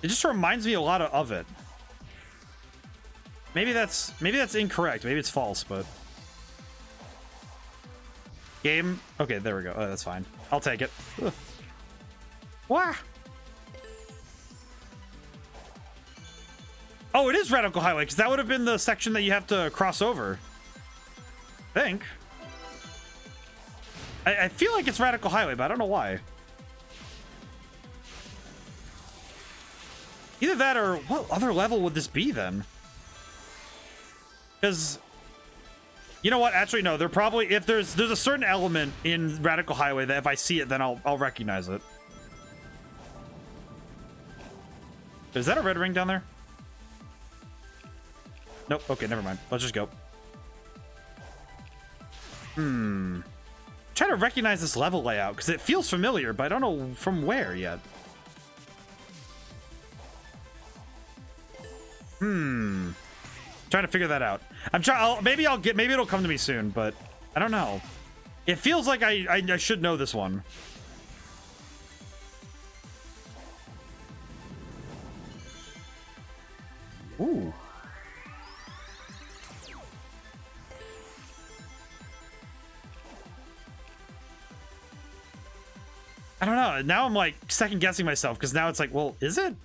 A: It just reminds me a lot of it. Maybe that's incorrect. Maybe it's false, but game. Okay, there we go. Oh, that's fine. I'll take it. Ugh. Wah. Oh, it is Radical Highway, because that would have been the section that you have to cross over. I think. I feel like it's Radical Highway, but I don't know why. Either that or what other level would this be then? Because, you know what? Actually, no. There probably, if there's a certain element in Radical Highway that if I see it, then I'll recognize it. Is that a red ring down there? Nope. Okay, never mind. Let's just go. Trying to recognize this level layout because it feels familiar, but I don't know from where yet. Trying to figure that out. I'm trying. Maybe it'll come to me soon, but I don't know. It feels like I should know this one. Ooh. I don't know. Now I'm like second guessing myself because now it's like, well, is it?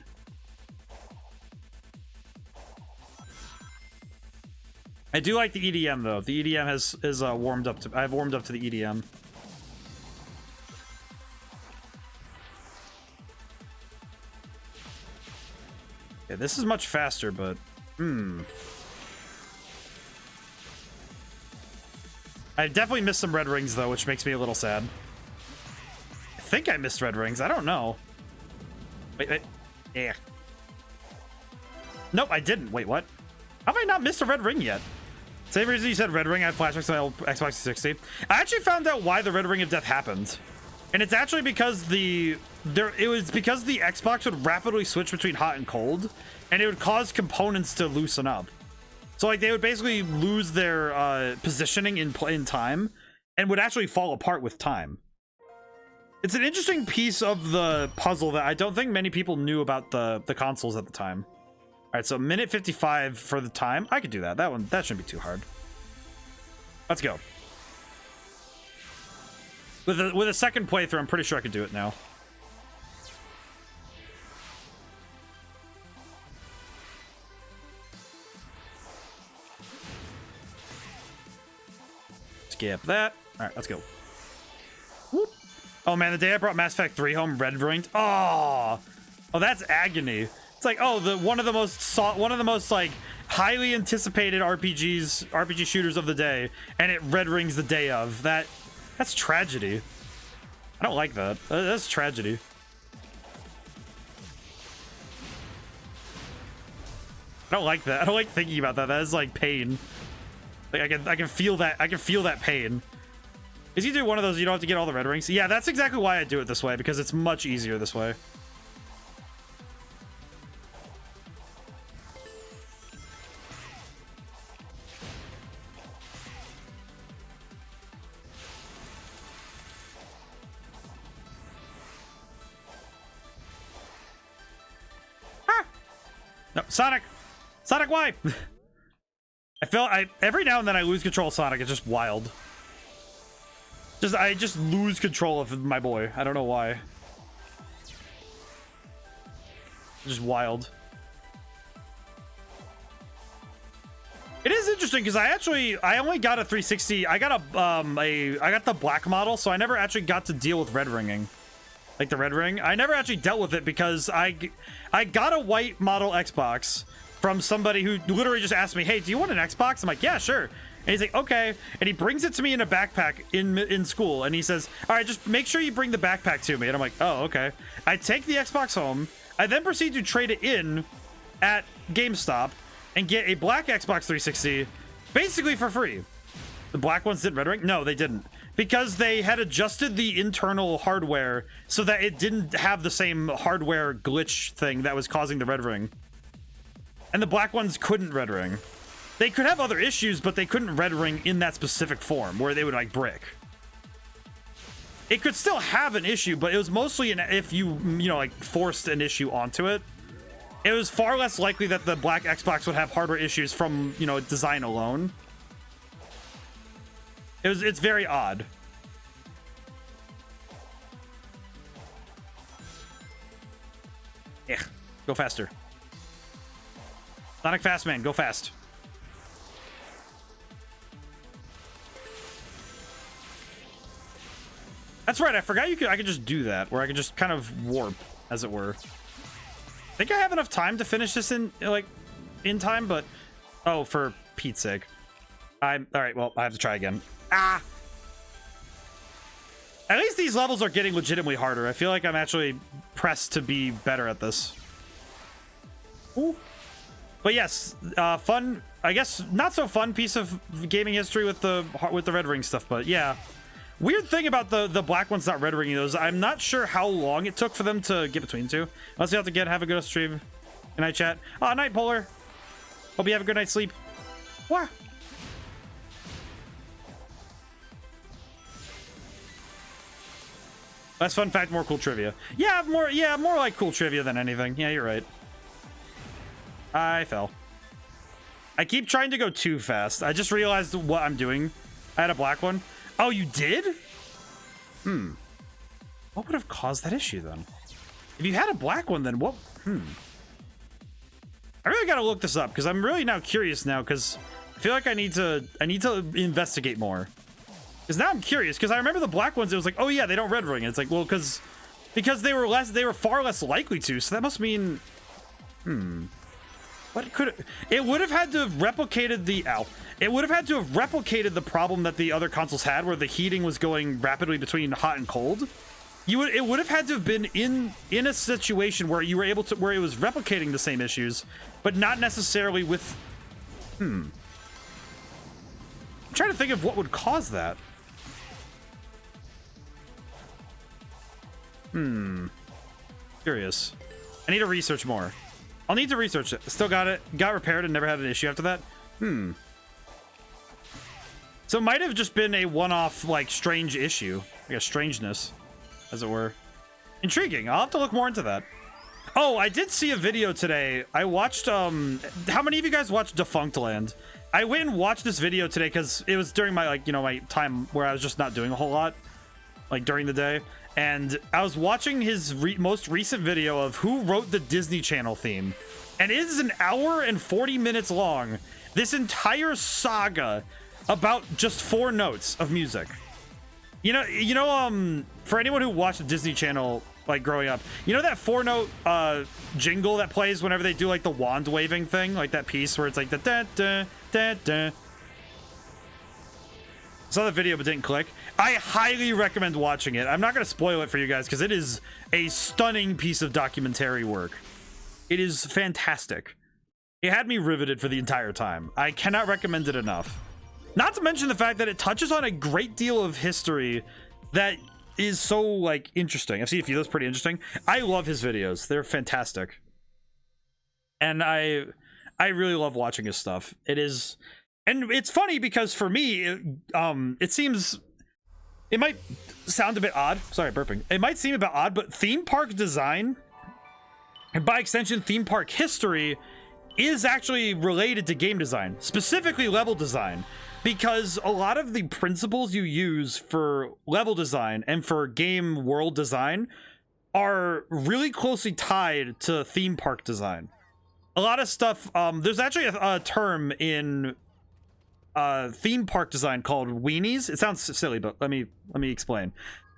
A: I do like the EDM though. The EDM is warmed up to. I've warmed up to the EDM. Yeah, this is much faster, but I definitely missed some red rings though, which makes me a little sad. I think I missed red rings. I don't know. Wait. Yeah. Nope, I didn't. Wait, what? How have I not missed a red ring yet? Same reason you said red ring, I had flashbacks to my old Xbox 360. I actually found out why the red ring of death happened. And it's actually because it was because the Xbox would rapidly switch between hot and cold, and it would cause components to loosen up. So like they would basically lose their positioning in time and would actually fall apart with time. It's an interesting piece of the puzzle that I don't think many people knew about the consoles at the time. All right, so minute 55 for the time. I could do that. That shouldn't be too hard. Let's go. With a second playthrough, I'm pretty sure I could do it now. Skip that. All right, let's go. Whoop. Oh man, the day I brought Mass Effect 3 home, red ringed. Oh, that's agony. It's like, oh, one of the most like highly anticipated RPG shooters of the day, and it red rings the day of. That's tragedy. I don't like that. That's tragedy. I don't like that. I don't like thinking about that. That is like pain. Like I can feel that. I can feel that pain. Is you do one of those, you don't have to get all the red rings. Yeah, that's exactly why I do it this way, because it's much easier this way. No, Sonic! Sonic, why? Every now and then I lose control of Sonic. It's just wild. I just lose control of my boy. I don't know why. Just wild. It is interesting because I only got a 360. I got I got the black model, so I never actually got to deal with red ringing. Like the red ring. I never actually dealt with it because I got a white model Xbox from somebody who literally just asked me, "Hey, do you want an Xbox?" I'm like, "Yeah, sure." And he's like, "Okay." And he brings it to me in a backpack in school, and he says, "All right, just make sure you bring the backpack to me." And I'm like, "Oh, okay." I take the Xbox home. I then proceed to trade it in at GameStop and get a black Xbox 360 basically for free. The black ones didn't red ring? No, they didn't. Because they had adjusted the internal hardware so that it didn't have the same hardware glitch thing that was causing the red ring. And the black ones couldn't red ring. They could have other issues, but they couldn't red ring in that specific form where they would like brick. It could still have an issue, but it was mostly if you know, like forced an issue onto it. It was far less likely that the black Xbox would have hardware issues from, you know, design alone. It's very odd. Yeah, go faster. Sonic Fast Man, go fast. That's right, I forgot I could just do that, where I could just kind of warp, as it were. I think I have enough time to finish this in time, but oh, for Pete's sake. All right, well, I have to try again. Ah! At least these levels are getting legitimately harder. I feel like I'm actually pressed to be better at this. Ooh. But yes, fun, I guess not so fun piece of gaming history with the red ring stuff, but yeah. Weird thing about the black ones not red ringing those, I'm not sure how long it took for them to get between two. Unless you have to have a good stream. Good night, chat. Oh, night, Polar. Hope you have a good night's sleep. What? Less fun fact, more cool trivia. Yeah, more like cool trivia than anything. Yeah, you're right. I fell. I keep trying to go too fast. I just realized what I'm doing. I had a black one. Oh, you did? What would have caused that issue then? If you had a black one, then what? I really gotta look this up because I'm really now curious now because I feel like I need to investigate more. Because now I'm curious because I remember the black ones. It was like, oh yeah, they don't red ring. And it's like, well, because they were far less likely to. So that must mean, what could it would have had to have replicated the It would have had to have replicated the problem that the other consoles had, where the heating was going rapidly between hot and cold. It would have had to have been in a situation where you were able to, where it was replicating the same issues, but not necessarily with. I'm trying to think of what would cause that. Curious. I need to research more. I'll need to research it. Still got it. Got repaired and never had an issue after that. So it might have just been a one-off, like, strange issue. Like a strangeness, as it were. Intriguing. I'll have to look more into that. Oh, I did see a video today. I watched, how many of you guys watched Defunctland? I went and watched this video today because it was during my, like, you know, my time where I was just not doing a whole lot. Like, during the day. And I was watching his most recent video of who wrote the Disney Channel theme. And it is an hour and 40 minutes long. This entire saga about just 4 notes of music. You know, for anyone who watched the Disney Channel, like, growing up, you know that 4-note jingle that plays whenever they do, like, the wand waving thing? Like, that piece where it's like the da-da-da-da. Saw the video but didn't click. I highly recommend watching it. I'm not going to spoil it for you guys because it is a stunning piece of documentary work. It is fantastic. It had me riveted for the entire time. I cannot recommend it enough. Not to mention the fact that it touches on a great deal of history that is so, like, interesting. I've seen a few of those pretty interesting. I love his videos. They're fantastic. And I really love watching his stuff. It is... And it's funny because for me, it seems... It might sound a bit odd. Sorry, burping. It might seem a bit odd, but theme park design, and by extension, theme park history, is actually related to game design, specifically level design, because a lot of the principles you use for level design and for game world design are really closely tied to theme park design. A lot of stuff, there's actually a term in theme park design called weenies. It sounds silly, but let me explain.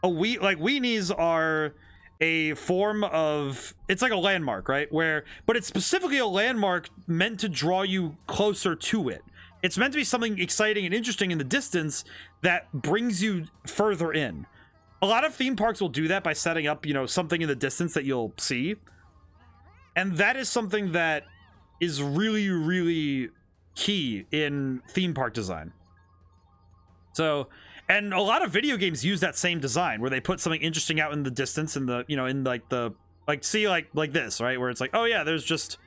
A: Weenies are a form of, it's like a landmark, right? But it's specifically a landmark meant to draw you closer to it. It's meant to be something exciting and interesting in the distance that brings you further in. A lot of theme parks will do that by setting up, you know, something in the distance that you'll see. And that is something that is really, really key in theme park design. So, and a lot of video games use that same design where they put something interesting out in the distance in the, you know, in like the, like, see, like this, right? Where it's like, oh yeah, there's just,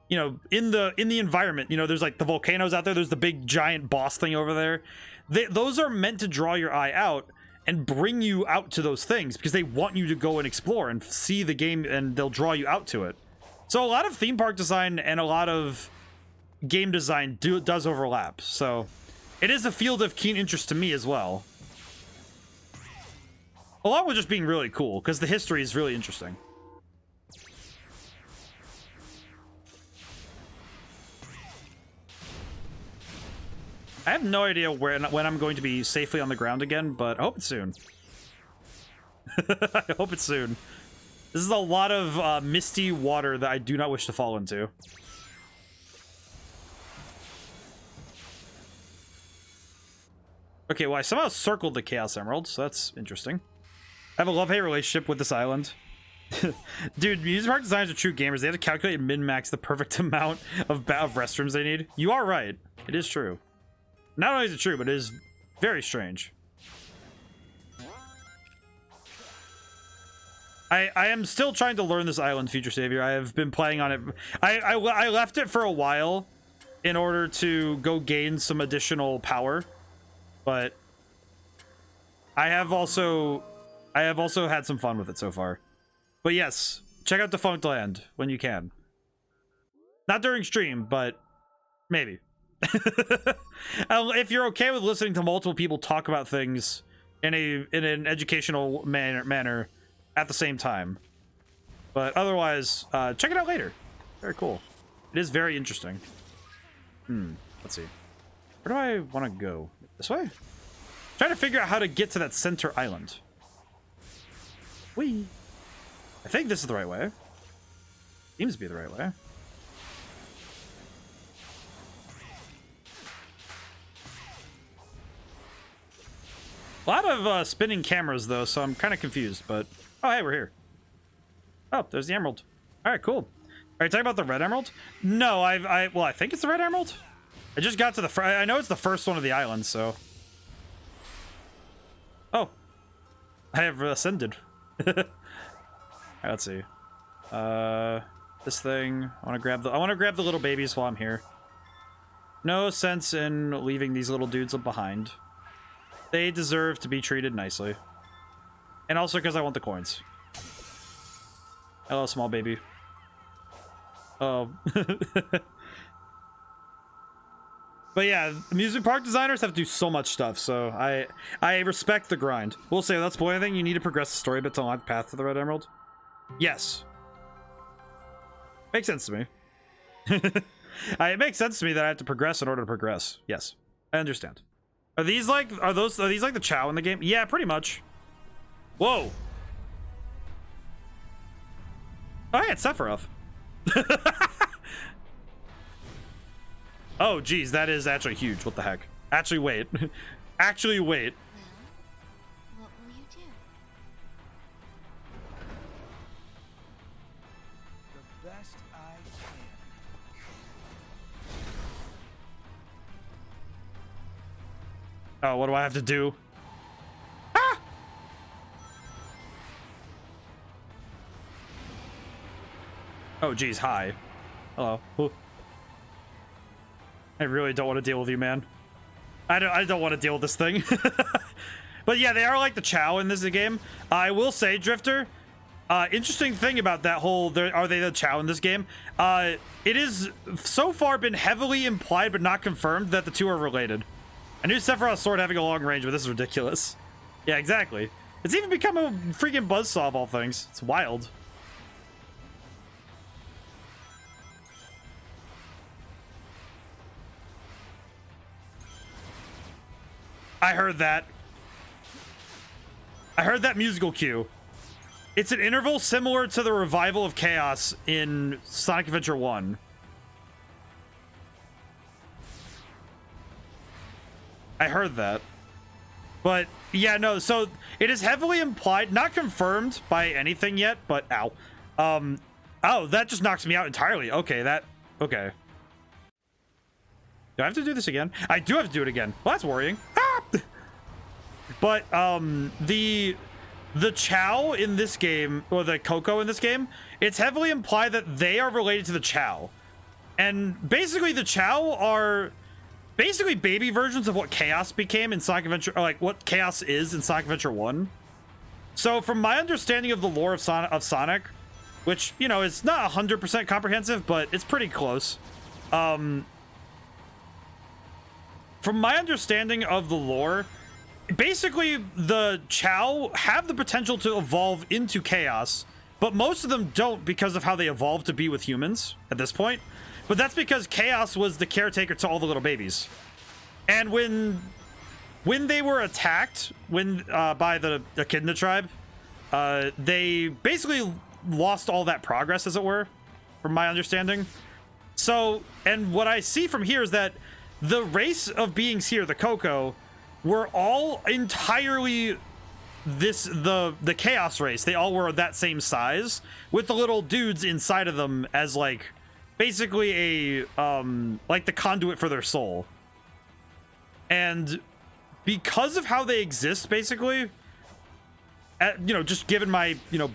A: you know, in the environment, you know, there's like the volcanoes out there. There's the big giant boss thing over there. Those are meant to draw your eye out and bring you out to those things because they want you to go and explore and see the game, and they'll draw you out to it. So a lot of theme park design and a lot of game design does overlap. So it is a field of keen interest to me as well. Along with just being really cool, because the history is really interesting. I have no idea when I'm going to be safely on the ground again, but I hope it's soon. I hope it's soon. This is a lot of misty water that I do not wish to fall into. Okay, well, I somehow circled the Chaos Emerald, so that's interesting. I have a love-hate relationship with this island. Dude, amusement park designers are true gamers. They have to calculate and min-max the perfect amount of restrooms they need. You are right. It is true. Not only is it true, but it is very strange. I am still trying to learn this island, Future Savior. I have been playing on it. I left it for a while in order to go gain some additional power, but I have also had some fun with it so far. But yes, check out Defunct Land when you can. Not during stream, but maybe. If you're okay with listening to multiple people talk about things in an educational manner at the same time, but otherwise, check it out later. Very cool. It is very interesting. Let's see. Where do I want to go? This way? Trying to figure out how to get to that center island. Whee! I think this is the right way. Seems to be the right way. A lot of spinning cameras, though, so I'm kind of confused, but... Oh, hey, we're here. Oh, there's the emerald. All right, cool. Are you talking about the red emerald? No, well, I think it's the red emerald. I just got to the... I know it's the first one of the island, so... Oh. I have ascended. All right, let's see. This thing. I want to grab the little babies while I'm here. No sense in leaving these little dudes behind. They deserve to be treated nicely. And also because I want the coins. Hello, small baby. Oh. But yeah, amusement park designers have to do so much stuff, so I respect the grind. We'll say that's spoil anything. You need to progress the story bit to unlock path to the Red Emerald. Yes. Makes sense to me. It makes sense to me that I have to progress in order to progress. Yes, I understand. Are these like the Chow in the game? Yeah, pretty much. Whoa. Oh, yeah, it's Sephiroth. Oh, geez, that is actually huge. What the heck? Actually, wait. Actually, wait.
C: Well, what will you do?
B: The best I can.
A: Oh, what do I have to do? Ah! Oh, geez, hi. Hello. Ooh. I really don't want to deal with you, man. I don't want to deal with this thing. But yeah, they are like the Chow in this game. I will say, Drifter, Interesting thing about that whole, are they the Chow in this game? It is so far been heavily implied but not confirmed that the two are related. I knew Sephiroth's sword having a long range, but this is ridiculous. Yeah, exactly. It's even become a freaking buzzsaw of all things. It's wild. I heard that. I heard that musical cue. It's an interval similar to the revival of Chaos in Sonic Adventure 1. I heard that. But, yeah, no, so it is heavily implied, not confirmed by anything yet, but, ow. Oh, that just knocks me out entirely. Okay, okay. Do I have to do this again? I do have to do it again. Well, that's worrying. Ah! But, the Chow in this game, or the Coco in this game, it's heavily implied that they are related to the Chow. And basically the Chow are basically baby versions of what Chaos became in Sonic Adventure, or like what Chaos is in Sonic Adventure 1. So from my understanding of the lore of Sonic, which, you know, is not 100% comprehensive, but it's pretty close. From my understanding of the lore, basically the Chow have the potential to evolve into Chaos, but most of them don't because of how they evolved to be with humans at this point. But that's because Chaos was the caretaker to all the little babies. And when they were attacked by the Echidna tribe, they basically lost all that progress, as it were, from my understanding. So, and what I see from here is that the race of beings here, the Coco, were all entirely the Chaos race. They all were that same size, with the little dudes inside of them as like basically a like the conduit for their soul. And because of how they exist, basically, you know, just given my, you know,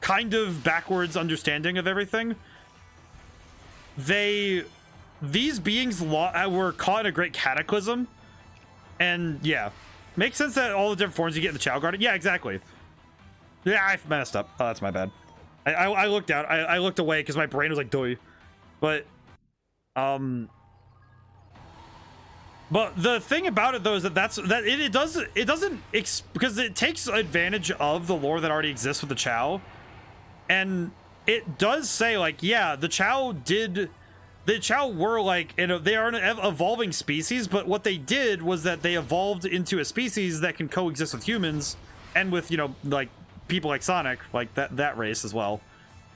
A: kind of backwards understanding of everything, these beings were caught in a great cataclysm. And yeah, makes sense that all the different forms you get in the Chow Garden. Yeah, exactly. Yeah, I messed up. Oh, that's my bad. I looked out. I looked away because my brain was like, doy. But the thing about it though is that it doesn't because it takes advantage of the lore that already exists with the Chow, and it does say like, yeah, the Chow were like, you know, they are an evolving species, but what they did was that they evolved into a species that can coexist with humans and with, you know, like people like Sonic, like that race as well,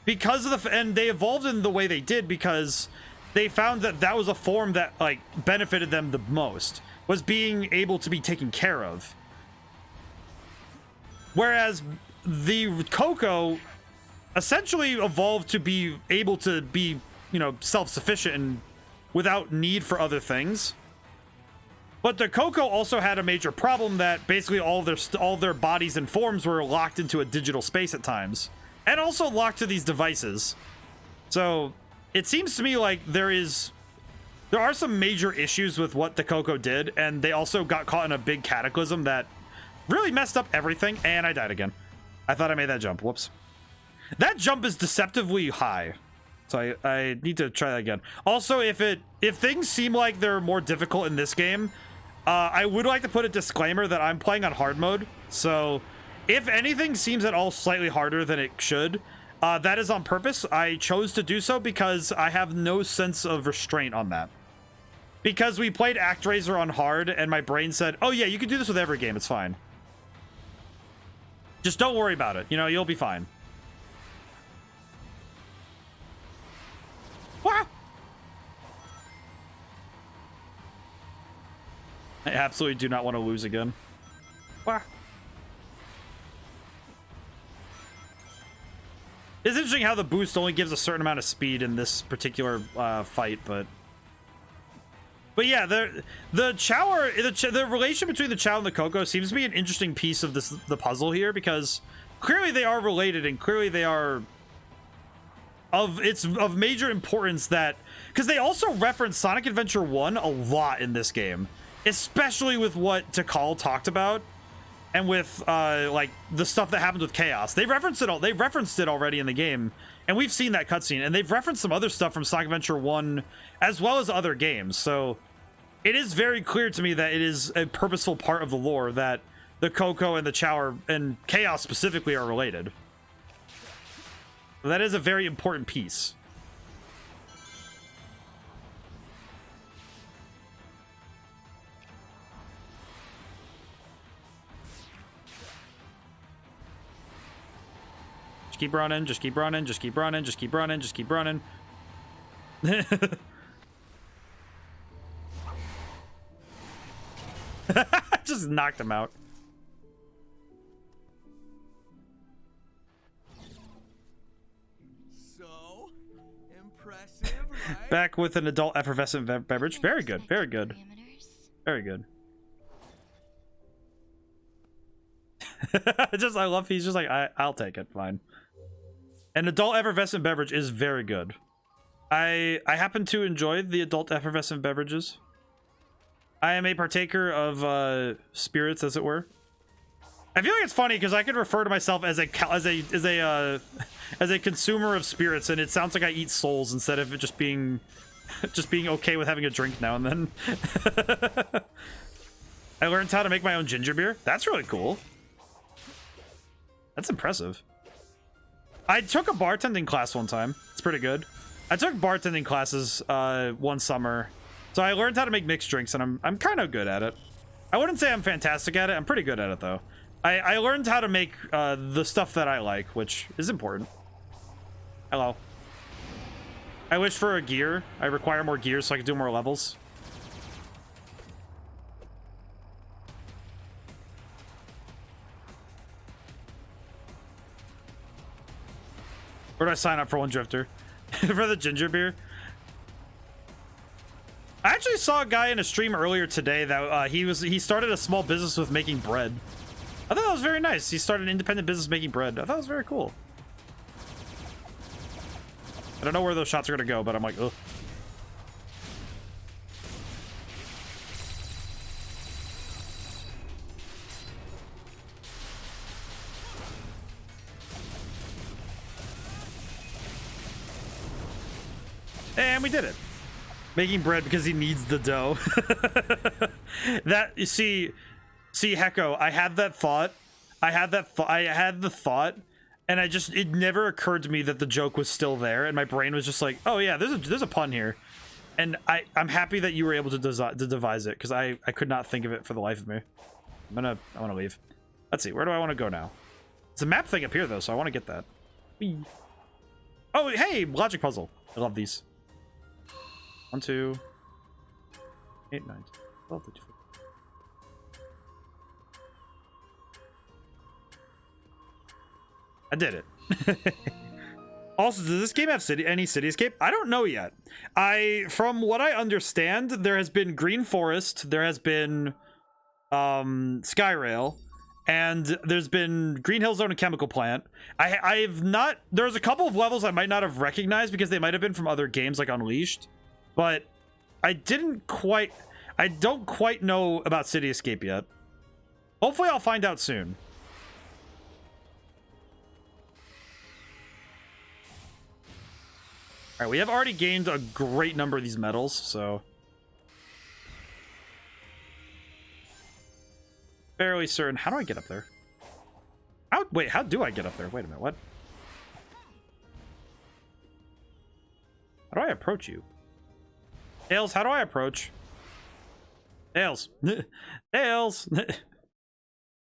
A: because of and they evolved in the way they did because they found that was a form that like benefited them the most, was being able to be taken care of. Whereas the Coco essentially evolved to be able to be, you know, self-sufficient and without need for other things. But the Coco also had a major problem that basically all their bodies and forms were locked into a digital space at times, and also locked to these devices. So it seems to me like there are some major issues with what the Coco did, and they also got caught in a big cataclysm that really messed up everything. And I died again. I thought I made that jump. Whoops. That jump is deceptively high. So I need to try that again. Also, if things seem like they're more difficult in this game, I would like to put a disclaimer that I'm playing on hard mode. So if anything seems at all slightly harder than it should, that is on purpose. I chose to do so because I have no sense of restraint on that. Because we played ActRaiser on hard, and my brain said, oh yeah, you can do this with every game, it's fine. Just don't worry about it. You know, you'll be fine. Wah! I absolutely do not want to lose again. Wah! It's interesting how the boost only gives a certain amount of speed in this particular fight, but yeah, the Chow the relation between the Chow and the Coco seems to be an interesting piece of the puzzle here, because clearly they are related, and clearly they are of major importance, that because they also reference Sonic Adventure 1 a lot in this game, especially with what Takal talked about. and with like the stuff that happens with chaos. They referenced it already in the game, and we've seen that cutscene, and they've referenced some other stuff from Sonic Adventure 1 as well as other games. So it is very clear to me that it is a purposeful part of the lore that the Coco and the Chao and chaos specifically are related. That is a very important piece. Keep running, just keep running, just keep running, just keep running, just keep running. Just knocked him out.
B: So impressive, right?
A: Back with an adult effervescent beverage. Very good, very good. Very good. I love he's just like, I'll take it, fine. An adult effervescent beverage is very good. I happen to enjoy the adult effervescent beverages. I am a partaker of spirits, as it were. I feel like it's funny because I could refer to myself as a consumer of spirits, and it sounds like I eat souls instead of it just being okay with having a drink now and then. I learned how to make my own ginger beer. That's really cool. That's impressive. I took a bartending class one time. It's pretty good. I took bartending classes one summer, so I learned how to make mixed drinks, and I'm kind of good at it. I wouldn't say I'm fantastic at it. I'm pretty good at it though. I learned how to make the stuff that I like, which is important. Hello. I wish for a gear. I require more gears so I can do more levels. Where do I sign up for one drifter? For the ginger beer? I actually saw a guy in a stream earlier today that he started a small business with making bread. I thought that was very nice. He started an independent business making bread. I thought it was very cool. I don't know where those shots are gonna go, but I'm like, ugh. And we did it. Making bread because he needs the dough. That, you see, Hecko, I had that thought. I had the thought, and it never occurred to me that the joke was still there, and my brain was just like, oh yeah, there's a pun here. And I'm happy that you were able to devise it, because I could not think of it for the life of me. I want to leave. Let's see, where do I want to go now? It's a map thing up here though, so I want to get that. Whee. Oh, hey, logic puzzle. I love these. 1, 2, 8, 9, 12, 13, 14. I did it. Also, does this game have any city escape? I don't know yet. From what I understand, there has been Green Forest, there has been Skyrail, and there's been Green Hill Zone and Chemical Plant. There's a couple of levels I might not have recognized because they might have been from other games like Unleashed. But I don't quite know about City Escape yet. Hopefully I'll find out soon. Alright, we have already gained a great number of these medals, so... Fairly certain. How do I get up there? Wait, how do I get up there? Wait a minute, what? How do I approach you? Tails, how do I approach? Tails. Tails.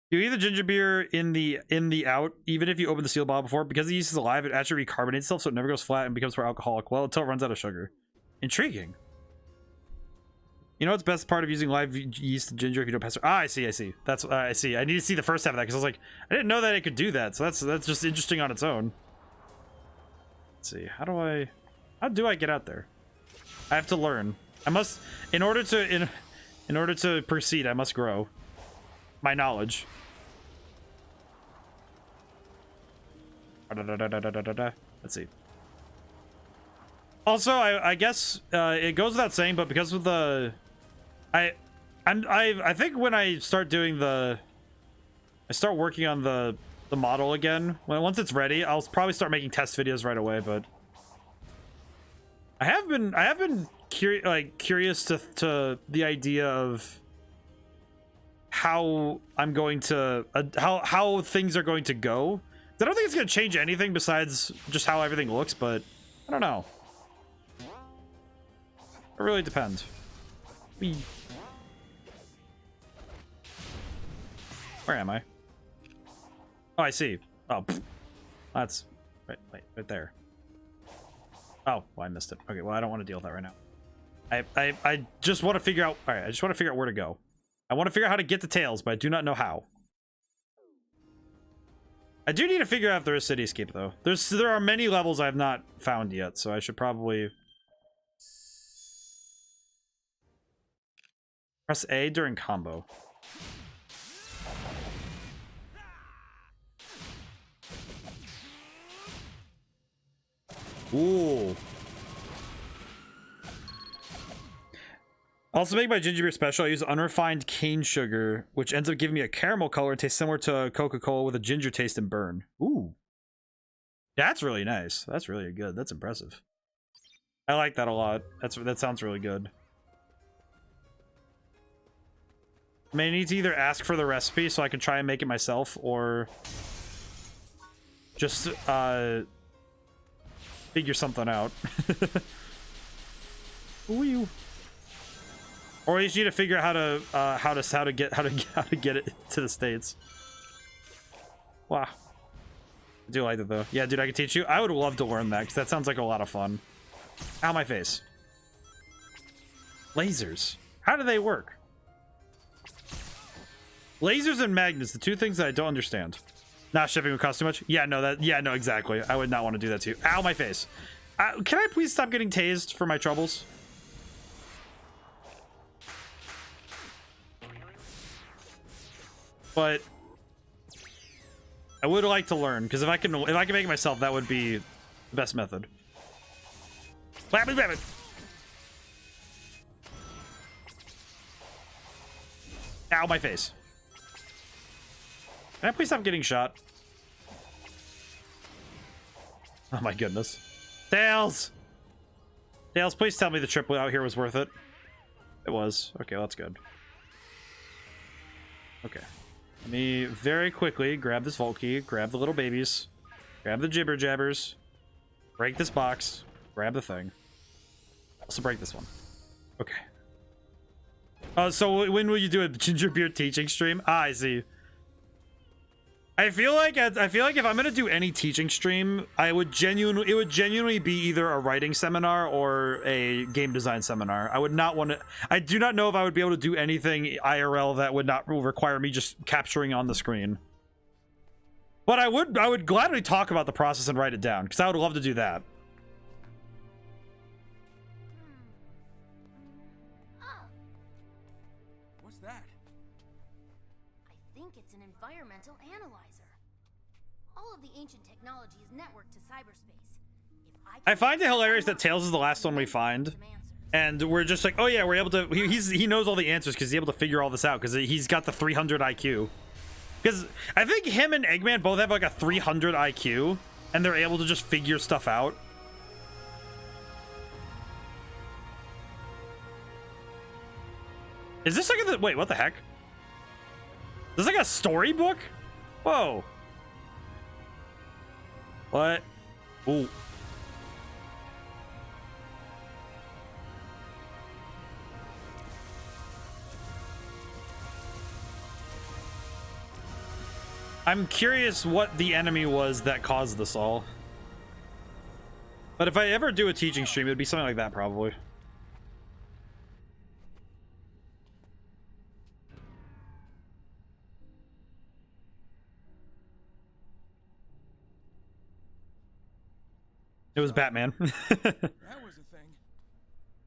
A: You eat the ginger beer in the out, even if you open the seal bottle before, because the yeast is alive, it actually recarbonates itself, so it never goes flat and becomes more alcoholic. Well, until it runs out of sugar. Intriguing. You know what's the best part of using live yeast and ginger if you don't pass through? Ah, I see. That's I see. I need to see the first half of that because I was like, I didn't know that it could do that. So that's just interesting on its own. Let's see. How do I get out there? I have to learn. I must, in order to proceed, I must grow my knowledge. Let's see. Also, I guess it goes without saying, but because of the, I think when I start doing the I start working on the model again, once it's ready, I'll probably start making test videos right away. But I have been curious to the idea of how I'm going to how things are going to go. I don't think it's going to change anything besides just how everything looks, but I don't know. It really depends. Where am I? Oh, I see. Oh, that's right there. Oh, well, I missed it. Okay, well, I don't want to deal with that right now. I just want to figure out. All right, I just want to figure out where to go. I want to figure out how to get to Tails, but I do not know how. I do need to figure out if there is Cityscape, though. There are many levels I have not found yet, so I should probably press A during combo. Ooh. Also, make my ginger beer special, I use unrefined cane sugar, which ends up giving me a caramel color and tastes similar to Coca-Cola with a ginger taste and burn. Ooh. That's really nice. That's really good. That's impressive. I like that a lot. That sounds really good. I may need to either ask for the recipe so I can try and make it myself, or just figure something out. Ooh. Or you just need to figure out how to get it to the States. Wow. I do like it though. Yeah, dude, I can teach you. I would love to learn that because that sounds like a lot of fun. Ow, my face. Lasers. How do they work? Lasers and magnets, the two things that I don't understand. Not shipping would cost too much? Yeah, no, exactly. I would not want to do that to you. Ow, my face. Can I please stop getting tased for my troubles? But I would like to learn, because if I can make it myself, that would be the best method. Ow, my face. Can I please stop getting shot? Oh my goodness. Tails! Tails, please tell me the trip out here was worth it. It was. Okay, well, that's good. Okay. Let me very quickly grab this vault key, grab the little babies, grab the jibber jabbers, break this box, grab the thing. Also break this one. Okay. So when will you do a ginger beer teaching stream? Ah, I see. I feel like if I'm gonna do any teaching stream, it would genuinely be either a writing seminar or a game design seminar. I would not want to. I do not know if I would be able to do anything IRL that would not require me just capturing on the screen. But I would gladly talk about the process and write it down because I would love to do that.
B: What's that?
D: I think it's an environmental analyzer. All of the ancient technology is networked to cyberspace.
A: I find it hilarious that Tails is the last one we find, and we're just like, oh yeah, we're able to. He knows all the answers because he's able to figure all this out because he's got the 300 IQ. Because I think him and Eggman both have like a 300 IQ, and they're able to just figure stuff out. Is this like a... Wait, what the heck? This is like a storybook? Whoa. What? Ooh. I'm curious what the enemy was that caused this all. But if I ever do a teaching stream, it would be something like that, probably. It was Batman.
B: That was a thing.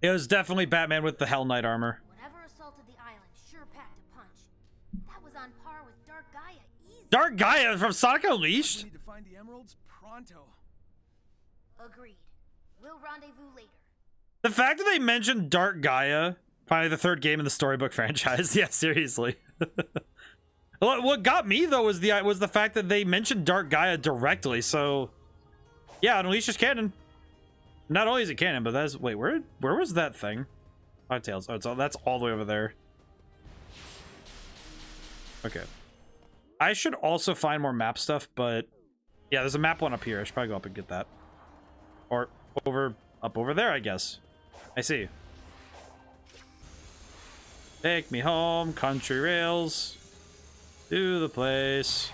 A: It was definitely Batman with the Hell Knight armor.
D: Whatever assaulted the island sure packed a punch. That was on par with Dark Gaia easy.
A: Dark Gaia from Sonic Unleashed?
B: We need to find the emeralds pronto.
D: Agreed. We'll rendezvous later.
A: The fact that they mentioned Dark Gaia, probably the third game in the storybook franchise. Yeah, seriously. What got me though was the fact that they mentioned Dark Gaia directly. So yeah, Unleashed is canon. Not only is it canon, but that's wait, where was that thing? Tails. Oh, that's all the way over there. Okay. I should also find more map stuff, but yeah, there's a map one up here. I should probably go up and get that. Or up over there, I guess. I see. Take me home, country rails, to the place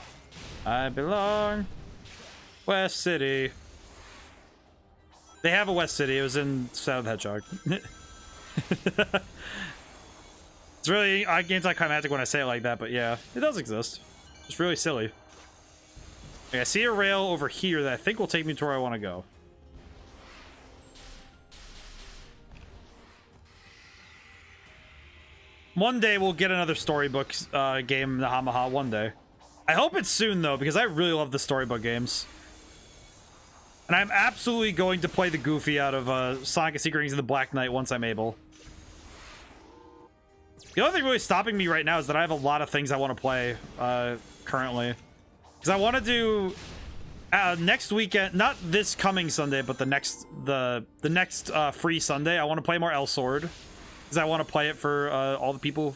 A: I belong. West City. They have a West City. It was in Shadow the Hedgehog. It's really anticlimactic when I say it like that, but yeah, it does exist. It's really silly. Okay, I see a rail over here that I think will take me to where I want to go. One day we'll get another storybook game, Nahamaha, one day. I hope it's soon, though, because I really love the storybook games. And I'm absolutely going to play the goofy out of Sonic and Secret Rings and the Black Knight once I'm able. The only thing really stopping me right now is that I have a lot of things I want to play currently. Because I want to do next weekend, not this coming Sunday, but the next free Sunday. I want to play more El Sword. Because I want to play it for all the people.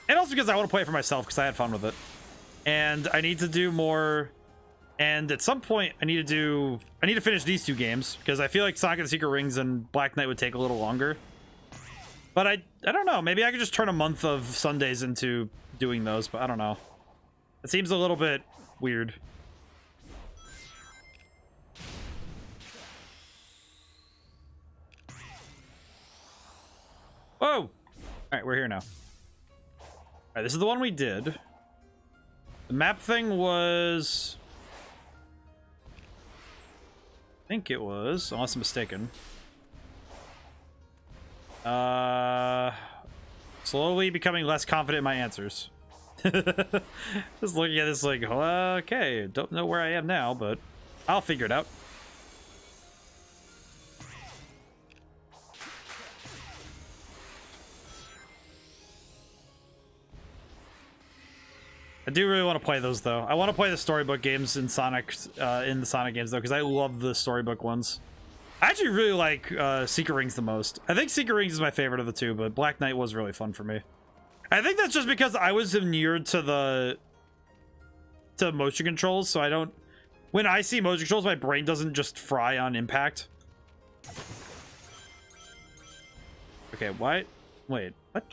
A: And also because I want to play it for myself because I had fun with it. And I need to do more. And at some point, I need to finish these two games because I feel like Sonic and the Secret Rings and Black Knight would take a little longer. But I don't know. Maybe I could just turn a month of Sundays into doing those, but I don't know. It seems a little bit weird. Whoa! All right, we're here now. All right, this is the one we did. The map thing was... I think it was, unless I'm mistaken. Slowly becoming less confident in my answers. Just looking at this like, okay, don't know where I am now, but I'll figure it out. I do really want to play those though. I want to play the storybook games in Sonic, in the Sonic games though, because I love the storybook ones. I actually really like Secret Rings the most. I think Secret Rings is my favorite of the two, but Black Knight was really fun for me. I think that's just because I was inured to motion controls, so I don't... When I see motion controls, my brain doesn't just fry on impact. Okay, what? Wait, what?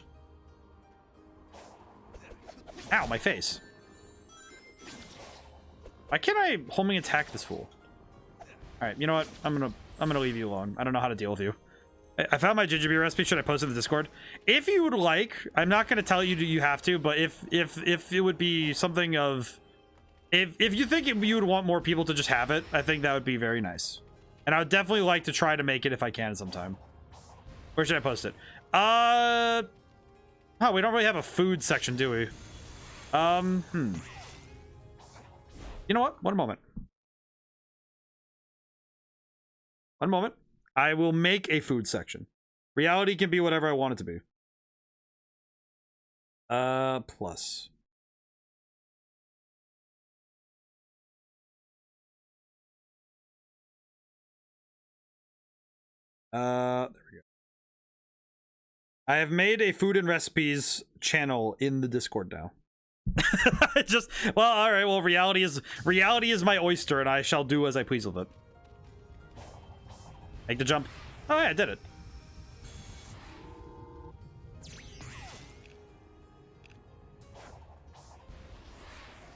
A: Ow, my face. Why can't I homing attack this fool? Alright, you know what? I'm gonna leave you alone. I don't know how to deal with you. I found my ginger beer recipe. Should I post it in the Discord? If you would like, I'm not gonna tell you you have to, but if it would be something of... If you think you would want more people to just have it, I think that would be very nice. And I would definitely like to try to make it if I can sometime. Where should I post it? Oh, we don't really have a food section, do we? You know what? One moment. One moment. I will make a food section. Reality can be whatever I want it to be. Plus. There we go. I have made a food and recipes channel in the Discord now. Just, well, all right. Well, reality is my oyster, and I shall do as I please with it. Make the jump. Oh yeah, I did it.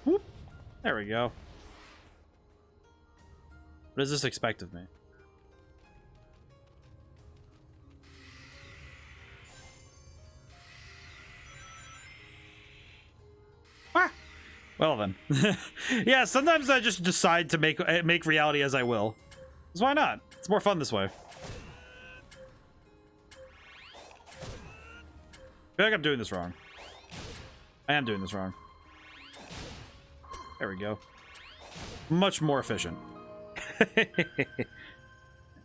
A: Whoop. There we go. What does this expect of me? Well then. Yeah, sometimes I just decide to make reality as I will. Because why not? It's more fun this way. I feel like I'm doing this wrong. I am doing this wrong. There we go. Much more efficient.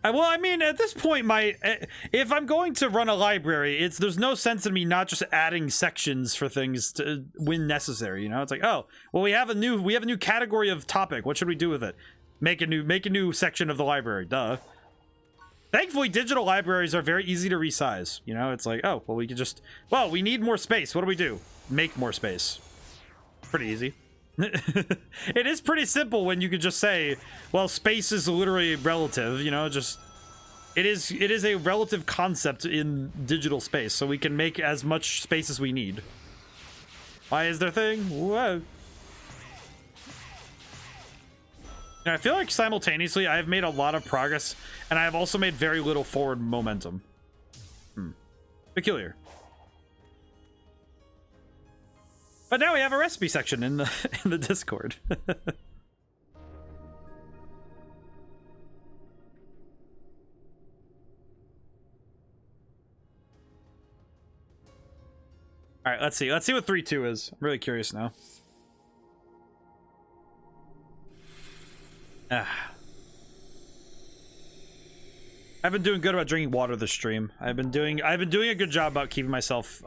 A: Well, I mean, at this point, if I'm going to run a library, there's no sense in me not just adding sections for things to when necessary. You know, it's like, oh, well, we have a new category of topic. What should we do with it? Make a new section of the library. Duh. Thankfully, digital libraries are very easy to resize. You know, it's like, oh, well, we can just, well, we need more space. What do we do? Make more space. Pretty easy. It is pretty simple when you could just say, well, space is literally relative, you know, just it is a relative concept in digital space, so we can make as much space as we need. Why is there a thing? Whoa. Now, I feel like simultaneously I've made a lot of progress and I have also made very little forward momentum. Peculiar. But now we have a recipe section in the Discord. All right, let's see. Let's see what 3-2 is. I'm really curious now. I've been doing good about drinking water this stream. I've been doing a good job about keeping myself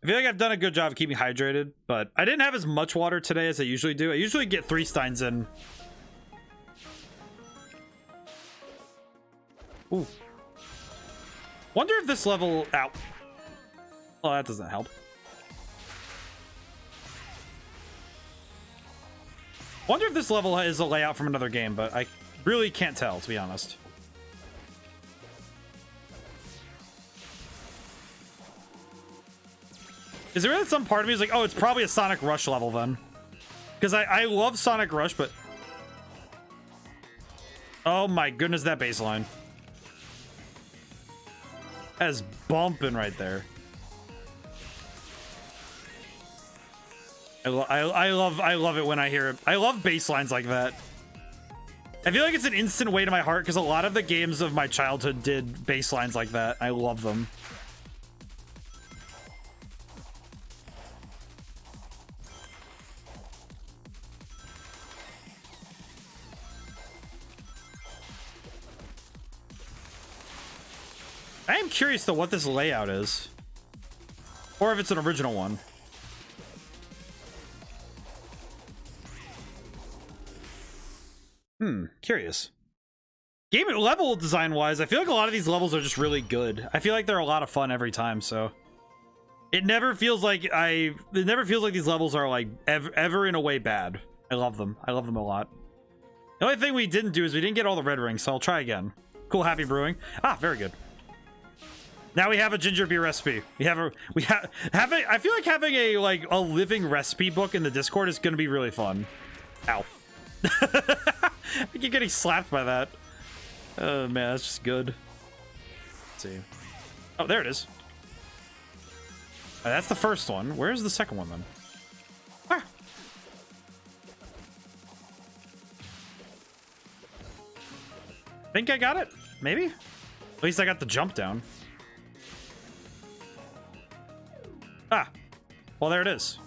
A: I feel like I've done a good job of keeping hydrated, but I didn't have as much water today as I usually do. I usually get 3 steins in. Ooh. Wonder if this level... Ow. Oh, that doesn't help. Wonder if this level is a layout from another game, but I really can't tell, to be honest. Is there really some part of me is like, oh, it's probably a Sonic Rush level then? Because I love Sonic Rush, but... Oh my goodness, that baseline. That is bumping right there. I love it when I hear it. I love bass lines like that. I feel like it's an instant way to my heart because a lot of the games of my childhood did bass lines like that. I love them. I am curious though what this layout is. Or if it's an original one. Curious. Game level design wise, I feel like a lot of these levels are just really good. I feel like they're a lot of fun every time, so it never feels like these levels are like ever in a way bad. I love them. I love them a lot. The only thing we didn't do is we didn't get all the red rings, so I'll try again. Cool, happy brewing. Ah, very good. Now we have a ginger beer recipe. I feel like having a living recipe book in the Discord is gonna be really fun. Ow. I keep getting slapped by that. Oh man, that's just good. Let's see. Oh, there it is. That's the first one. Where's the second one then? Ah. Think I got it? Maybe? At least I got the jump down. Ah. Well, there it is.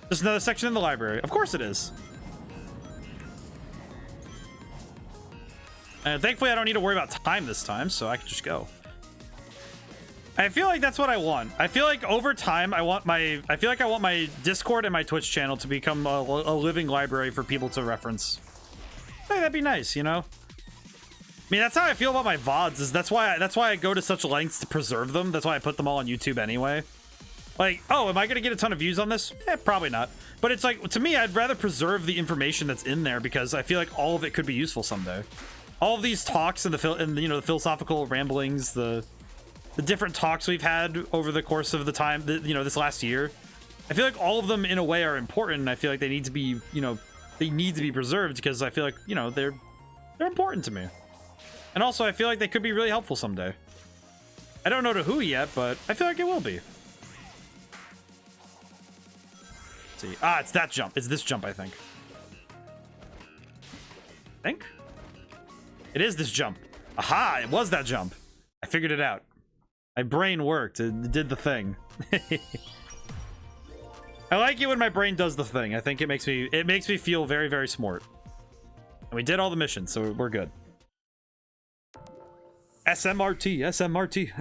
A: Just another section in the library. Of course it is. And thankfully I don't need to worry about time this time, so I can just go. I feel like that's what I want. I feel like over time I feel like I want my Discord and my Twitch channel to become a living library for people to reference. I think that'd be nice, you know? I mean, that's how I feel about my VODs, is that's why I go to such lengths to preserve them. That's why I put them all on YouTube anyway. Like, oh, am I gonna get a ton of views on this? Probably not. But it's like, to me, I'd rather preserve the information that's in there because I feel like all of it could be useful someday. All of these talks and the philosophical ramblings, the different talks we've had over the course of the time, this last year, I feel like all of them in a way are important. And I feel like they need to be, they need to be preserved because I feel like, they're important to me. And also, I feel like they could be really helpful someday. I don't know to who yet, but I feel like it will be. See. Ah, it's that jump. It's this jump, I think. It is this jump. Aha! It was that jump. I figured it out. My brain worked. It did the thing. I like it when my brain does the thing. I think it makes me feel very, very smart. And we did all the missions, so we're good. SMRT, SMRT.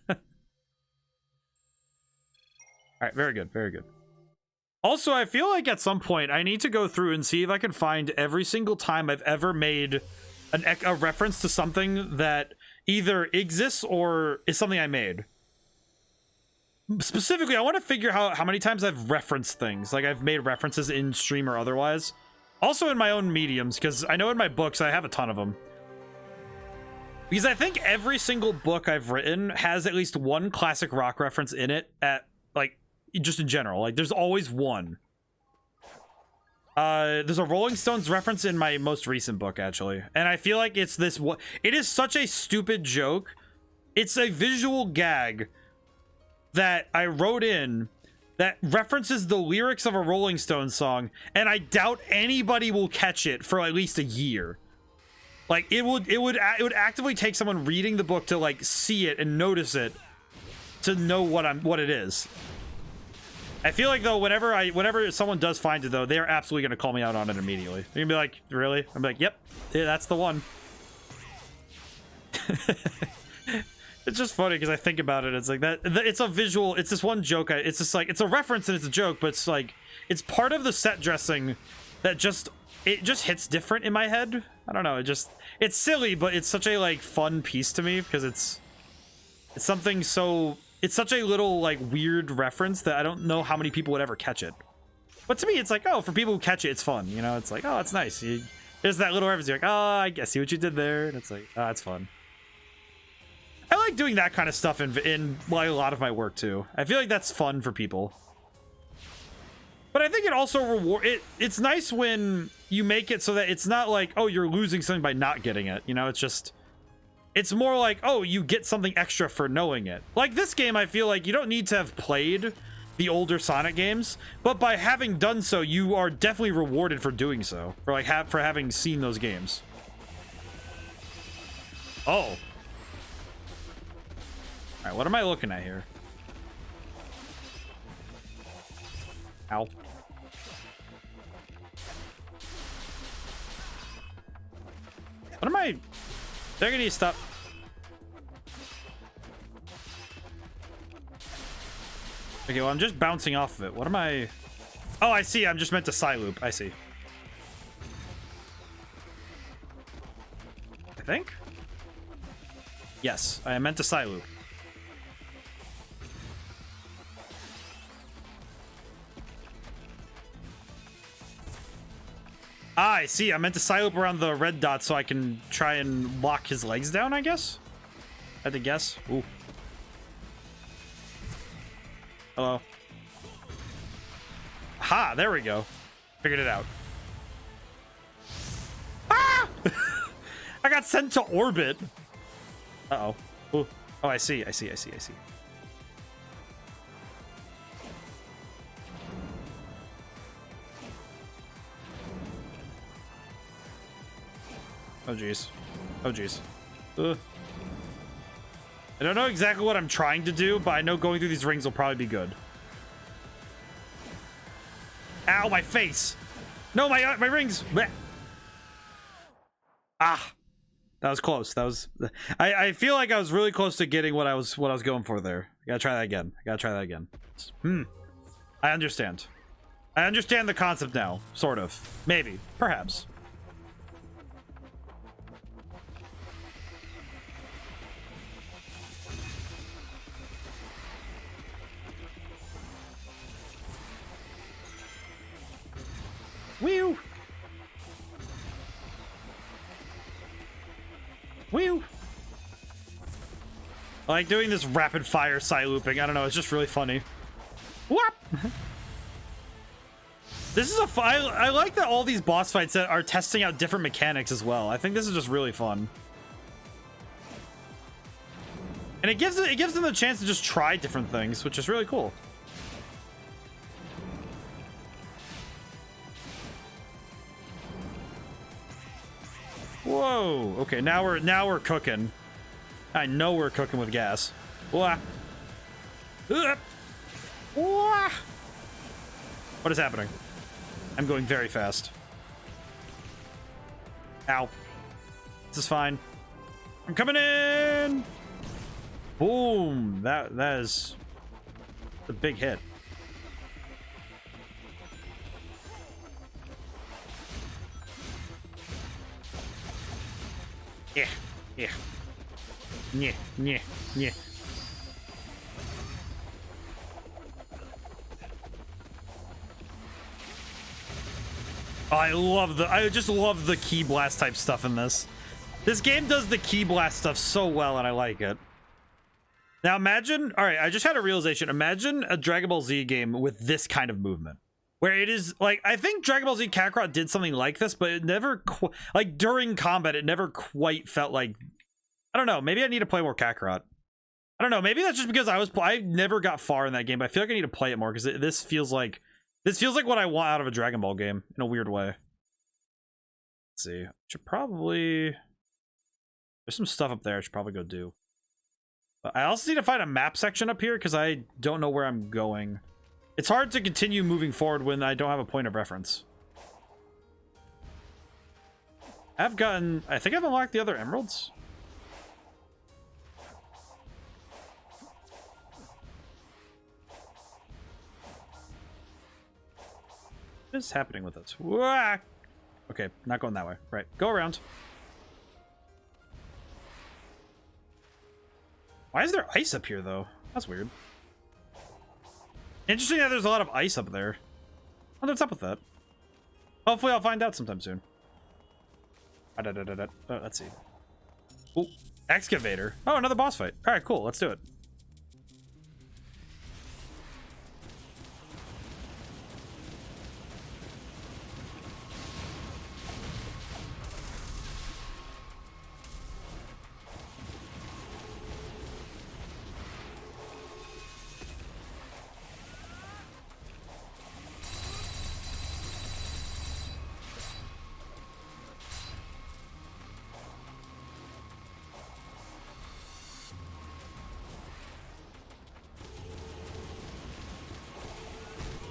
A: All right, very good, very good. Also, I feel like at some point I need to go through and see if I can find every single time I've ever made a reference to something that either exists or is something I made. Specifically, I want to figure out how many times I've referenced things. Like, I've made references in stream or otherwise. Also in my own mediums, because I know in my books I have a ton of them. Because I think every single book I've written has at least one classic rock reference in it at, like, just in general. Like, there's always one. There's a Rolling Stones reference in my most recent book, actually. And I feel like it's this... It is such a stupid joke. It's a visual gag that I wrote in that references the lyrics of a Rolling Stones song, and I doubt anybody will catch it for at least a year. Like, it would actively take someone reading the book to, like, see it and notice it to know what it is. I feel like, though, whenever someone does find it, though, they're absolutely gonna call me out on it immediately. They're gonna be like, really? I'm like, yep, yeah, that's the one. It's just funny because I think about it. It's like that. It's a visual. It's this one joke. It's just like, it's a reference and it's a joke, but it's like, it's part of the set dressing that just hits different in my head. I don't know. It's silly, but it's such a, like, fun piece to me because it's something so, it's such a little, like, weird reference that I don't know how many people would ever catch it. But to me, it's like, oh, for people who catch it, it's fun. You know, it's like, oh, it's nice. There's that little reference. You're like, oh, I see what you did there. And it's like, oh, it's fun. I like doing that kind of stuff in like, a lot of my work too. I feel like that's fun for people. But I think it also it's nice when you make it so that it's not like, oh, you're losing something by not getting it. You know, it's more like, oh, you get something extra for knowing it. Like this game, I feel like you don't need to have played the older Sonic games, but by having done so, you are definitely rewarded for doing so. For like for having seen those games. Oh. All right, what am I looking at here? Ow. What am I? They're gonna need to stop. Okay, well, I'm just bouncing off of it. What am I? Oh, I see. I'm just meant to side loop. I see. I think? Yes, I am meant to side loop. Ah, I see. I meant to side loop around the red dot so I can try and lock his legs down, I guess? I had to guess. Ooh. Hello. Ha! There we go. Figured it out. Ah! I got sent to orbit. Uh-oh. Ooh. Oh, I see. I see. I see. I see. Oh, jeez. Oh, jeez. I don't know exactly what I'm trying to do, but I know going through these rings will probably be good. Ow, my face! No, my rings! Blech. Ah! That was close. That was... I feel like I was really close to getting what I was going for there. I gotta try that again. I gotta try that again. I understand. I understand the concept now. Sort of. Maybe. Perhaps. Whew. Whew. I like doing this rapid fire side looping. I don't know. It's just really funny. Whoop. This is I like that all these boss fights that are testing out different mechanics as well. I think this is just really fun. And it gives them the chance to just try different things, which is really cool. Whoa. Okay, now we're cooking. I know we're cooking with gas. Wah. Wah. What is happening? I'm going very fast. Ow. This is fine. I'm coming in. Boom. That is a big hit. Yeah. Yeah. Yeah. Yeah. Yeah. I just love the key blast type stuff in this. This game does the key blast stuff so well, and I like it. Now imagine, all right, I just had a realization. Imagine a Dragon Ball Z game with this kind of movement. Where it is, like, I think Dragon Ball Z Kakarot did something like this, but it never, like, during combat, it never quite felt like, I don't know, maybe I need to play more Kakarot. I don't know, maybe that's just because I never got far in that game, but I feel like I need to play it more, because this feels like what I want out of a Dragon Ball game, in a weird way. Let's see, should probably, there's some stuff up there I should probably go do. But I also need to find a map section up here, because I don't know where I'm going. It's hard to continue moving forward when I don't have a point of reference. I think I've unlocked the other emeralds. What is happening with us? Wah! Okay, not going that way. Right, go around. Why is there ice up here, though? That's weird. Interesting that there's a lot of ice up there. I wonder what's up with that. Hopefully I'll find out sometime soon. Oh, let's see. Ooh, excavator. Oh, another boss fight. All right, cool. Let's do it.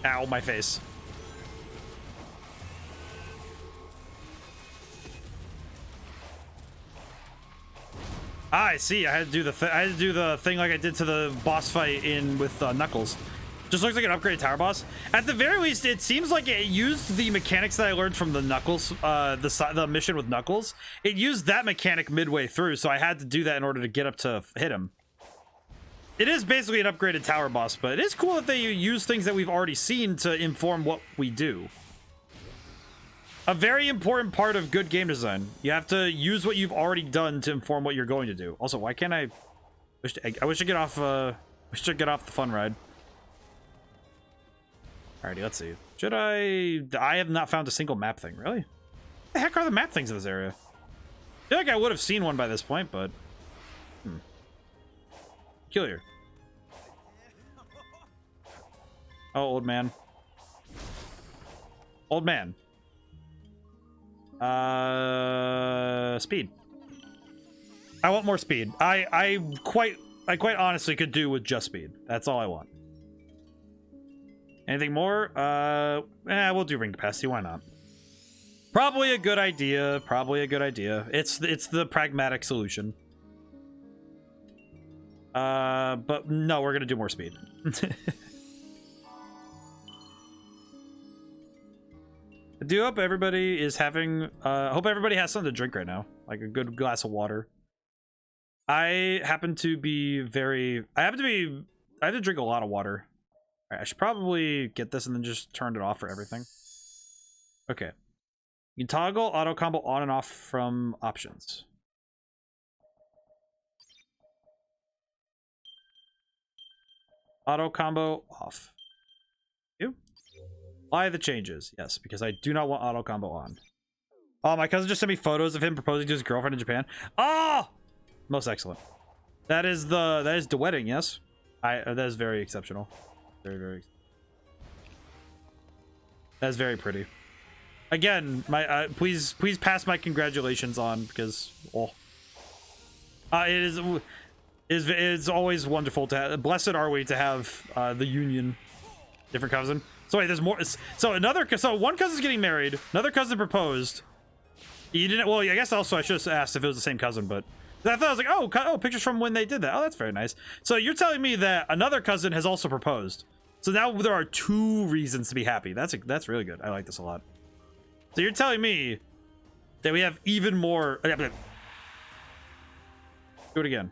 A: Ow, my face. Ah, I see. I had to do the thing like I did to the boss fight with Knuckles. Just looks like an upgraded tower boss. At the very least, it seems like it used the mechanics that I learned from the Knuckles, the mission with Knuckles. It used that mechanic midway through, so I had to do that in order to get up to hit him. It is basically an upgraded tower boss, but it is cool that they use things that we've already seen to inform what we do. A very important part of good game design. You have to use what you've already done to inform what you're going to do. Also, why can't I wish to get off the fun ride. Alrighty, let's see. Should I have not found a single map thing, really? What the heck are the map things in this area? I feel like I would have seen one by this point, but peculiar. Oh, old man. Old man. Speed. I want more speed. I quite honestly could do with just speed. That's all I want. Anything more? We'll do ring capacity. Why not? Probably a good idea. Probably a good idea. It's the pragmatic solution. But no, we're gonna do more speed. I do hope everybody is having hope everybody has something to drink right now, like a good glass of water. I have to drink a lot of water. All right, I should probably get this and then just turn it off for everything. Okay, you can toggle auto combo on and off from options. Auto combo off. You? Apply the changes. Yes, because I do not want auto combo on. Oh, my cousin just sent me photos of him proposing to his girlfriend in Japan. Oh! Most excellent. That is the wedding, yes? That is very exceptional. Very, very. That is very pretty. Again, my please pass my congratulations on, because It's always wonderful to have. Blessed are we to have the union. Different cousin. So wait, there's more. So one cousin's getting married. Another cousin proposed. You didn't. Well, I guess also I should have asked if it was the same cousin, but I thought I was like, oh, pictures from when they did that. Oh, that's very nice. So you're telling me that another cousin has also proposed. So now there are 2 reasons to be happy. That's really good. I like this a lot. So you're telling me that we have even more. Do it again.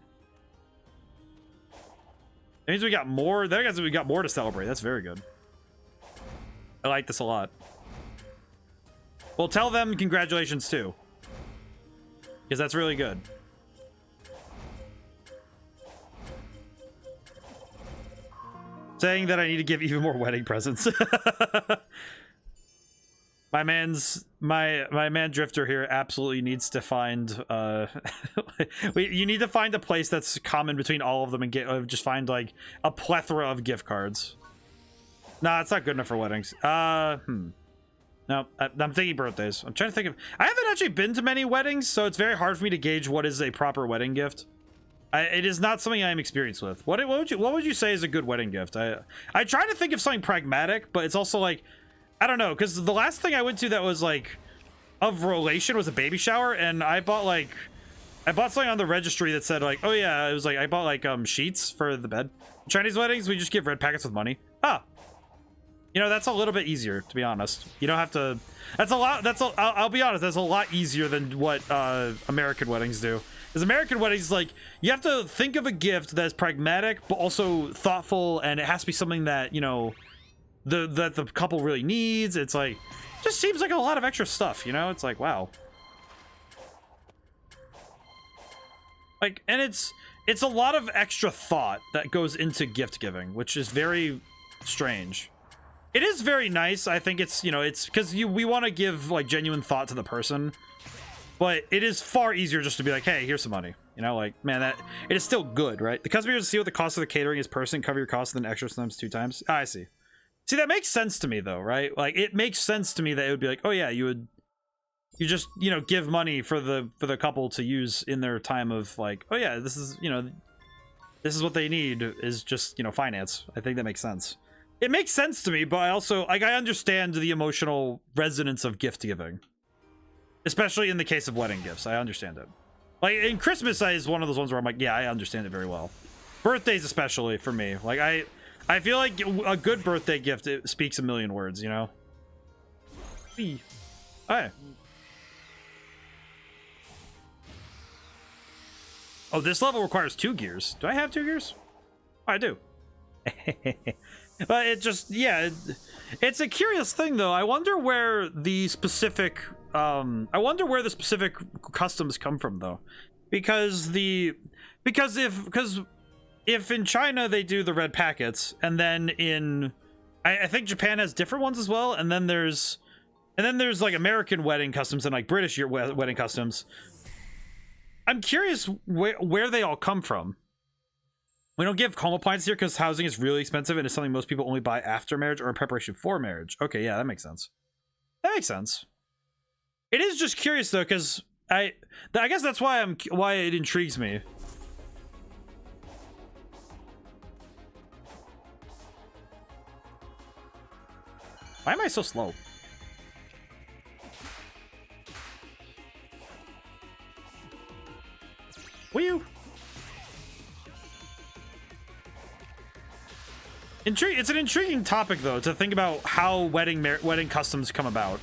A: That means we got more. That means we got more to celebrate. That's very good. I like this a lot. Well, tell them congratulations too, because that's really good. Saying that I need to give even more wedding presents. My man Drifter here absolutely needs to find you need to find a place that's common between all of them and just find like a plethora of gift cards. Nah, it's not good enough for weddings. No, I'm thinking birthdays. I'm trying to think of. I haven't actually been to many weddings, so it's very hard for me to gauge what is a proper wedding gift. It is not something I'm experienced with. What would you say is a good wedding gift? I try to think of something pragmatic, but it's also like, I don't know, because the last thing I went to that was like of relation was a baby shower, and I bought something on the registry that said like, oh yeah, it was like I bought like sheets for the bed. Chinese weddings, we just give red packets with money. You know, that's a little bit easier, to be honest. You don't have to. I'll be honest. That's a lot easier than what American weddings do. Because American weddings, like, you have to think of a gift that's pragmatic, but also thoughtful, and it has to be something that, you know, that the couple really needs. It's like, just seems like a lot of extra stuff, you know? It's like, wow. Like, and it's a lot of extra thought that goes into gift giving, which is very strange. It is very nice. I think it's, you know, it's because we want to give like genuine thought to the person, but it is far easier just to be like, hey, here's some money. You know, like, man, that it is still good, right? The customer to see what the cost of the catering is person, cover your costs, and then extra sometimes 2 times. I see. See, that makes sense to me though, right? Like, it makes sense to me that it would be like, oh yeah, you just, you know, give money for the couple to use in their time of like, oh yeah, this is, you know, this is what they need is just, you know, finance. I think that makes sense. It makes sense to me, but I also, like, I understand the emotional resonance of gift giving. Especially in the case of wedding gifts. I understand it. Like, in Christmas is one of those ones where I'm like, yeah, I understand it very well. Birthdays especially, for me. Like, I feel like a good birthday gift, it speaks a million words, you know? Hey. Oh, this level requires 2 gears. Do I have 2 gears? Oh, I do. But it just, yeah, it's a curious thing though. I wonder where the specific customs come from though, because if in China they do the red packets, and then I think Japan has different ones as well, and then there's like American wedding customs and like British wedding customs. I'm curious where they all come from. We don't give home appliances here because housing is really expensive and it's something most people only buy after marriage or in preparation for marriage. Okay, yeah, that makes sense. That makes sense. It is just curious though, because I guess that's why it intrigues me. Why am I so slow? Will you? It's an intriguing topic, though, to think about how wedding customs come about.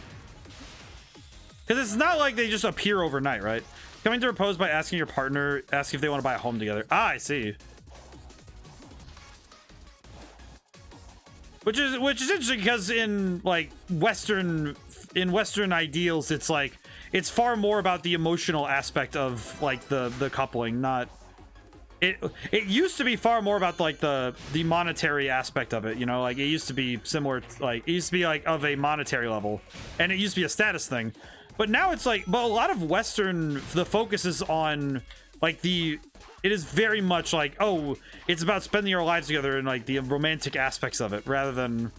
A: Because it's not like they just appear overnight, right? Coming to propose by asking your partner, ask if they want to buy a home together. Ah, I see. Which is interesting because in like Western ideals, it's like it's far more about the emotional aspect of like the coupling, not. It used to be far more about like the monetary aspect of it, you know, like it used to be similar, like it used to be like of a monetary level, and it used to be a status thing, but now it's like, but a lot of Western, the focus is on like it is very much like, oh, it's about spending our lives together and like the romantic aspects of it, rather than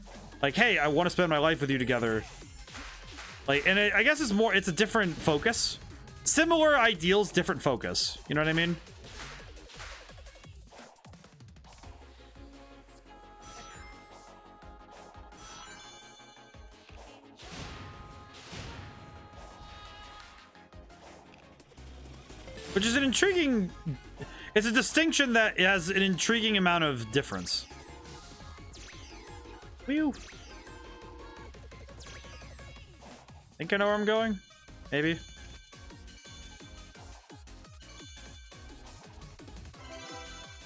A: like, hey, I want to spend my life with you together. Like, and I guess it's a different focus, similar ideals, different focus, you know what I mean? which is an intriguing. It's a distinction that has an intriguing amount of difference. Whew. Think I know where I'm going? Maybe.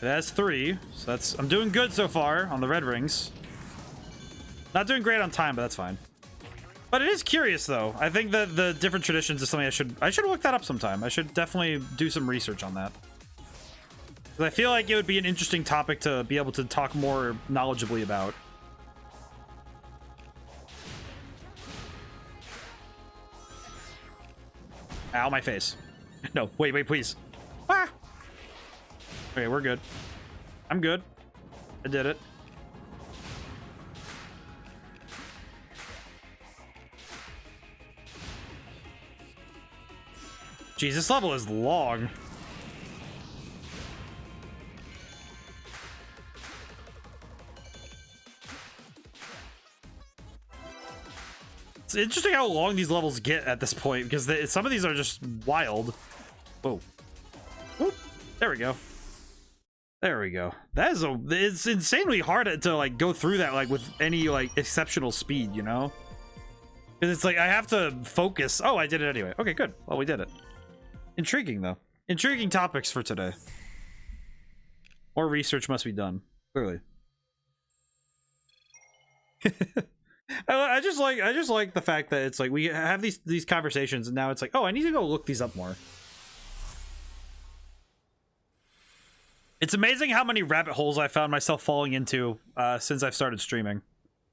A: That's 3, so that's I'm doing good so far on the red rings. Not doing great on time, but that's fine. But it is curious though. I think that the different traditions is something I should look that up sometime. I should definitely do some research on that. 'Cause I feel like it would be an interesting topic to be able to talk more knowledgeably about. Ow, my face. No, wait, please. Ah! Okay, we're good. I'm good. I did it. Jeez, this level is long. It's interesting how long these levels get at this point, because some of these are just wild. Whoa. Whoop. There we go. There we go. That is it's insanely hard to like go through that like with any like exceptional speed, you know? Because it's like I have to focus. Oh, I did it anyway. Okay, good. Well, we did it. Intriguing though. Intriguing topics for today. More research must be done. Clearly. I just like the fact that it's like we have these conversations and now it's like, oh, I need to go look these up more. It's amazing how many rabbit holes I found myself falling into since I've started streaming.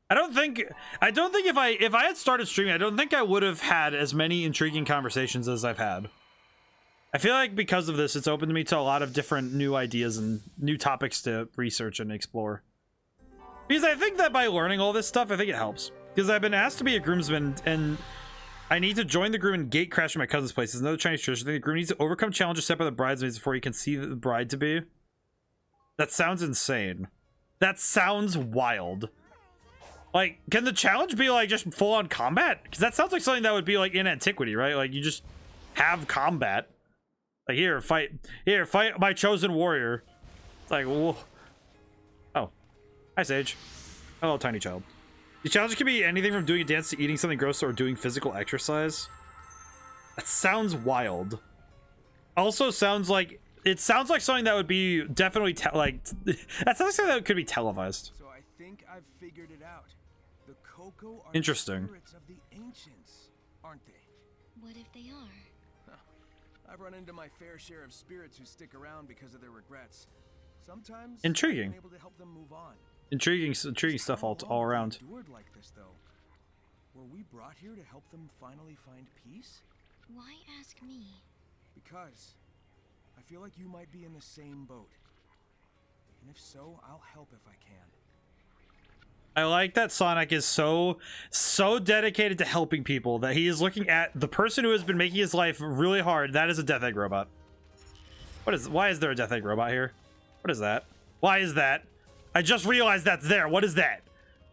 A: I don't think if I had started streaming, I don't think I would have had as many intriguing conversations as I've had. I feel like because of this, it's opened me to a lot of different new ideas and new topics to research and explore. Because I think that by learning all this stuff, I think it helps. Because I've been asked to be a groomsman, and I need to join the groom and gate crash at my cousin's place. It's another Chinese tradition. I think the groom needs to overcome challenges set by the bridesmaids before he can see the bride to be. That sounds insane. That sounds wild. Like, can the challenge be like just full-on combat? Because that sounds like something that would be like in antiquity, right? Like you just have combat. Like here, fight my chosen warrior. It's like, whoa. Oh, hi Sage. Hello, tiny child. The challenge can be anything from doing a dance to eating something gross or doing physical exercise. That sounds wild. Also sounds like it sounds like something that would be definitely that sounds like something that could be televised.
B: So I think I've figured it out. The Coco are
A: Interesting.
B: The spirits of the ancients, aren't they?
C: What if they are?
B: I've run into my fair share of spirits who stick around because of their regrets. Sometimes
A: Intriguing.
B: I've been able to help them move on.
A: Intriguing stuff all around.
B: Endured like this, though. Were we brought here to help them finally find peace?
C: Why ask me?
B: Because I feel like you might be in the same boat. And if so, I'll help if I can.
A: I like that Sonic is so dedicated to helping people that he is looking at the person who has been making his life really hard. That is a Death Egg robot. Why is there a Death Egg robot here? What is that? Why is that? I just realized that's there. What is that?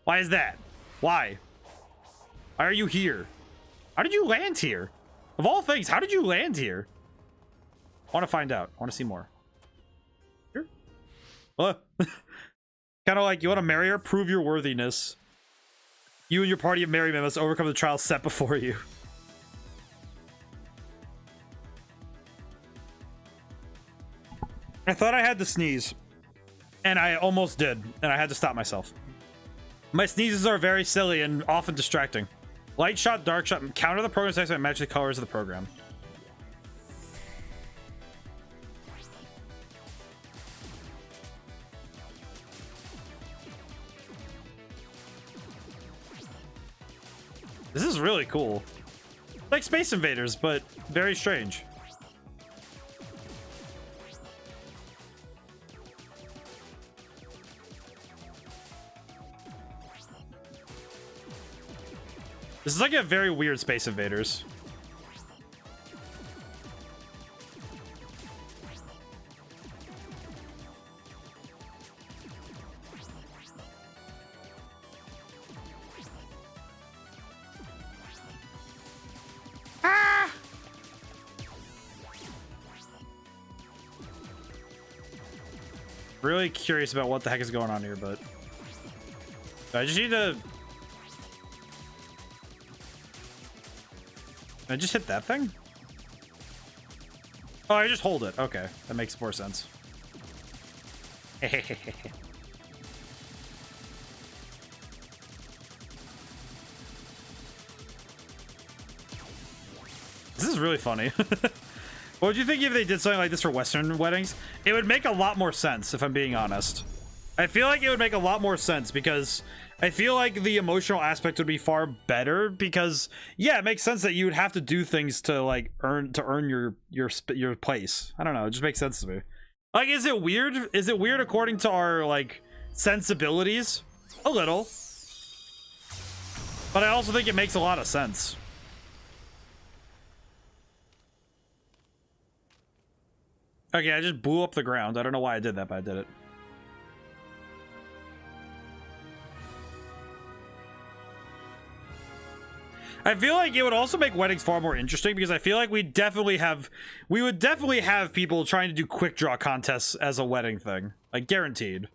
A: Why is that? Why? Why are you here? How did you land here? Of all things, how did you land here? I want to find out. I want to see more. Here? Kind of like, you want to marry her? Prove your worthiness. You and your party of merry men must overcome the trials set before you. I thought I had to sneeze. And I almost did. And I had to stop myself. My sneezes are very silly and often distracting. Light shot, dark shot, counter the program text and match the colors of the program. This is really cool. Like Space Invaders, but very strange. This is like a very weird Space Invaders. Really curious about what the heck is going on here, but I just need to. I just hit that thing? Oh, I just hold it. Okay, that makes more sense. This is really funny. What would you think if they did something like this for Western weddings? It would make a lot more sense, if I'm being honest. I feel like it would make a lot more sense because I feel like the emotional aspect would be far better because, yeah, it makes sense that you would have to do things to like earn your place. I don't know. It just makes sense to me. Like, is it weird? Is it weird according to our like sensibilities? A little. But I also think it makes a lot of sense. Okay, I just blew up the ground. I don't know why I did that, but I did it. I feel like it would also make weddings far more interesting because I feel like we would definitely have people trying to do quick draw contests as a wedding thing. Like, guaranteed.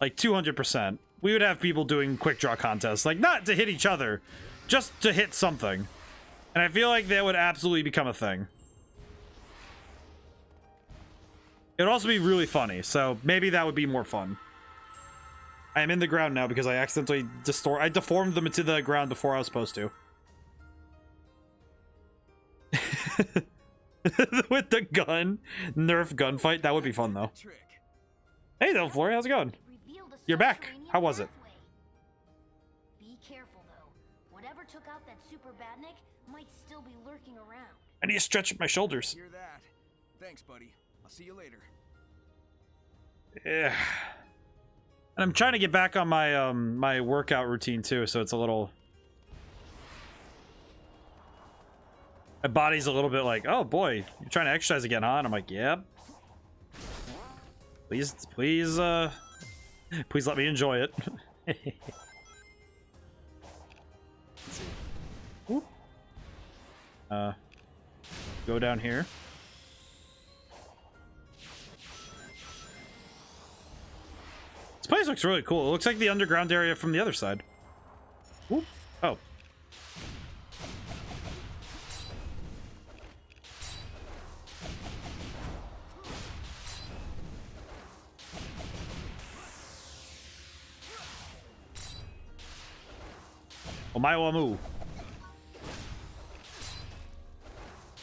A: Like, 200%. We would have people doing quick draw contests. Like, not to hit each other, just to hit something. And I feel like that would absolutely become a thing. It would also be really funny, so maybe that would be more fun. I am in the ground now because I accidentally deformed them into the ground before I was supposed to. With the gun, Nerf gunfight, that would be fun though. Hey, though, Flory, how's it going? You're back. How was it?
D: Be careful though. Whatever took out that super badnik might still be lurking around.
A: I need to stretch my shoulders.
B: Hear that? Thanks, buddy. I'll see you later.
A: Yeah. And I'm trying to get back on my my workout routine too, so it's a little. My body's a little bit like, oh boy, you're trying to exercise again, huh? And I'm like, yep. Please, please let me enjoy it. Let's see. Whoop. Go down here. This place looks really cool. It looks like the underground area from the other side. Whoop. Oh. Omae-wa-mu.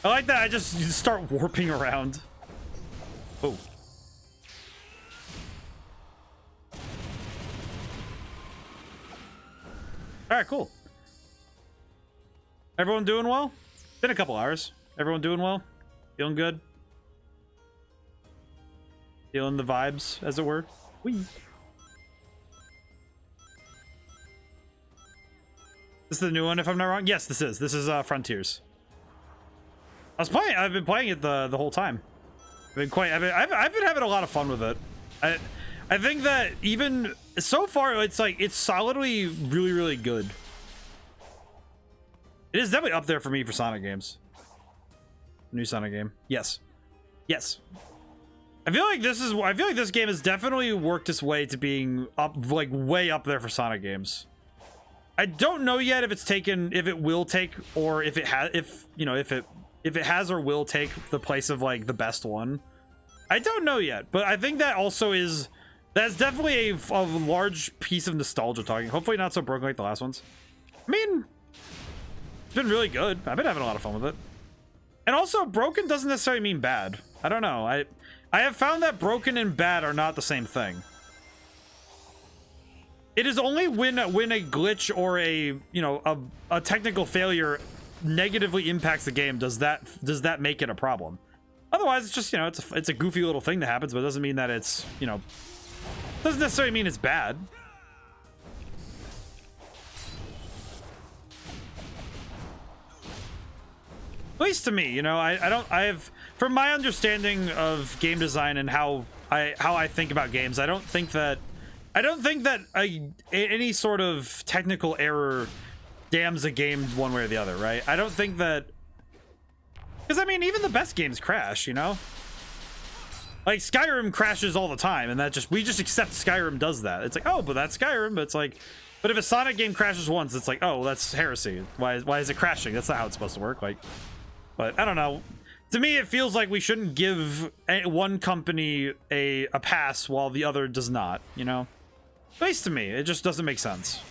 A: I like that. I just start warping around. Oh. All right, cool. Everyone doing well? Been a couple hours. Everyone doing well? Feeling good? Feeling the vibes, as it were? Whee. This is the new one, if I'm not wrong. Yes, this is. This is Frontiers. I've been playing it the whole time. I've been having a lot of fun with it. I think that even so far, it's solidly really good. It is definitely up there for me for Sonic games. New Sonic game. Yes. Yes. I feel like this game has definitely worked its way to being up, like, way up there for Sonic games. I don't know yet if it will take, or if it has or will take the place of like the best one. I don't know yet, but I think that also that's definitely a large piece of nostalgia talking. Hopefully not so broken like the last ones. I mean, it's been really good. I've been having a lot of fun with it. And also, broken doesn't necessarily mean bad. I don't know. I have found that broken and bad are not the same thing. It is only when a glitch or a technical failure negatively impacts the game does that make it a problem. Otherwise, it's just, it's a goofy little thing that happens, but it doesn't mean that it's, doesn't necessarily mean it's bad. At least to me, from my understanding of game design and how I think about games, I don't think that any sort of technical error damns a game one way or the other, right? I don't think that, because I mean, even the best games crash, Like, Like Skyrim crashes all the time, and we just accept Skyrim does that. It's like, oh, but that's Skyrim. But it's like, but if a Sonic game crashes once, it's like, oh, that's heresy. Why is it crashing? That's not how it's supposed to work. Like, but I don't know. To me, it feels like we shouldn't give one company a pass while the other does not, you know? At least to me, it just doesn't make sense.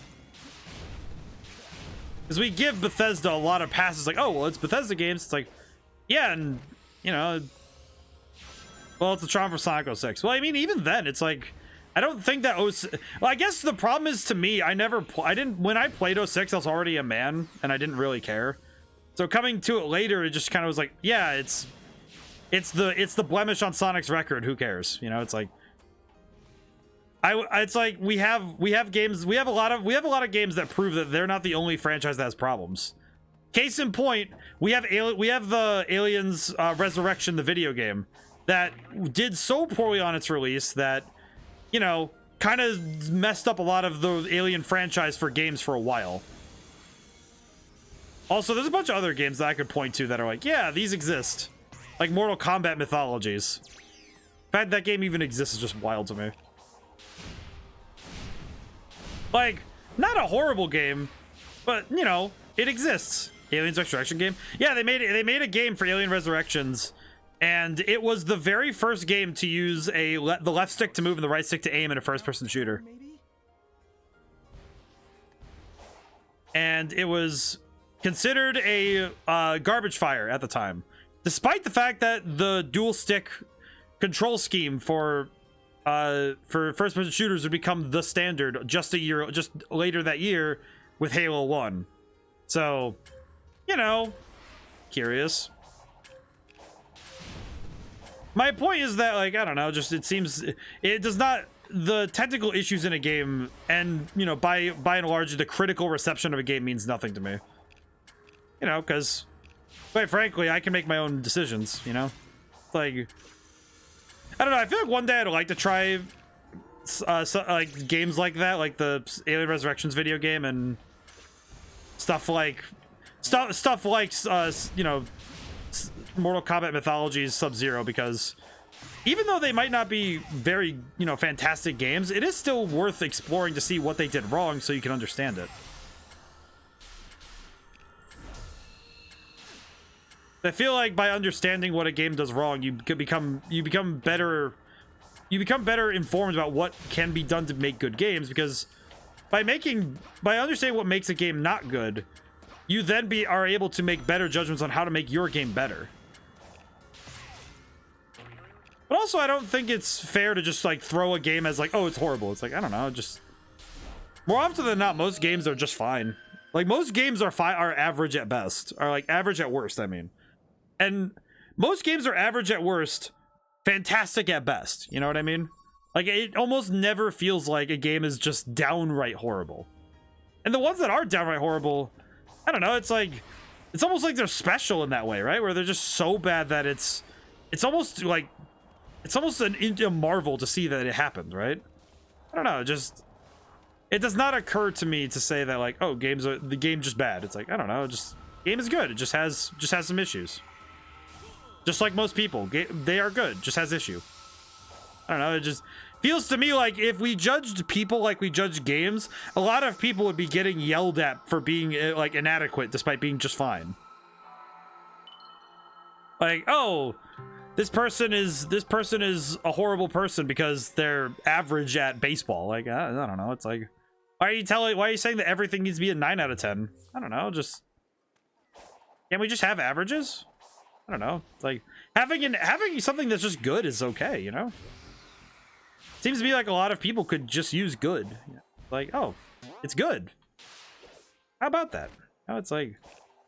A: Because we give Bethesda a lot of passes, like, oh, well, it's Bethesda games. It's like, yeah, and, you know, well, it's a charm for Sonic 06. Well, I mean, even then, it's like, I don't think that well, I guess the problem is, to me, when I played 06, I was already a man, and I didn't really care. So coming to it later, it just kind of was like, yeah, it's the blemish on Sonic's record. Who cares? You know, it's like, it's like we have a lot of games that prove that they're not the only franchise that has problems. Case in point, we have the Aliens Resurrection, the video game, that did so poorly on its release that, you know, kind of messed up a lot of the Alien franchise for games for a while. Also, there's a bunch of other games that I could point to that are like, yeah, these exist. Like Mortal Kombat Mythologies. The fact that game even exists is just wild to me. Like, not a horrible game, but, you know, it exists. Aliens Resurrection game. Yeah, they made a game for Alien Resurrections, and it was the very first game to use the left stick to move and the right stick to aim in a first-person shooter. And it was considered a garbage fire at the time, despite the fact that the dual stick control scheme for first-person shooters would become the standard just later that year with Halo 1. So, you know, curious. My point is that, like, I don't know, just it seems it does not, the technical issues in a game, and, you know, by and large, the critical reception of a game means nothing to me. You know, because, quite frankly, I can make my own decisions, you know? Like, I don't know, I feel like one day I'd like to try like games like that, like the Alien Resurrections video game, and stuff like you know, Mortal Kombat Mythologies, Sub-Zero, because even though they might not be very, you know, fantastic games, it is still worth exploring to see what they did wrong so you can understand it. I feel like by understanding what a game does wrong, you become better informed about what can be done to make good games, because by understanding what makes a game not good, you then are able to make better judgments on how to make your game better. But also, I don't think it's fair to just, like, throw a game as, like, oh, it's horrible. It's like, I don't know, just... More often than not, most games are just fine. Like, most games are average at best. Are, like, average at worst, I mean. And most games are average at worst, fantastic at best. You know what I mean? Like, it almost never feels like a game is just downright horrible. And the ones that are downright horrible, I don't know, it's like... It's almost like they're special in that way, right? Where they're just so bad that it's almost like... It's almost a marvel to see that it happened, right? I don't know, just... It does not occur to me to say that, like, oh, the game's just bad. It's like, I don't know, just... Game is good, it just has some issues. Just like most people. They are good, just has issue. I don't know, it just... Feels to me like if we judged people like we judge games, a lot of people would be getting yelled at for being, like, inadequate despite being just fine. Like, oh... This person is a horrible person because they're average at baseball. Like, I don't know. It's like, why are you saying that everything needs to be a 9 out of 10? I don't know. Just, can't we just have averages? I don't know. It's like having something that's just good is okay, you know? Seems to me like a lot of people could just use good. Like, oh, it's good. How about that? No, it's like,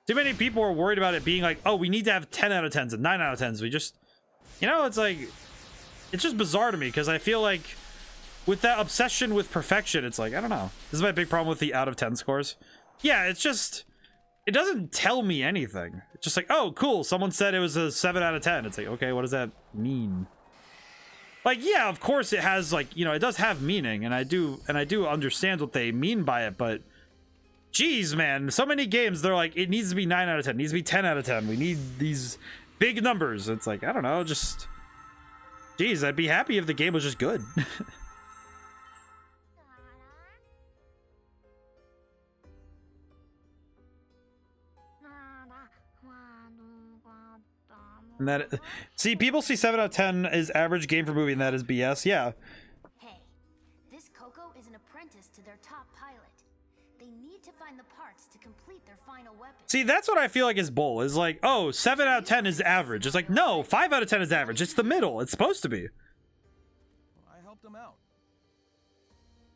A: too many people are worried about it being like, oh, we need to have 10 out of 10s and 9 out of 10s. We just, you know, it's like, it's just bizarre to me because I feel like with that obsession with perfection, it's like, I don't know. This is my big problem with the out of 10 scores. Yeah, it's just, it doesn't tell me anything. It's just like, oh, cool. Someone said it was a 7 out of 10. It's like, okay, what does that mean? Like, yeah, of course it has, like, you know, it does have meaning, and I do understand what they mean by it, but geez, man, so many games, they're like, it needs to be 9 out of 10, it needs to be 10 out of 10. We need these big numbers. It's like, I don't know, just Jeez, I'd be happy if the game was just good. And that, see, people see 7 out of 10 as average game for movie, and that is BS. Yeah.
D: Hey, this Coco is an apprentice to their top pilot. They need to find the parts to complete their final weapon.
A: See, that's what I feel like is bull. Is like, oh, 7 out of 10 is average. It's like, no, 5 out of 10 is average. It's the middle. It's supposed to be.
B: Well, I helped them out.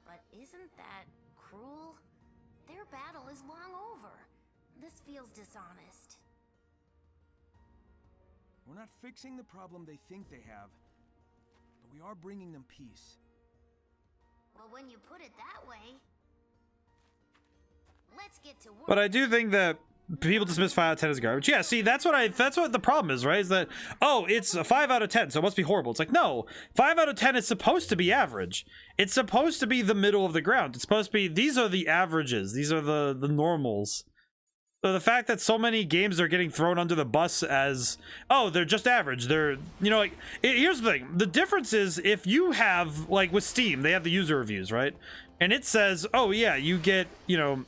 D: But isn't that cruel? Their battle is long over. This feels dishonest.
B: We're not fixing the problem they think they have, but we are bringing them peace.
D: Well, when you put it that way, let's get to work.
A: But I do think that people dismiss 5 out of 10 as garbage. Yeah, see, that's what the problem is, right? Is that, oh, it's a 5 out of 10, so it must be horrible. It's like, no, 5 out of 10 is supposed to be average. It's supposed to be the middle of the ground. It's supposed to be, these are the averages. These are the normals. So the fact that so many games are getting thrown under the bus as, oh, they're just average. They're, you know, like, here's the thing. The difference is if you have, like with Steam, they have the user reviews, right? And it says, oh yeah, you get, you know,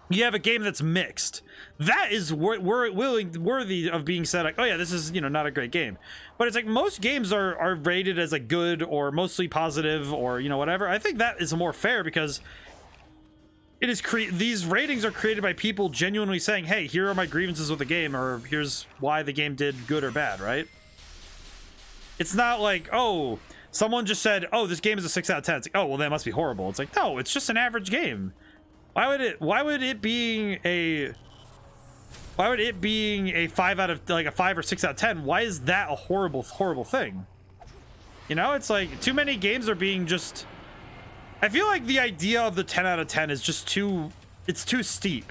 A: you have a game that's mixed. That is worthy of being said, like, oh yeah, this is, you know, not a great game. But it's like most games are rated as a good or mostly positive or, you know, whatever. I think that is more fair because it is these ratings are created by people genuinely saying, hey, here are my grievances with the game, or here's why the game did good or bad, right? It's not like, oh, someone just said, oh, this game is a 6 out of 10. It's like, oh, well, that must be horrible. It's like, no, it's just an average game. Why would it being a 5 out of, like, a 5 or 6 out of 10, why is that a horrible thing? You know, it's like too many games are being just, I feel like the idea of the 10 out of 10 is just too steep.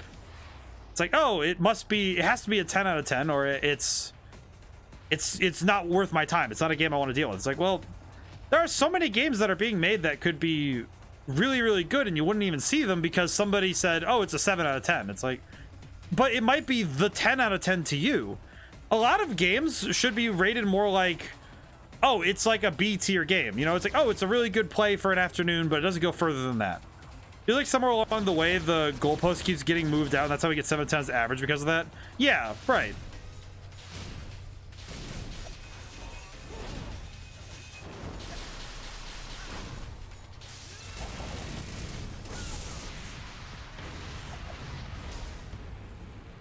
A: It's like, oh, it has to be a 10 out of 10 or it's not worth my time. It's not a game I want to deal with. It's like, well, there are so many games that are being made that could be really, really good and you wouldn't even see them because somebody said, oh, it's a 7 out of 10. It's like, but it might be the 10 out of 10 to you. A lot of games should be rated more like, oh, it's like a B tier game. You know, it's like, oh, it's a really good play for an afternoon, but it doesn't go further than that. I feel like somewhere along the way, the goalpost keeps getting moved out, and that's how we get 7 times average because of that. Yeah, right.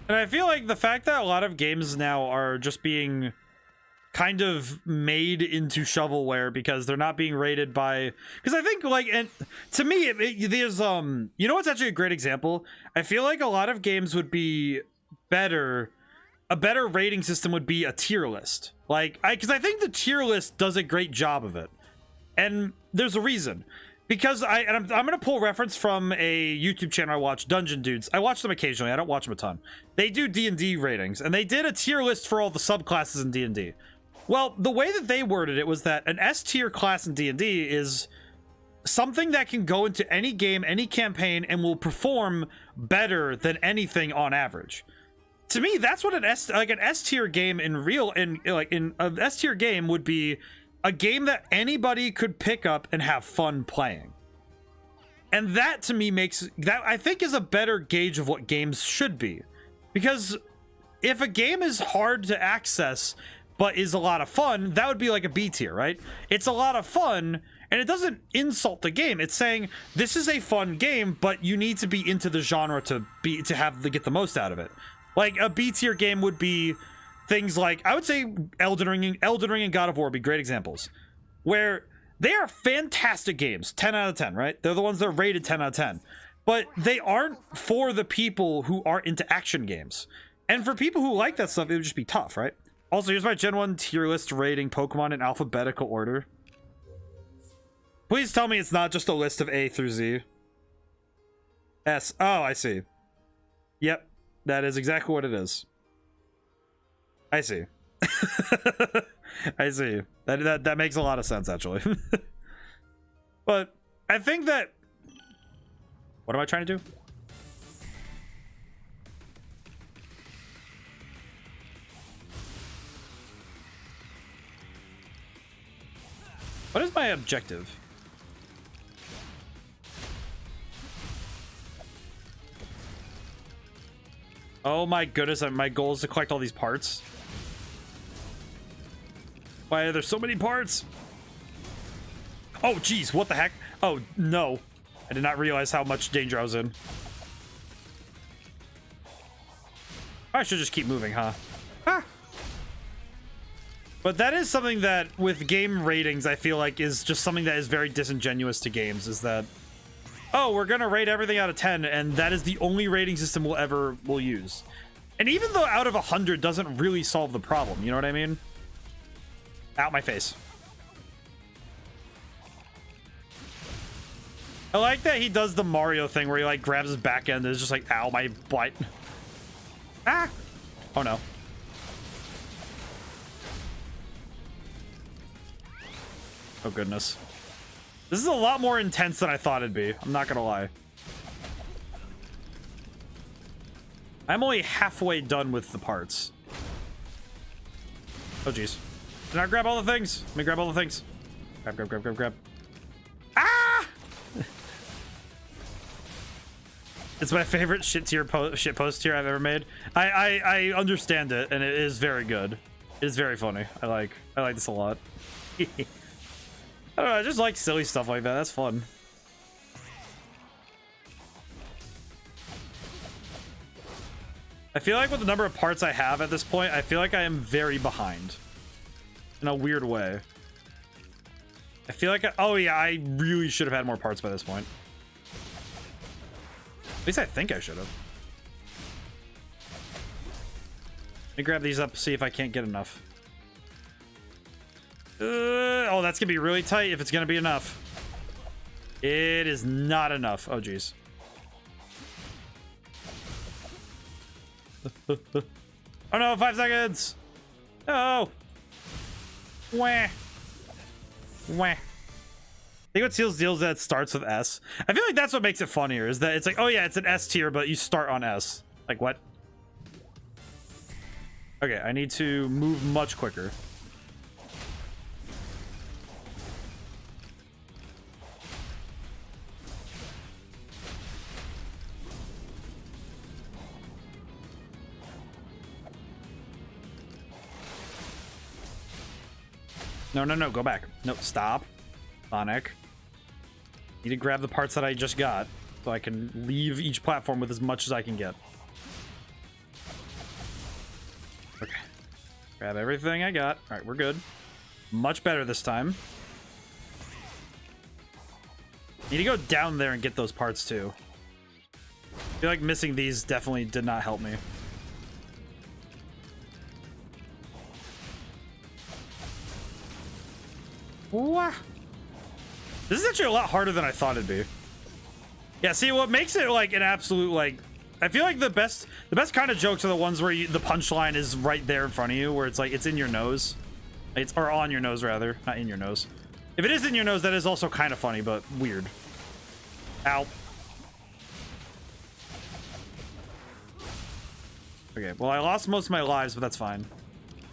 A: And I feel like the fact that a lot of games now are just being kind of made into shovelware because they're not being rated by, because I think, like, and to me there's you know what's actually a great example? I feel like a lot of games would be better, a better rating system would be a tier list, like, because I think the tier list does a great job of it, and there's a reason. Because I'm gonna pull reference from a YouTube channel I watch, Dungeon Dudes. I watch them occasionally. I don't watch them a ton. They do D&D ratings, and they did a tier list for all the subclasses in D&D. Well, the way that they worded it was that an S tier class in D&D is something that can go into any game, any campaign, and will perform better than anything on average. To me, that's what an S tier game in an S tier game would be. A game that anybody could pick up and have fun playing. And that to me makes that, I think, is a better gauge of what games should be. Because if a game is hard to access but is a lot of fun, that would be like a B tier, right? It's a lot of fun and it doesn't insult the game. It's saying this is a fun game, but you need to be into the genre to get the most out of it. Like a B tier game would be things like, I would say Elden Ring and God of War would be great examples, where they are fantastic games, 10 out of 10, right? They're the ones that are rated 10 out of 10, but they aren't for the people who aren't into action games. And for people who like that stuff, it would just be tough, right? Also, here's my Gen 1 tier list rating Pokemon in alphabetical order. Please tell me it's not just a list of A through Z. S. Oh, I see. Yep, that is exactly what it is. I see. I see. That makes a lot of sense, actually. But I think that... What am I trying to do? What is my objective? Oh my goodness, my goal is to collect all these parts. Why are there so many parts? Oh geez, what the heck? Oh no, I did not realize how much danger I was in. I should just keep moving, huh? Ah. But that is something that with game ratings I feel like is just something that is very disingenuous to games, is that, oh, we're gonna rate everything out of 10 and that is the only rating system we'll use. And even though out of 100 doesn't really solve the problem, you know what I mean? Out my face. I like that he does the Mario thing where he like grabs his back end and is just like, ow, my butt. Ah! Oh no. Oh goodness. This is a lot more intense than I thought it'd be. I'm not gonna lie. I'm only halfway done with the parts. Oh jeez. Did I grab all the things? Let me grab all the things. Grab, grab, grab, grab, grab. Ah! It's my favorite shit post tier I've ever made. I understand it, and it is very good. It is very funny. I like this a lot. I don't know, I just like silly stuff like that. That's fun. I feel like with the number of parts I have at this point, I feel like I am very behind. In a weird way. I feel like oh yeah, I really should have had more parts by this point. At least I think I should have. Let me grab these up, see if I can't get enough. Oh, that's gonna be really tight if it's gonna be enough. It is not enough. Oh, geez. Oh no, 5 seconds. Oh. Wah. Wah. I think what seals deals that starts with S. I feel like that's what makes it funnier, is that it's like, oh yeah, it's an S tier, but you start on S. Like what? Okay, I need to move much quicker. No, no, no, go back. No, stop. Sonic. Need to grab the parts that I just got so I can leave each platform with as much as I can get. Okay. Grab everything I got. All right, we're good. Much better this time. Need to go down there and get those parts too. I feel like missing these definitely did not help me. What? This is actually a lot harder than I thought it'd be. Yeah, see, what makes it like an absolute like, I feel like the best kind of jokes are the ones where the punchline is right there in front of you, where it's like it's in your nose, or on your nose rather, not in your nose. If it is in your nose, that is also kind of funny, but weird. Ow. Okay, well, I lost most of my lives, but that's fine.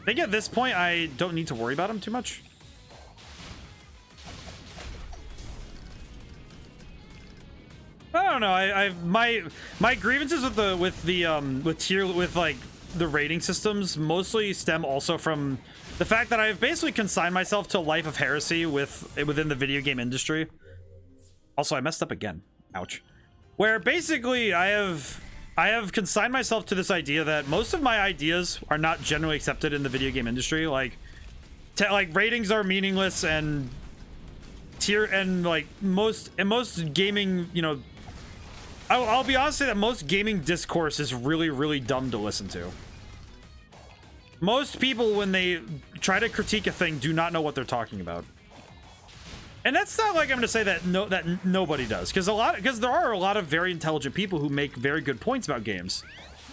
A: I think at this point I don't need to worry about them too much. I don't know. My grievances with the rating systems mostly stem also from the fact that I've basically consigned myself to a life of heresy within the video game industry. Also, I messed up again. Ouch. Where basically I have consigned myself to this idea that most of my ideas are not generally accepted in the video game industry. Like ratings are meaningless, and most gaming, you know, I'll be honest, say that most gaming discourse is really, really dumb to listen to. Most people, when they try to critique a thing, do not know what they're talking about. And that's not like I'm going to say that nobody does, because there are a lot of very intelligent people who make very good points about games.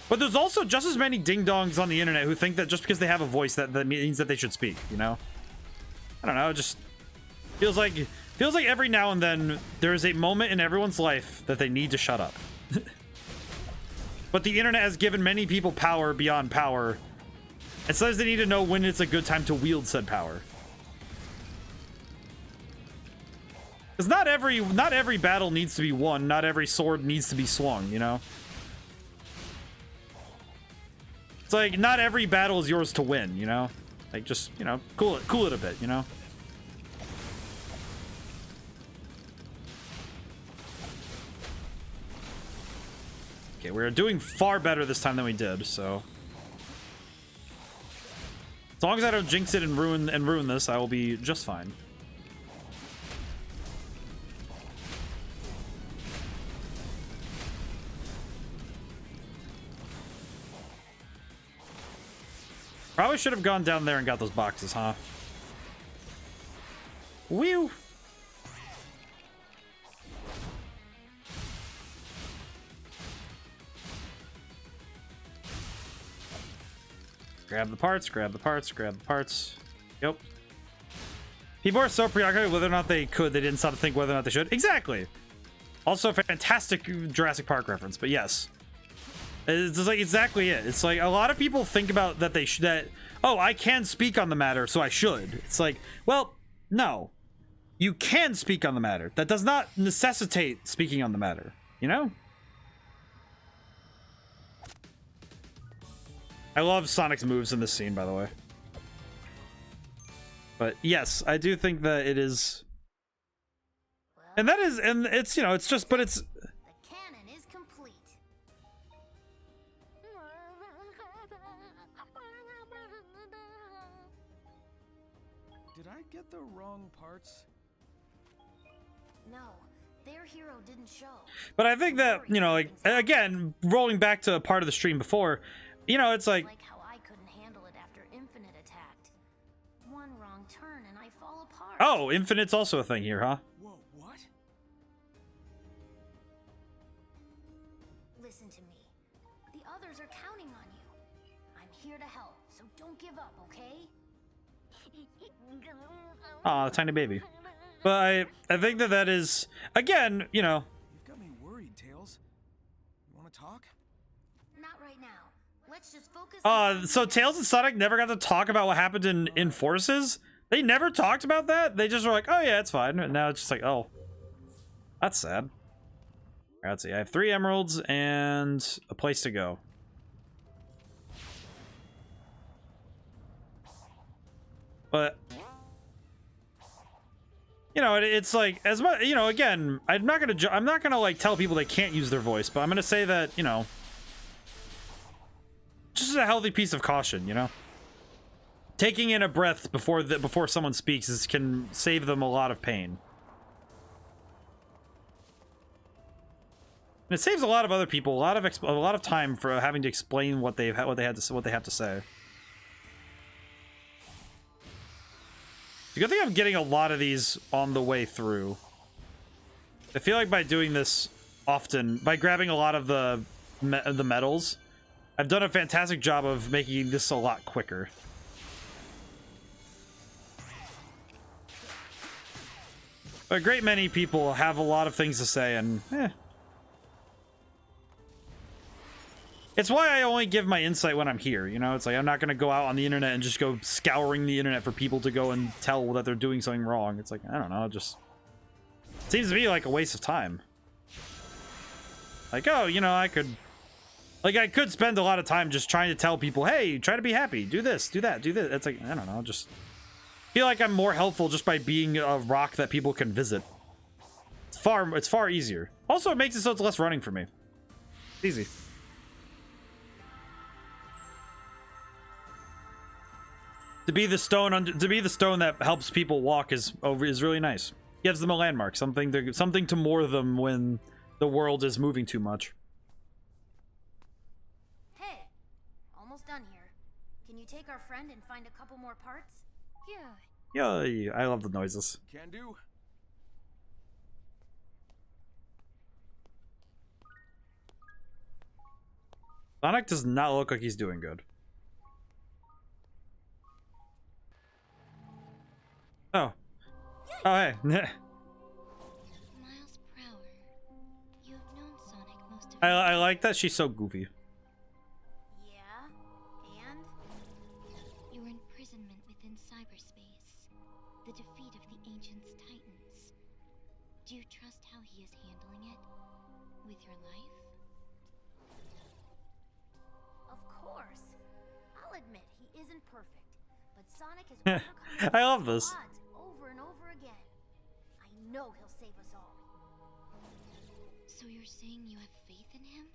A: But there's also just as many ding-dongs on the internet who think that just because they have a voice that means that they should speak, you know? I don't know, it just feels like every now and then there is a moment in everyone's life that they need to shut up. But the internet has given many people power beyond power, and says they need to know when it's a good time to wield said power. Because not every battle needs to be won. Not every sword needs to be swung, you know? It's like, not every battle is yours to win, you know? Like, just, you know, cool it a bit, you know? Okay, we're doing far better this time than we did, so... As long as I don't jinx it and ruin this, I will be just fine. Probably should have gone down there and got those boxes, huh? Whew! Grab the parts, grab the parts, grab the parts. Yep. People are so preoccupied whether or not they could, they didn't stop to think whether or not they should. Exactly! Also a fantastic Jurassic Park reference, but yes. It's just like exactly it. It's like a lot of people think about that oh, I can speak on the matter, so I should. It's like, well, no. You can speak on the matter. That does not necessitate speaking on the matter, you know? I love Sonic's moves in this scene, by the way. But yes, I do think that it is, and it's, you know, it's just, but it's,
D: The cannon is complete.
B: Did I get the wrong parts?
D: No, their hero didn't show.
A: but I think that, you know, like, again, rolling back to a part of the stream before, you know, it's like,
D: Like how I couldn't handle it after Infinite attacked. One wrong turn and I fall apart.
A: oh, Infinite's also a thing here, huh?
B: Whoa, what?
D: Listen to me. The others are counting on you. I'm here to help, so don't give up, okay?
A: Aw, tiny baby. But I think that is, again, you know,
B: You've got me worried, Tails. You want to talk?
D: Not right now. Let's just focus
A: so Tails and Sonic never got to talk about what happened in Forces? They never talked about that? They just were like, oh yeah, it's fine. And now it's just like, oh. That's sad. Alright, let's see. I have 3 emeralds and a place to go. But, you know, it's like, as much, you know, again, I'm not gonna like tell people they can't use their voice, but I'm gonna say that, you know, just a healthy piece of caution, you know? Taking in a breath before someone speaks can save them a lot of pain. And it saves a lot of other people a lot of time for having to explain what they have to say. The good thing I'm getting a lot of these on the way through. I feel like by doing this often, by grabbing a lot of the medals, I've done a fantastic job of making this a lot quicker. A great many people have a lot of things to say, and it's why I only give my insight when I'm here, you know? It's like, I'm not gonna go out on the internet and just go scouring the internet for people to go and tell that they're doing something wrong. It's like, I don't know, it just seems to me like a waste of time. Like, oh, you know, I could spend a lot of time just trying to tell people, hey, try to be happy, do this, do that, do this. It's like, I don't know, just feel like I'm more helpful just by being a rock that people can visit. It's far easier. Also, it makes it so it's less running for me. It's easy. To be the stone that helps people walk is really nice. Gives them a landmark, something to moor them when the world is moving too much.
D: Hey, almost done here. Can you take our friend and find a couple more parts?
A: Yeah, I love the noises.
B: Can do.
A: Sonic does not look like he's doing good. Oh. Oh, hey.
C: Miles per hour. You have known Sonic most of
A: I like that she's so goofy.
D: Yeah, and?
C: your imprisonment within cyberspace. The defeat of the Ancients' Titans. you trust how he is handling it? With your life?
D: Of course. I'll admit he isn't perfect, but Sonic has overcome
A: I love this.
D: odds over and over again. I know he'll save us all.
C: So you're saying you have faith in him?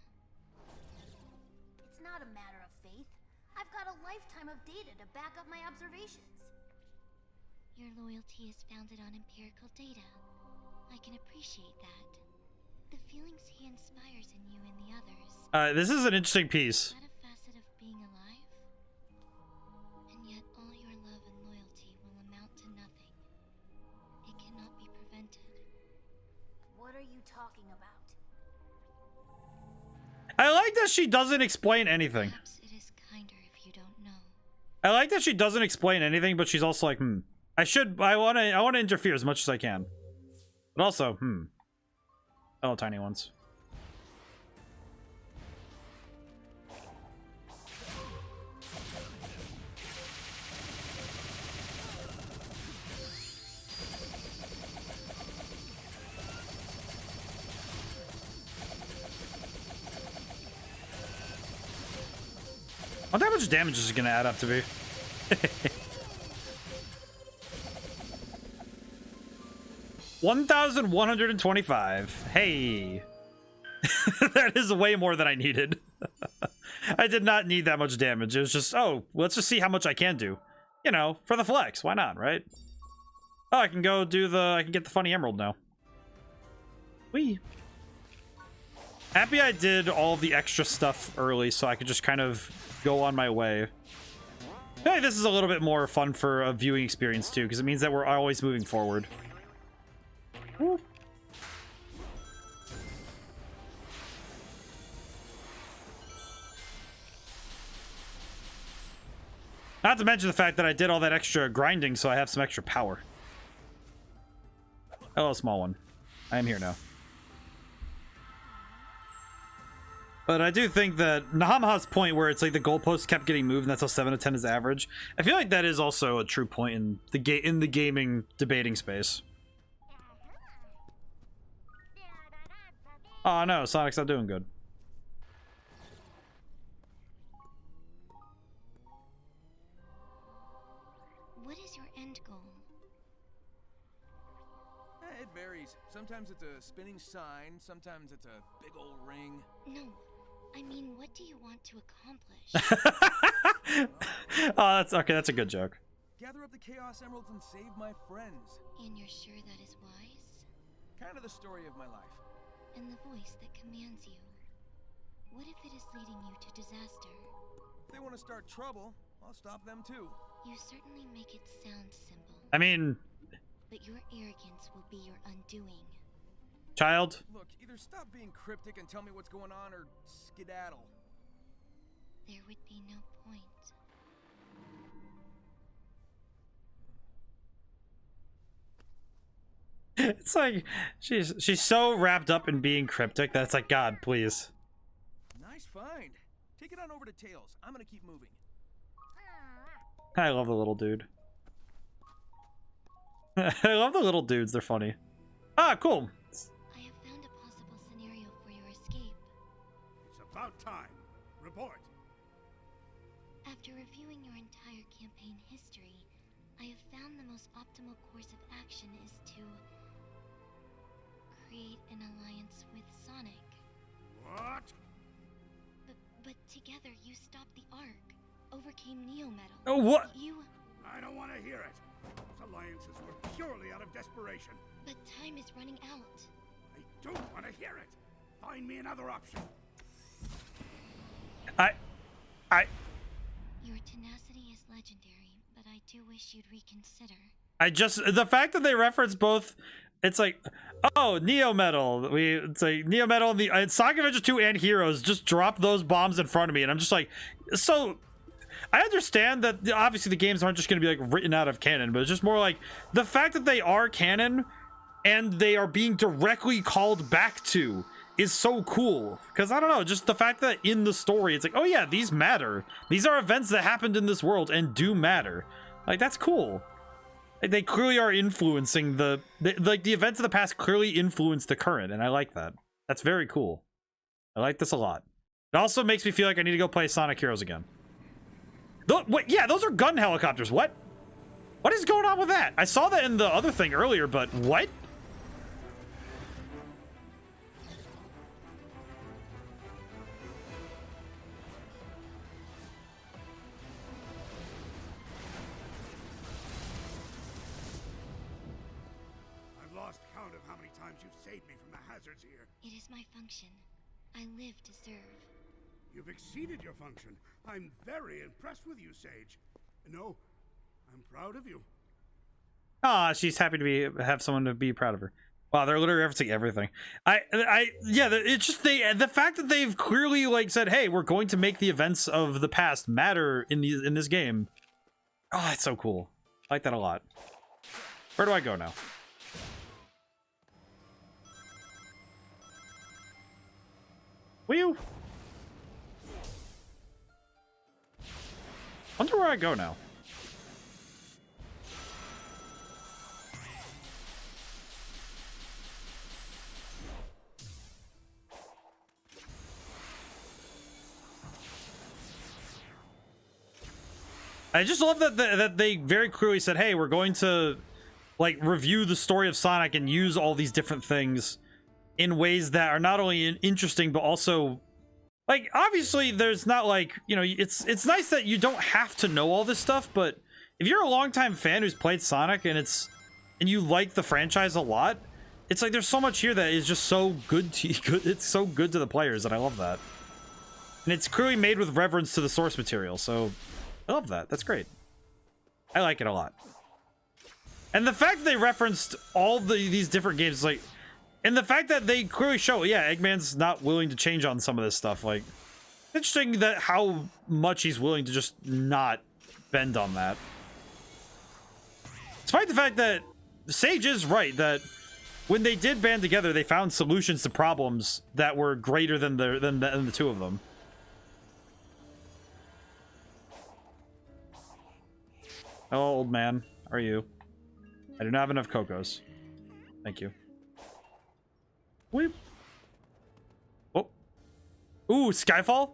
D: It's not a matter of faith. I've got a lifetime of data to back up my observations.
C: Your loyalty is founded on empirical data. I can appreciate that. The feelings he inspires in you and the others.
A: This is an interesting piece.
C: Is that a facet of being alive? And yet all your love and loyalty will amount to nothing. It cannot be prevented.
D: What are you talking about?
A: I like that she doesn't explain anything.
C: Perhaps it is kinder if you don't know.
A: I like that she doesn't explain anything, but she's also like, I want to interfere as much as I can. But also, oh, tiny ones. I wonder how much damage is going to add up to be. 1,125. Hey. That is way more than I needed. I did not need that much damage. It was just, oh, let's just see how much I can do. You know, for the flex. Why not, right? Oh, I can go do I can get the funny emerald now. Whee. Happy I did all the extra stuff early so I could just kind of go on my way. I feel like this is a little bit more fun for a viewing experience too, because it means that we're always moving forward. Woo. Not to mention the fact that I did all that extra grinding, so I have some extra power. Hello, small one. I am here now. But I do think that Nahama's point where it's like the goalposts kept getting moved and that's how 7 to 10 is average. I feel like that is also a true point in the gaming debating space. Oh no, Sonic's not doing good.
C: What is your end goal?
B: It varies. Sometimes it's a spinning sign, sometimes it's a big old ring.
C: No, I mean, what do you want to accomplish?
A: Oh, that's okay. That's a good joke.
B: Gather up the Chaos Emeralds and save my friends.
C: And you're sure that is wise?
B: Kind of the story of my life.
C: And the voice that commands you. What if it is leading you to disaster?
B: If they want to start trouble, I'll stop them too.
C: You certainly make it sound simple.
A: I mean,
C: But your arrogance will be your undoing.
A: child.
B: Look, either stop being cryptic and tell me what's going on, or skedaddle.
C: There would be no point.
A: It's like she's so wrapped up in being cryptic that it's like, God, please.
B: Nice find. Take it on over to Tails. I'm gonna keep moving.
A: I love the little dude. I love the little dudes. They're funny. Ah, cool.
C: I have found a possible scenario for your escape.
G: It's about time. Report.
C: After reviewing your entire campaign history, I have found the most optimal course of action is to create an alliance with Sonic.
G: What?
C: But together you stopped the Ark, overcame Neo Metal.
A: Oh, what?
C: You...
G: I don't want to hear it. Those alliances were purely out of desperation.
C: But time is running out.
G: I don't want to hear it. Find me another option.
C: Your tenacity is legendary, but I do wish you'd reconsider.
A: The fact that they reference both, it's like, oh, Neo Metal. It's like Neo Metal and the Sonic Adventure 2 and Heroes just dropped those bombs in front of me, and I'm just like, so. I understand that obviously the games aren't just going to be like written out of canon, but it's just more like the fact that they are canon and they are being directly called back to is so cool. Because I don't know, just the fact that in the story it's like, oh yeah, these matter. These are events that happened in this world and do matter. Like, that's cool. Like, they clearly are influencing like the events of the past clearly influence the current, and I like that. That's very cool. I like this a lot. It also makes me feel like I need to go play Sonic Heroes again. Wait, yeah, those are gun helicopters. What? What is going on with that? I saw that in the other thing earlier, but what?
G: I've lost count of how many times you've saved me from the hazards here.
C: It is my function. I live to serve.
G: You've exceeded your function. I'm very impressed with you, Sage. No, I'm proud of you.
A: Ah, she's happy to have someone to be proud of her. Wow, they're literally referencing everything. Yeah, it's just the fact that they've clearly like said, hey, we're going to make the events of the past matter in this game. Oh, it's so cool. I like that a lot. Where do I go now? Wheel. Wonder where I go now. I just love that they very clearly said, hey, we're going to like review the story of Sonic and use all these different things in ways that are not only interesting but also like, obviously there's not like, you know, it's nice that you don't have to know all this stuff, but if you're a longtime fan who's played Sonic and you like the franchise a lot, it's like there's so much here that is just so good to it's so good to the players, and I love that. And it's clearly made with reverence to the source material, so I love that. That's great. I like it a lot. And the fact that they referenced all these different games, like, and the fact that they clearly show, yeah, Eggman's not willing to change on some of this stuff. Like, interesting that how much he's willing to just not bend on that. Despite the fact that Sage is right, that when they did band together, they found solutions to problems that were greater than the two of them. Hello, old man. How are you? I do not have enough Cocos. Thank you. Weep. Oh. Ooh, Skyfall?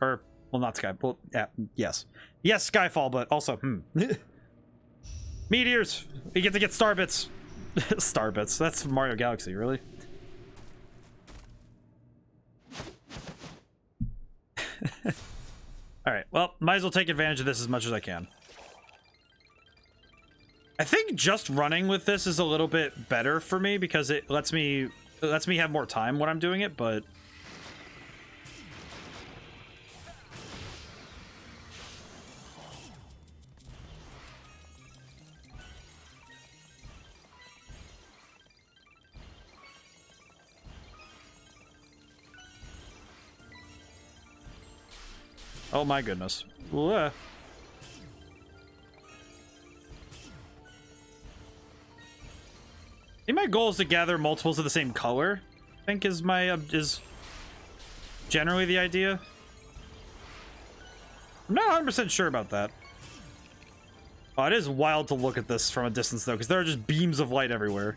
A: Or, well, not Sky. Well, yeah, yes. Yes, Skyfall, but also, Meteors! We get to get Starbits. Starbits. That's Mario Galaxy, really? Alright, well, might as well take advantage of this as much as I can. I think just running with this is a little bit better for me because it lets me have more time when I'm doing it, but oh my goodness. Ugh. I think my goal is to gather multiples of the same color. I think is generally the idea. I'm not 100% sure about that. Oh, it is wild to look at this from a distance though, because there are just beams of light everywhere.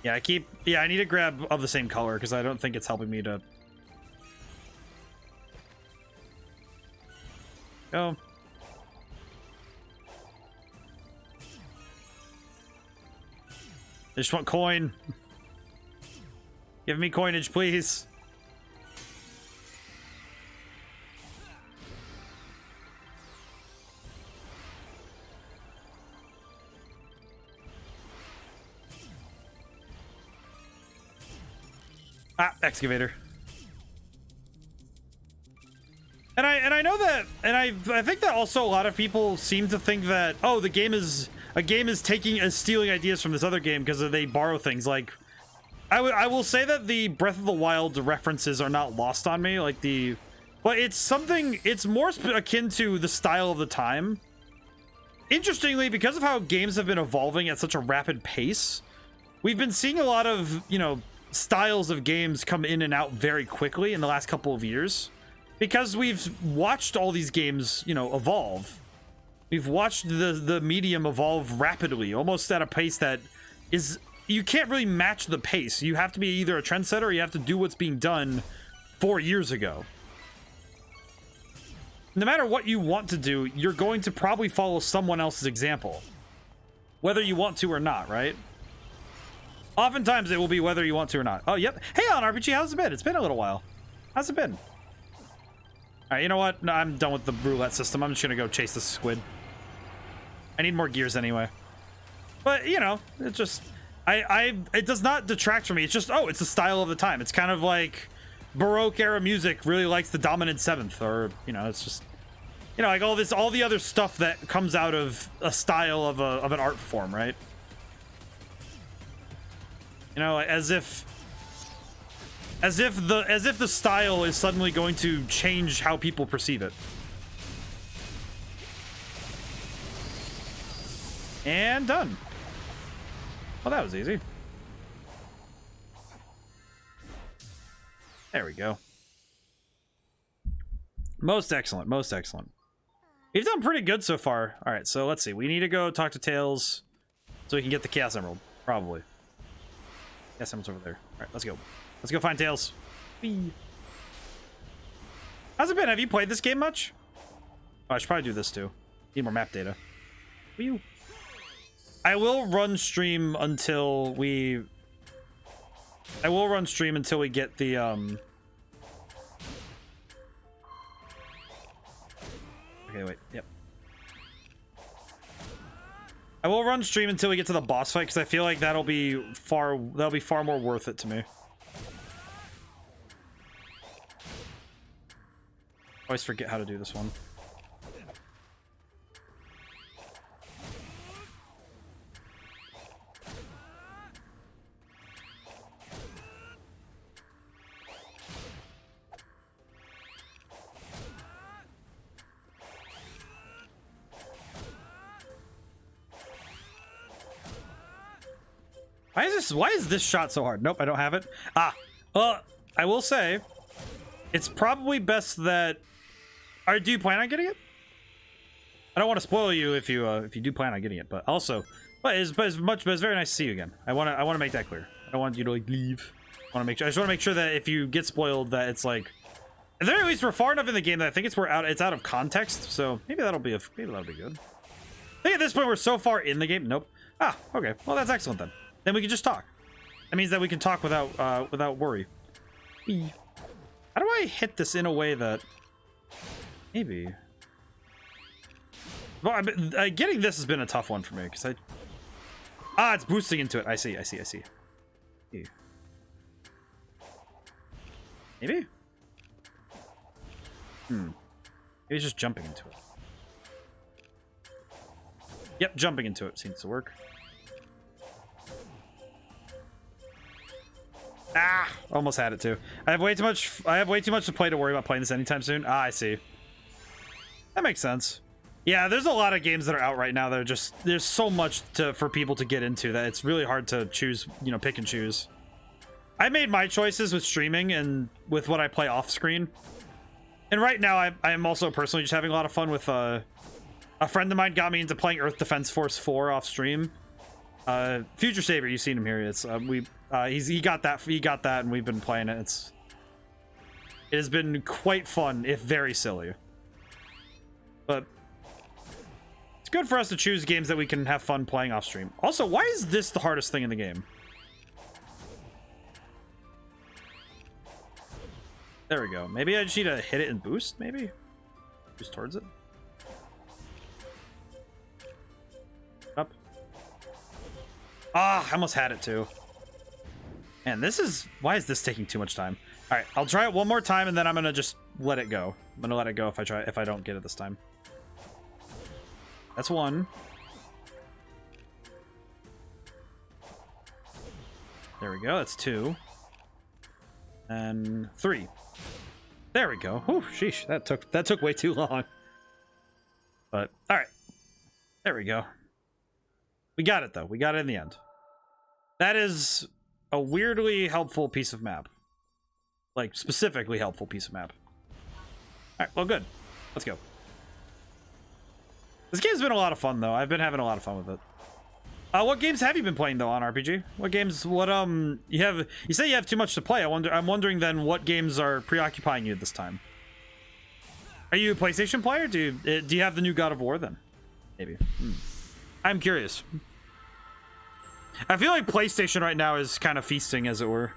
A: Yeah, I need to grab of the same color because I don't think it's helping me to. Oh. I just want coin. Give me coinage, please. Ah, excavator. And I know that, and I think that also a lot of people seem to think that, oh, a game is stealing ideas from this other game because they borrow things. Like, I will say that the Breath of the Wild references are not lost on me. Like but it's more akin to the style of the time. Interestingly, because of how games have been evolving at such a rapid pace, we've been seeing a lot of, you know, styles of games come in and out very quickly in the last couple of years. Because we've watched all these games, you know, evolve. We've watched the medium evolve rapidly, almost at a pace that is... You can't really match the pace. You have to be either a trendsetter or you have to do what's being done 4 years ago. No matter what you want to do, you're going to probably follow someone else's example. Whether you want to or not, right? Oftentimes it will be whether you want to or not. Oh, yep. Hey, on RPG, how's it been? It's been a little while. How's it been? All right, you know what? No, I'm done with the roulette system. I'm just gonna go chase this squid. I need more gears anyway. But, you know, it just... it does not detract from me. It's just, oh, it's the style of the time. It's kind of like Baroque era music really likes the dominant seventh, or, you know, it's just, you know, like all the other stuff that comes out of a style of an art form, right? You know, as if the style is suddenly going to change how people perceive it. And done. Well, that was easy. There we go. Most excellent, most excellent. We've done pretty good so far. All right, so let's see. We need to go talk to Tails so we can get the Chaos Emerald, probably. Chaos Emerald's over there. All right, let's go. Let's go find Tails. Whee. How's it been? Have you played this game much? Oh, I should probably do this too. Need more map data. Whee. I will run stream until we... I will run stream until we get the, Okay, wait, yep. I will run stream until we get to the boss fight, because I feel like that'll be far more worth it to me. Always forget how to do this one. Why is this shot so hard? Nope, I don't have it. Ah, well, I will say, it's probably best that... do you plan on getting it? I don't want to spoil you if you do plan on getting it, but also, but it's very nice to see you again. I want to make that clear. I don't want you to like leave. I just want to make sure that if you get spoiled, that it's like, at the very least, we're far enough in the game that I think it's out of context. So maybe that'll be good. I think at this point we're so far in the game. Nope. Ah, okay. Well, that's excellent then. Then we can just talk. That means that we can talk without worry. How do I hit this in a way that maybe? Well, getting this has been a tough one for me because it's boosting into it. I see. Maybe. Maybe it's just jumping into it. Yep, jumping into it seems to work. Ah, almost had it too. I have way too much to play to worry about playing this anytime soon. Ah, I see. That makes sense. Yeah, there's a lot of games that are out right now that are just, there's so much for people to get into that it's really hard to choose, you know, pick and choose. I made my choices with streaming and with what I play off screen. And right now I am also personally just having a lot of fun with a friend of mine got me into playing Earth Defense Force 4 off stream. Future Savior, you've seen him here. It's he got that and we've been playing it. It has been quite fun, if very silly. But it's good for us to choose games that we can have fun playing off stream. Also, why is this the hardest thing in the game? There we go. Maybe I just need to hit it and boost, maybe? Boost towards it. Up. Ah, I almost had it too. Man, why is this taking too much time? All right, I'll try it one more time and then I'm gonna just let it go. I'm gonna let it go if I don't get it this time. That's one. There we go, that's two. And three. There we go. Whew, sheesh, that took way too long. But all right. There we go. We got it though. We got it in the end. That is a weirdly helpful piece of map. Like, specifically helpful piece of map. Alright, well, good. Let's go. This game's been a lot of fun though. I've been having a lot of fun with it. What games have you been playing though on RPG? What games? What you have? You say you have too much to play. I'm wondering then what games are preoccupying you this time. Are you a PlayStation player? Do you have the new God of War then? Maybe. I'm curious. I feel like PlayStation right now is kind of feasting, as it were.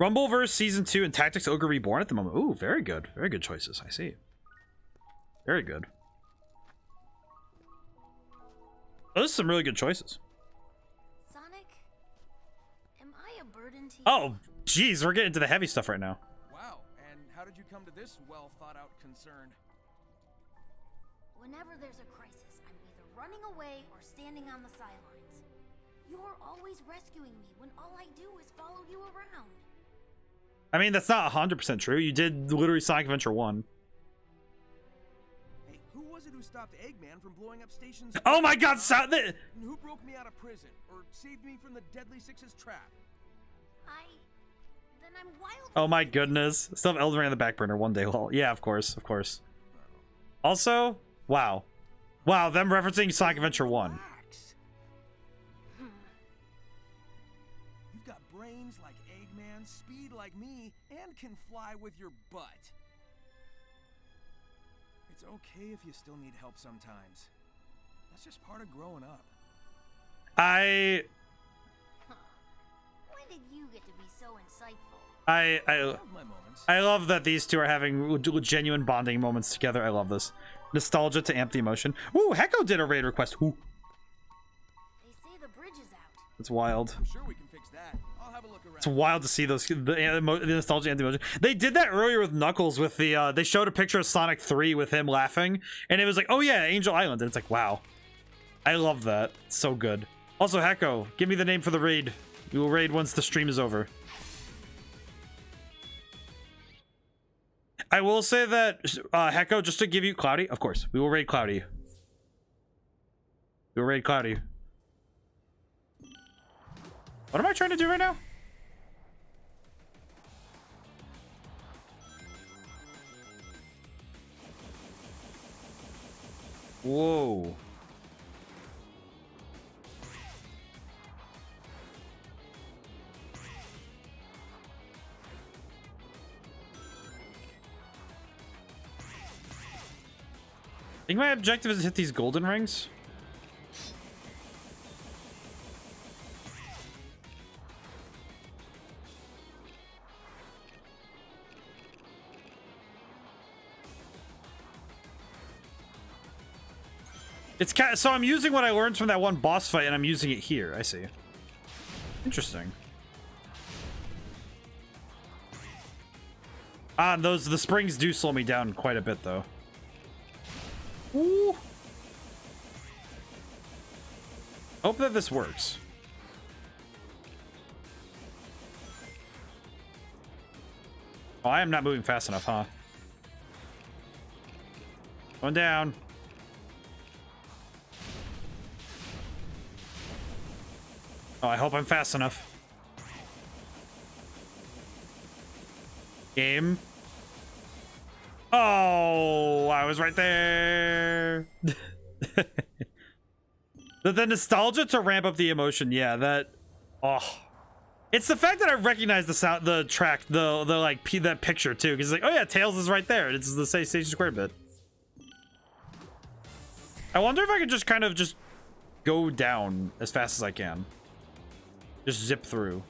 A: Rumbleverse Season 2 and Tactics Ogre Reborn at the moment. Ooh, very good. Very good choices. I see. Very good. Those are some really good choices.
D: Sonic, am I a burden to you?
A: Oh, geez, we're getting into the heavy stuff right now.
B: Wow, and how did you come to this well-thought-out concern?
D: Whenever there's a crisis, I'm either running away or standing on the sidelines. You're always rescuing me when all I do is follow you around.
A: I mean, that's not 100% true. You did literally Sonic Adventure 1.
B: Hey, who was it who stopped Eggman from blowing up stations?
A: Oh my god,
B: And who broke me out of prison or saved me from the Deadly Six's trap?
D: Then I'm wild.
A: Oh my goodness. Still have Elden Ring on the back burner one day. Well, yeah, of course, of course. Also, wow. Wow, them referencing Sonic Adventure 1.
B: Relax. You've got brains like Eggman, speed like me, and can fly with your butt. It's okay if you still need help sometimes. That's just part of growing up.
A: I
D: When did you get to be so insightful?
B: I have my moments.
A: I love that these two are having genuine bonding moments together. I love this. Nostalgia to amp the emotion. Ooh, Hecko did a raid request. Ooh,
D: They say the bridge is out.
A: it's wild.
B: I'm sure we can fix that. I'll have a look around.
A: It's wild to see those the nostalgia and the emotion. They did that earlier with Knuckles with the they showed a picture of Sonic 3 with him laughing, and it was like, oh yeah, Angel Island. And it's like, wow, I love that. It's so good. Also, Hecko, give me the name for the raid. We will raid once the stream is over. I will say that Hecko, just to give you Cloudy, of course, we will raid Cloudy. We will raid Cloudy. What am I trying to do right now? Whoa. I think my objective is to hit these golden rings. It's kind of, so I'm using what I learned from that one boss fight, and I'm using it here. I see. Interesting. Ah, and the springs do slow me down quite a bit, though. Ooh. Hope that this works. Oh, I am not moving fast enough, huh? Going down. Oh, I hope I'm fast enough. Game. Oh, I was right there. The nostalgia to ramp up the emotion. Yeah, that. Oh, it's the fact that I recognize the sound, the track, the like that picture too. Because it's like, oh yeah, Tails is right there. It's the Station Square bit. I wonder if I could just kind of just go down as fast as I can. Just zip through.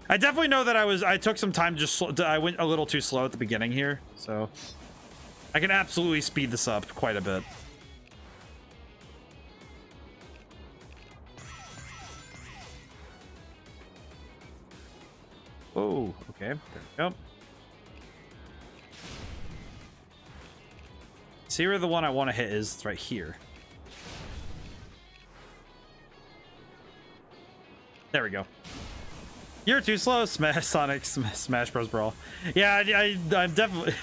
A: I definitely know that I took some time I went a little too slow at the beginning here, so I can absolutely speed this up quite a bit. Oh, okay, there we go. See where the one I want to hit is? It's right here. There we go. You're too slow, Sonic Smash Bros. Brawl. Yeah, I'm definitely...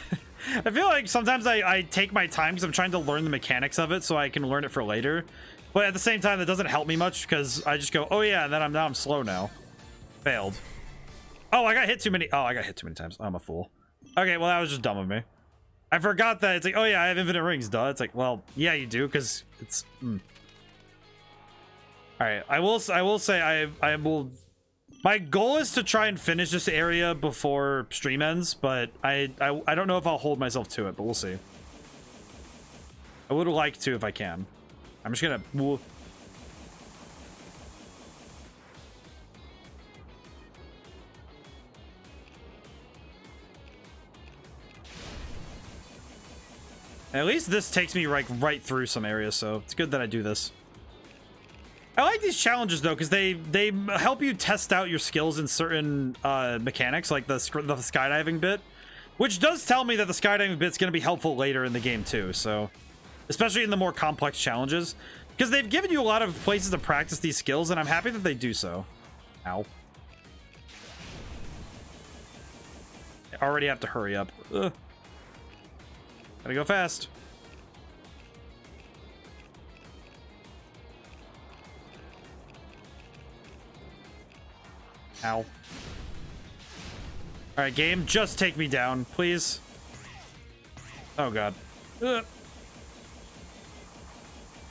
A: I feel like sometimes I take my time because I'm trying to learn the mechanics of it so I can learn it for later. But at the same time, that doesn't help me much because I just go, oh yeah, and then now I'm slow now. Failed. Oh, I got hit too many... Oh, I got hit too many times. I'm a fool. Okay, well, that was just dumb of me. I forgot that. It's like, oh yeah, I have infinite rings, duh. It's like, well, yeah, you do, because it's... All right, I will say I will... My goal is to try and finish this area before stream ends, but I don't know if I'll hold myself to it, but we'll see. I would like to if I can. I'm just gonna... At least this takes me right through some areas, so it's good that I do this. I like these challenges though, because they help you test out your skills in certain mechanics, like the skydiving bit, which does tell me that the skydiving bit's going to be helpful later in the game too. So, especially in the more complex challenges, because they've given you a lot of places to practice these skills, and I'm happy that they do so. Ow! I already have to hurry up. Ugh. Gotta go fast. Ow. Alright, game, just take me down, please. Oh, God. Ugh.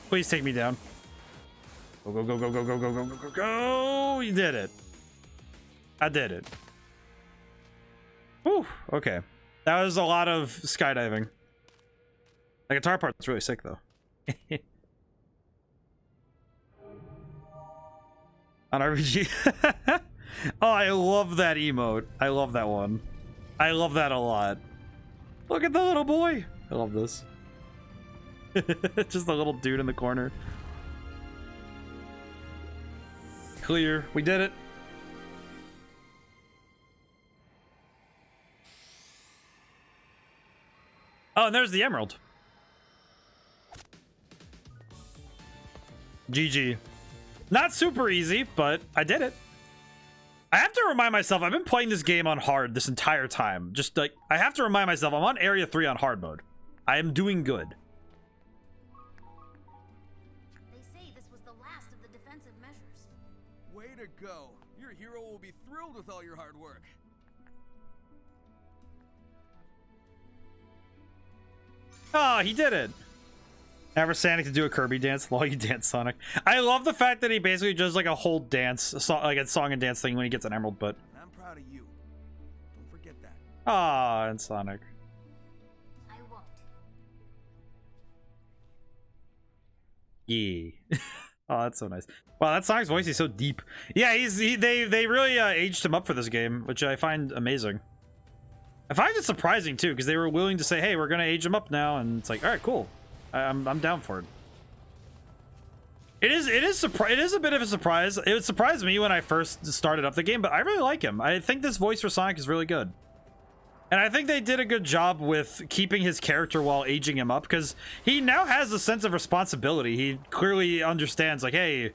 A: Please take me down. Go, go, go, go, go, go, go, go, go, go, go! You did it. I did it. Whew, okay. That was a lot of skydiving. The guitar part's really sick, though. On RPG. Oh, I love that emote. I love that one. I love that a lot. Look at the little boy. I love this. Just a little dude in the corner. Clear. We did it. Oh, and there's the emerald. GG. Not super easy, but I did it. I have to remind myself, I've been playing this game on hard this entire time. Just like, I have to remind myself, I'm on Area 3 on hard mode. I am doing good.
D: They say this was the last of the defensive measures.
B: Way to go. Your hero will be thrilled with all your hard work.
A: Oh, he did it. Never Sonic to do a Kirby dance while you dance Sonic. I love the fact that he basically does like a whole dance, like a song and dance thing when he gets an emerald, but...
B: I'm proud of you. Don't forget that.
A: Ah, and Sonic.
D: I won't.
A: Yeah. Oh, that's so nice. Wow, that Sonic's voice is so deep. Yeah, they really aged him up for this game, which I find amazing. I find it surprising too, because they were willing to say, "Hey, we're gonna age him up now," and it's like, all right, cool. I'm down for it. It is a bit of a surprise. It surprised me when I first started up the game, but I really like him. I think this voice for Sonic is really good. And I think they did a good job with keeping his character while aging him up, because he now has a sense of responsibility. He clearly understands, like, hey,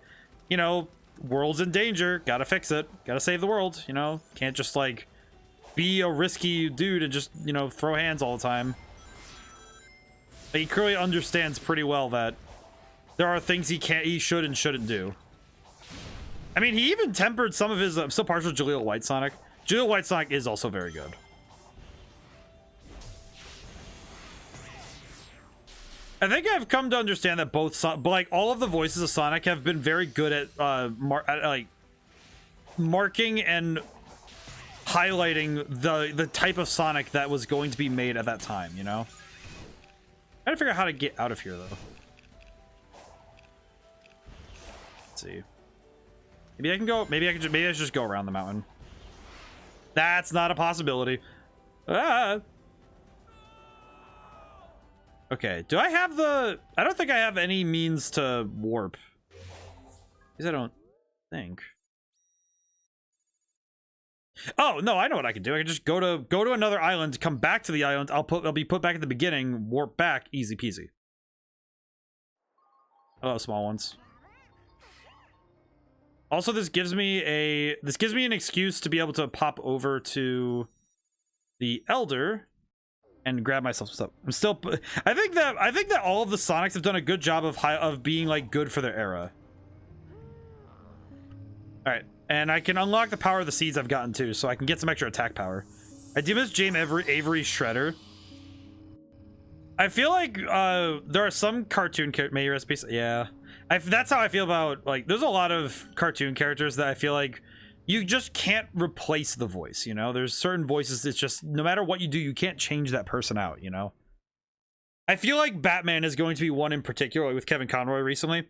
A: you know, world's in danger, gotta fix it, gotta save the world, you know, can't just, like, be a risky dude and just, you know, throw hands all the time. He clearly understands pretty well that there are things he should and shouldn't do. I mean, he even tempered some of his... I'm still partial to Jaleel White Sonic. Jaleel White Sonic is also very good. I think I've come to understand that both... like, all of the voices of Sonic have been very good at, like, marking and highlighting the type of Sonic that was going to be made at that time, you know? I gotta figure out how to get out of here, though. Let's see. Maybe I can go... Maybe I should just go around the mountain. That's not a possibility. Ah! Okay, do I have the... I don't think I have any means to warp. Because I don't think. Oh, no, I know what I can do. I can just go to another island, come back to the island. I'll be put back at the beginning, warp back, easy peasy. Hello, small ones. Also, this gives me an excuse to be able to pop over to the Elder and grab myself some stuff. I think that all of the Sonics have done a good job of being like good for their era. All right. And I can unlock the power of the seeds I've gotten too, so I can get some extra attack power. I do miss James Avery's Shredder. I feel like there are some cartoon maybe recipes. Yeah, that's how I feel about, like, there's a lot of cartoon characters that I feel like you just can't replace the voice, you know? There's certain voices that's just, no matter what you do, you can't change that person out, you know? I feel like Batman is going to be one in particular with Kevin Conroy recently.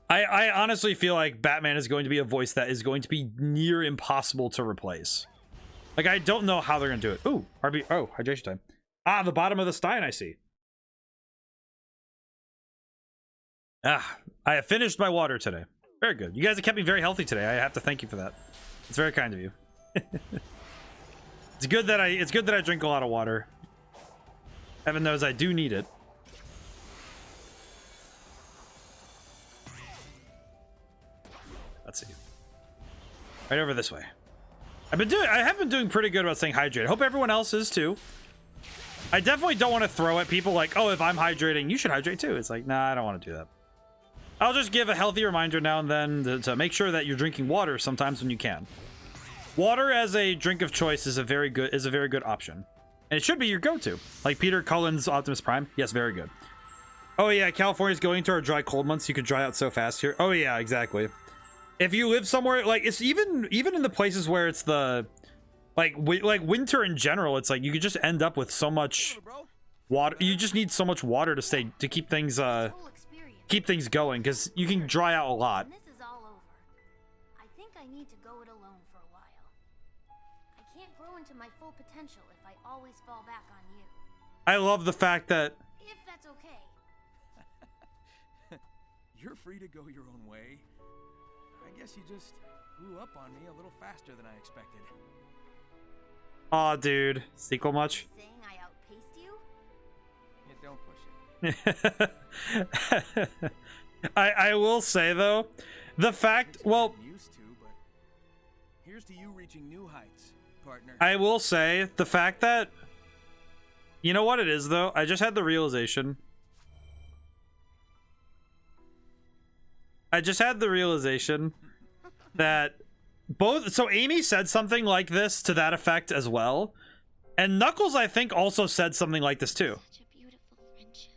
A: I honestly feel like Batman is going to be a voice that is going to be near impossible to replace. Like, I don't know how they're going to do it. Ooh, oh, hydration time. Ah, the bottom of the stein, I see. Ah, I have finished my water today. Very good. You guys have kept me very healthy today. I have to thank you for that. It's very kind of you. It's good that I drink a lot of water. Heaven knows I do need it. Let's see. Right over this way. I have been doing pretty good about staying hydrated. Hope everyone else is too. I definitely don't want to throw at people like, oh, if I'm hydrating, you should hydrate too. It's like, nah, I don't want to do that. I'll just give a healthy reminder now and then to make sure that you're drinking water sometimes when you can. Water as a drink of choice is a very good option. And it should be your go-to. Like Peter Cullen's Optimus Prime. Yes, very good. Oh yeah, California's going to our dry cold months. You could dry out so fast here. Oh yeah, exactly. If you live somewhere, like, it's even in the places where it's the like winter in general, it's like you could just end up with so much water. You just need so much water to keep things going, because you can dry out a lot.
D: When this is all over, I think I need to go it alone for a while. I can't grow into my full potential if I always fall back on you.
A: I love the fact that
D: If that's okay.
B: You're free to go your own way. I guess you just grew up on me a little faster than I expected.
A: aw, dude, sequel much?
D: Saying I outpaced you?
B: Yeah, don't push it.
A: I will say though, the fact, well,
B: Used to, but here's to you reaching new heights, partner.
A: I will say the fact that, you know what it is though? I just had the realization. That so Amy said something like this to that effect as well. And Knuckles, I think, also said something like this too.
C: Such a beautiful friendship.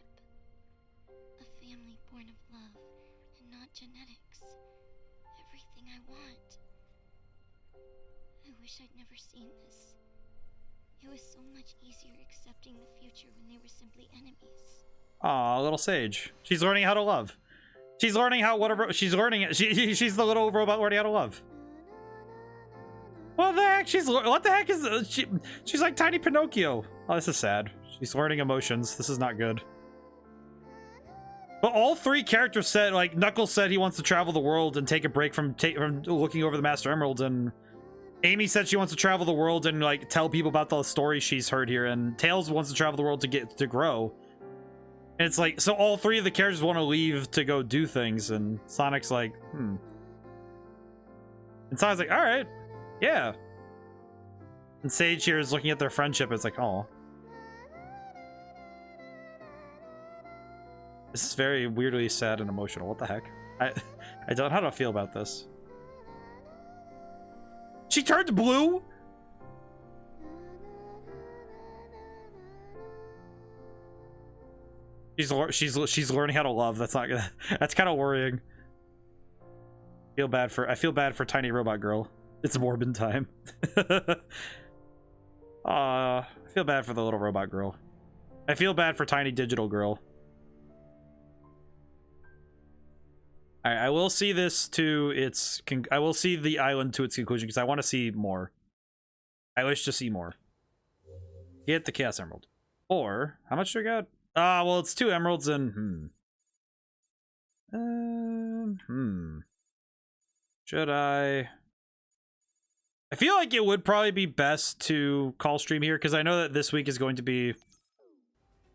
C: A family born of love and not genetics. Everything I want. I wish I'd never seen this. It was so much easier accepting the future when they were simply enemies.
A: Aw, little Sage. She's learning how to love. She's learning how she's learning. She's the little robot learning how to love. What the heck? What the heck is she's like tiny Pinocchio. Oh, this is sad. She's learning emotions. This is not good. But all three characters said, like, Knuckles said he wants to travel the world and take a break from looking over the Master Emeralds, and Amy said she wants to travel the world and like tell people about the stories she's heard here, and Tails wants to travel the world to grow. And it's like, so all three of the characters want to leave to go do things, and Sonic's like, And Sonic's like, all right, yeah. And Sage here is looking at their friendship. It's like, oh, this is very weirdly sad and emotional. What the heck? I don't know how to feel about this. She turned blue? She's learning how to love. That's not gonna. That's kind of worrying. I feel bad for tiny robot girl. It's Morbin time. I feel bad for the little robot girl. I feel bad for tiny digital girl. All right, I will see this to its. I will see the island to its conclusion because I want to see more. I wish to see more. Get the Chaos Emerald. Or how much do I got? Well, it's 2 emeralds and should I feel like it would probably be best to call stream here because I know that this week is going to be.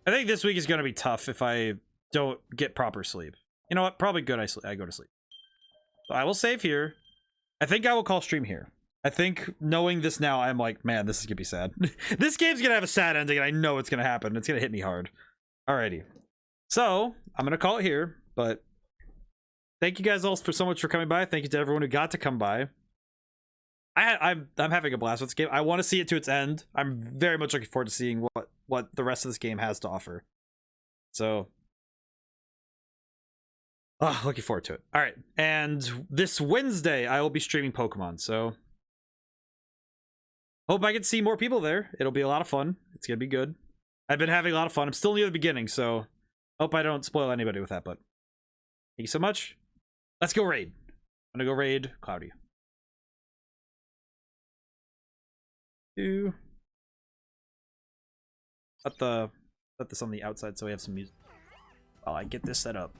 A: I think this week is going to be tough if I don't get proper sleep. You know what? Probably good. I go to sleep. So I will save here. I think I will call stream here. I think knowing this now, I'm like, man, this is gonna be sad. This game's gonna have a sad ending, and I know it's gonna happen. It's gonna hit me hard. Alrighty, so I'm gonna call it here, but thank you guys all so much for coming by. Thank you to everyone who got to come by. I'm having a blast with this game. I want to see it to its end. I'm very much looking forward to seeing what the rest of this game has to offer. So, looking forward to it. All right, and this Wednesday I will be streaming Pokemon. So, hope I can see more people there. It'll be a lot of fun. It's gonna be good. I've been having a lot of fun. I'm still near the beginning, so hope I don't spoil anybody with that. But thank you so much. Let's go raid. I'm gonna go raid Cloudy. Put this on the outside so we have some music while I get this set up.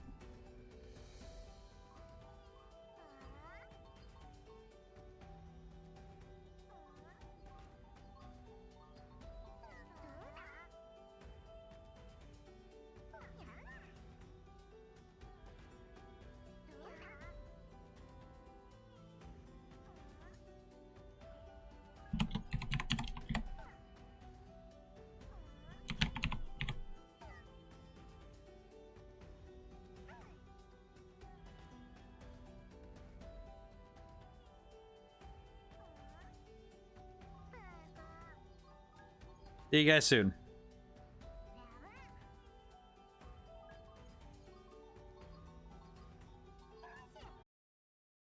A: See you guys soon.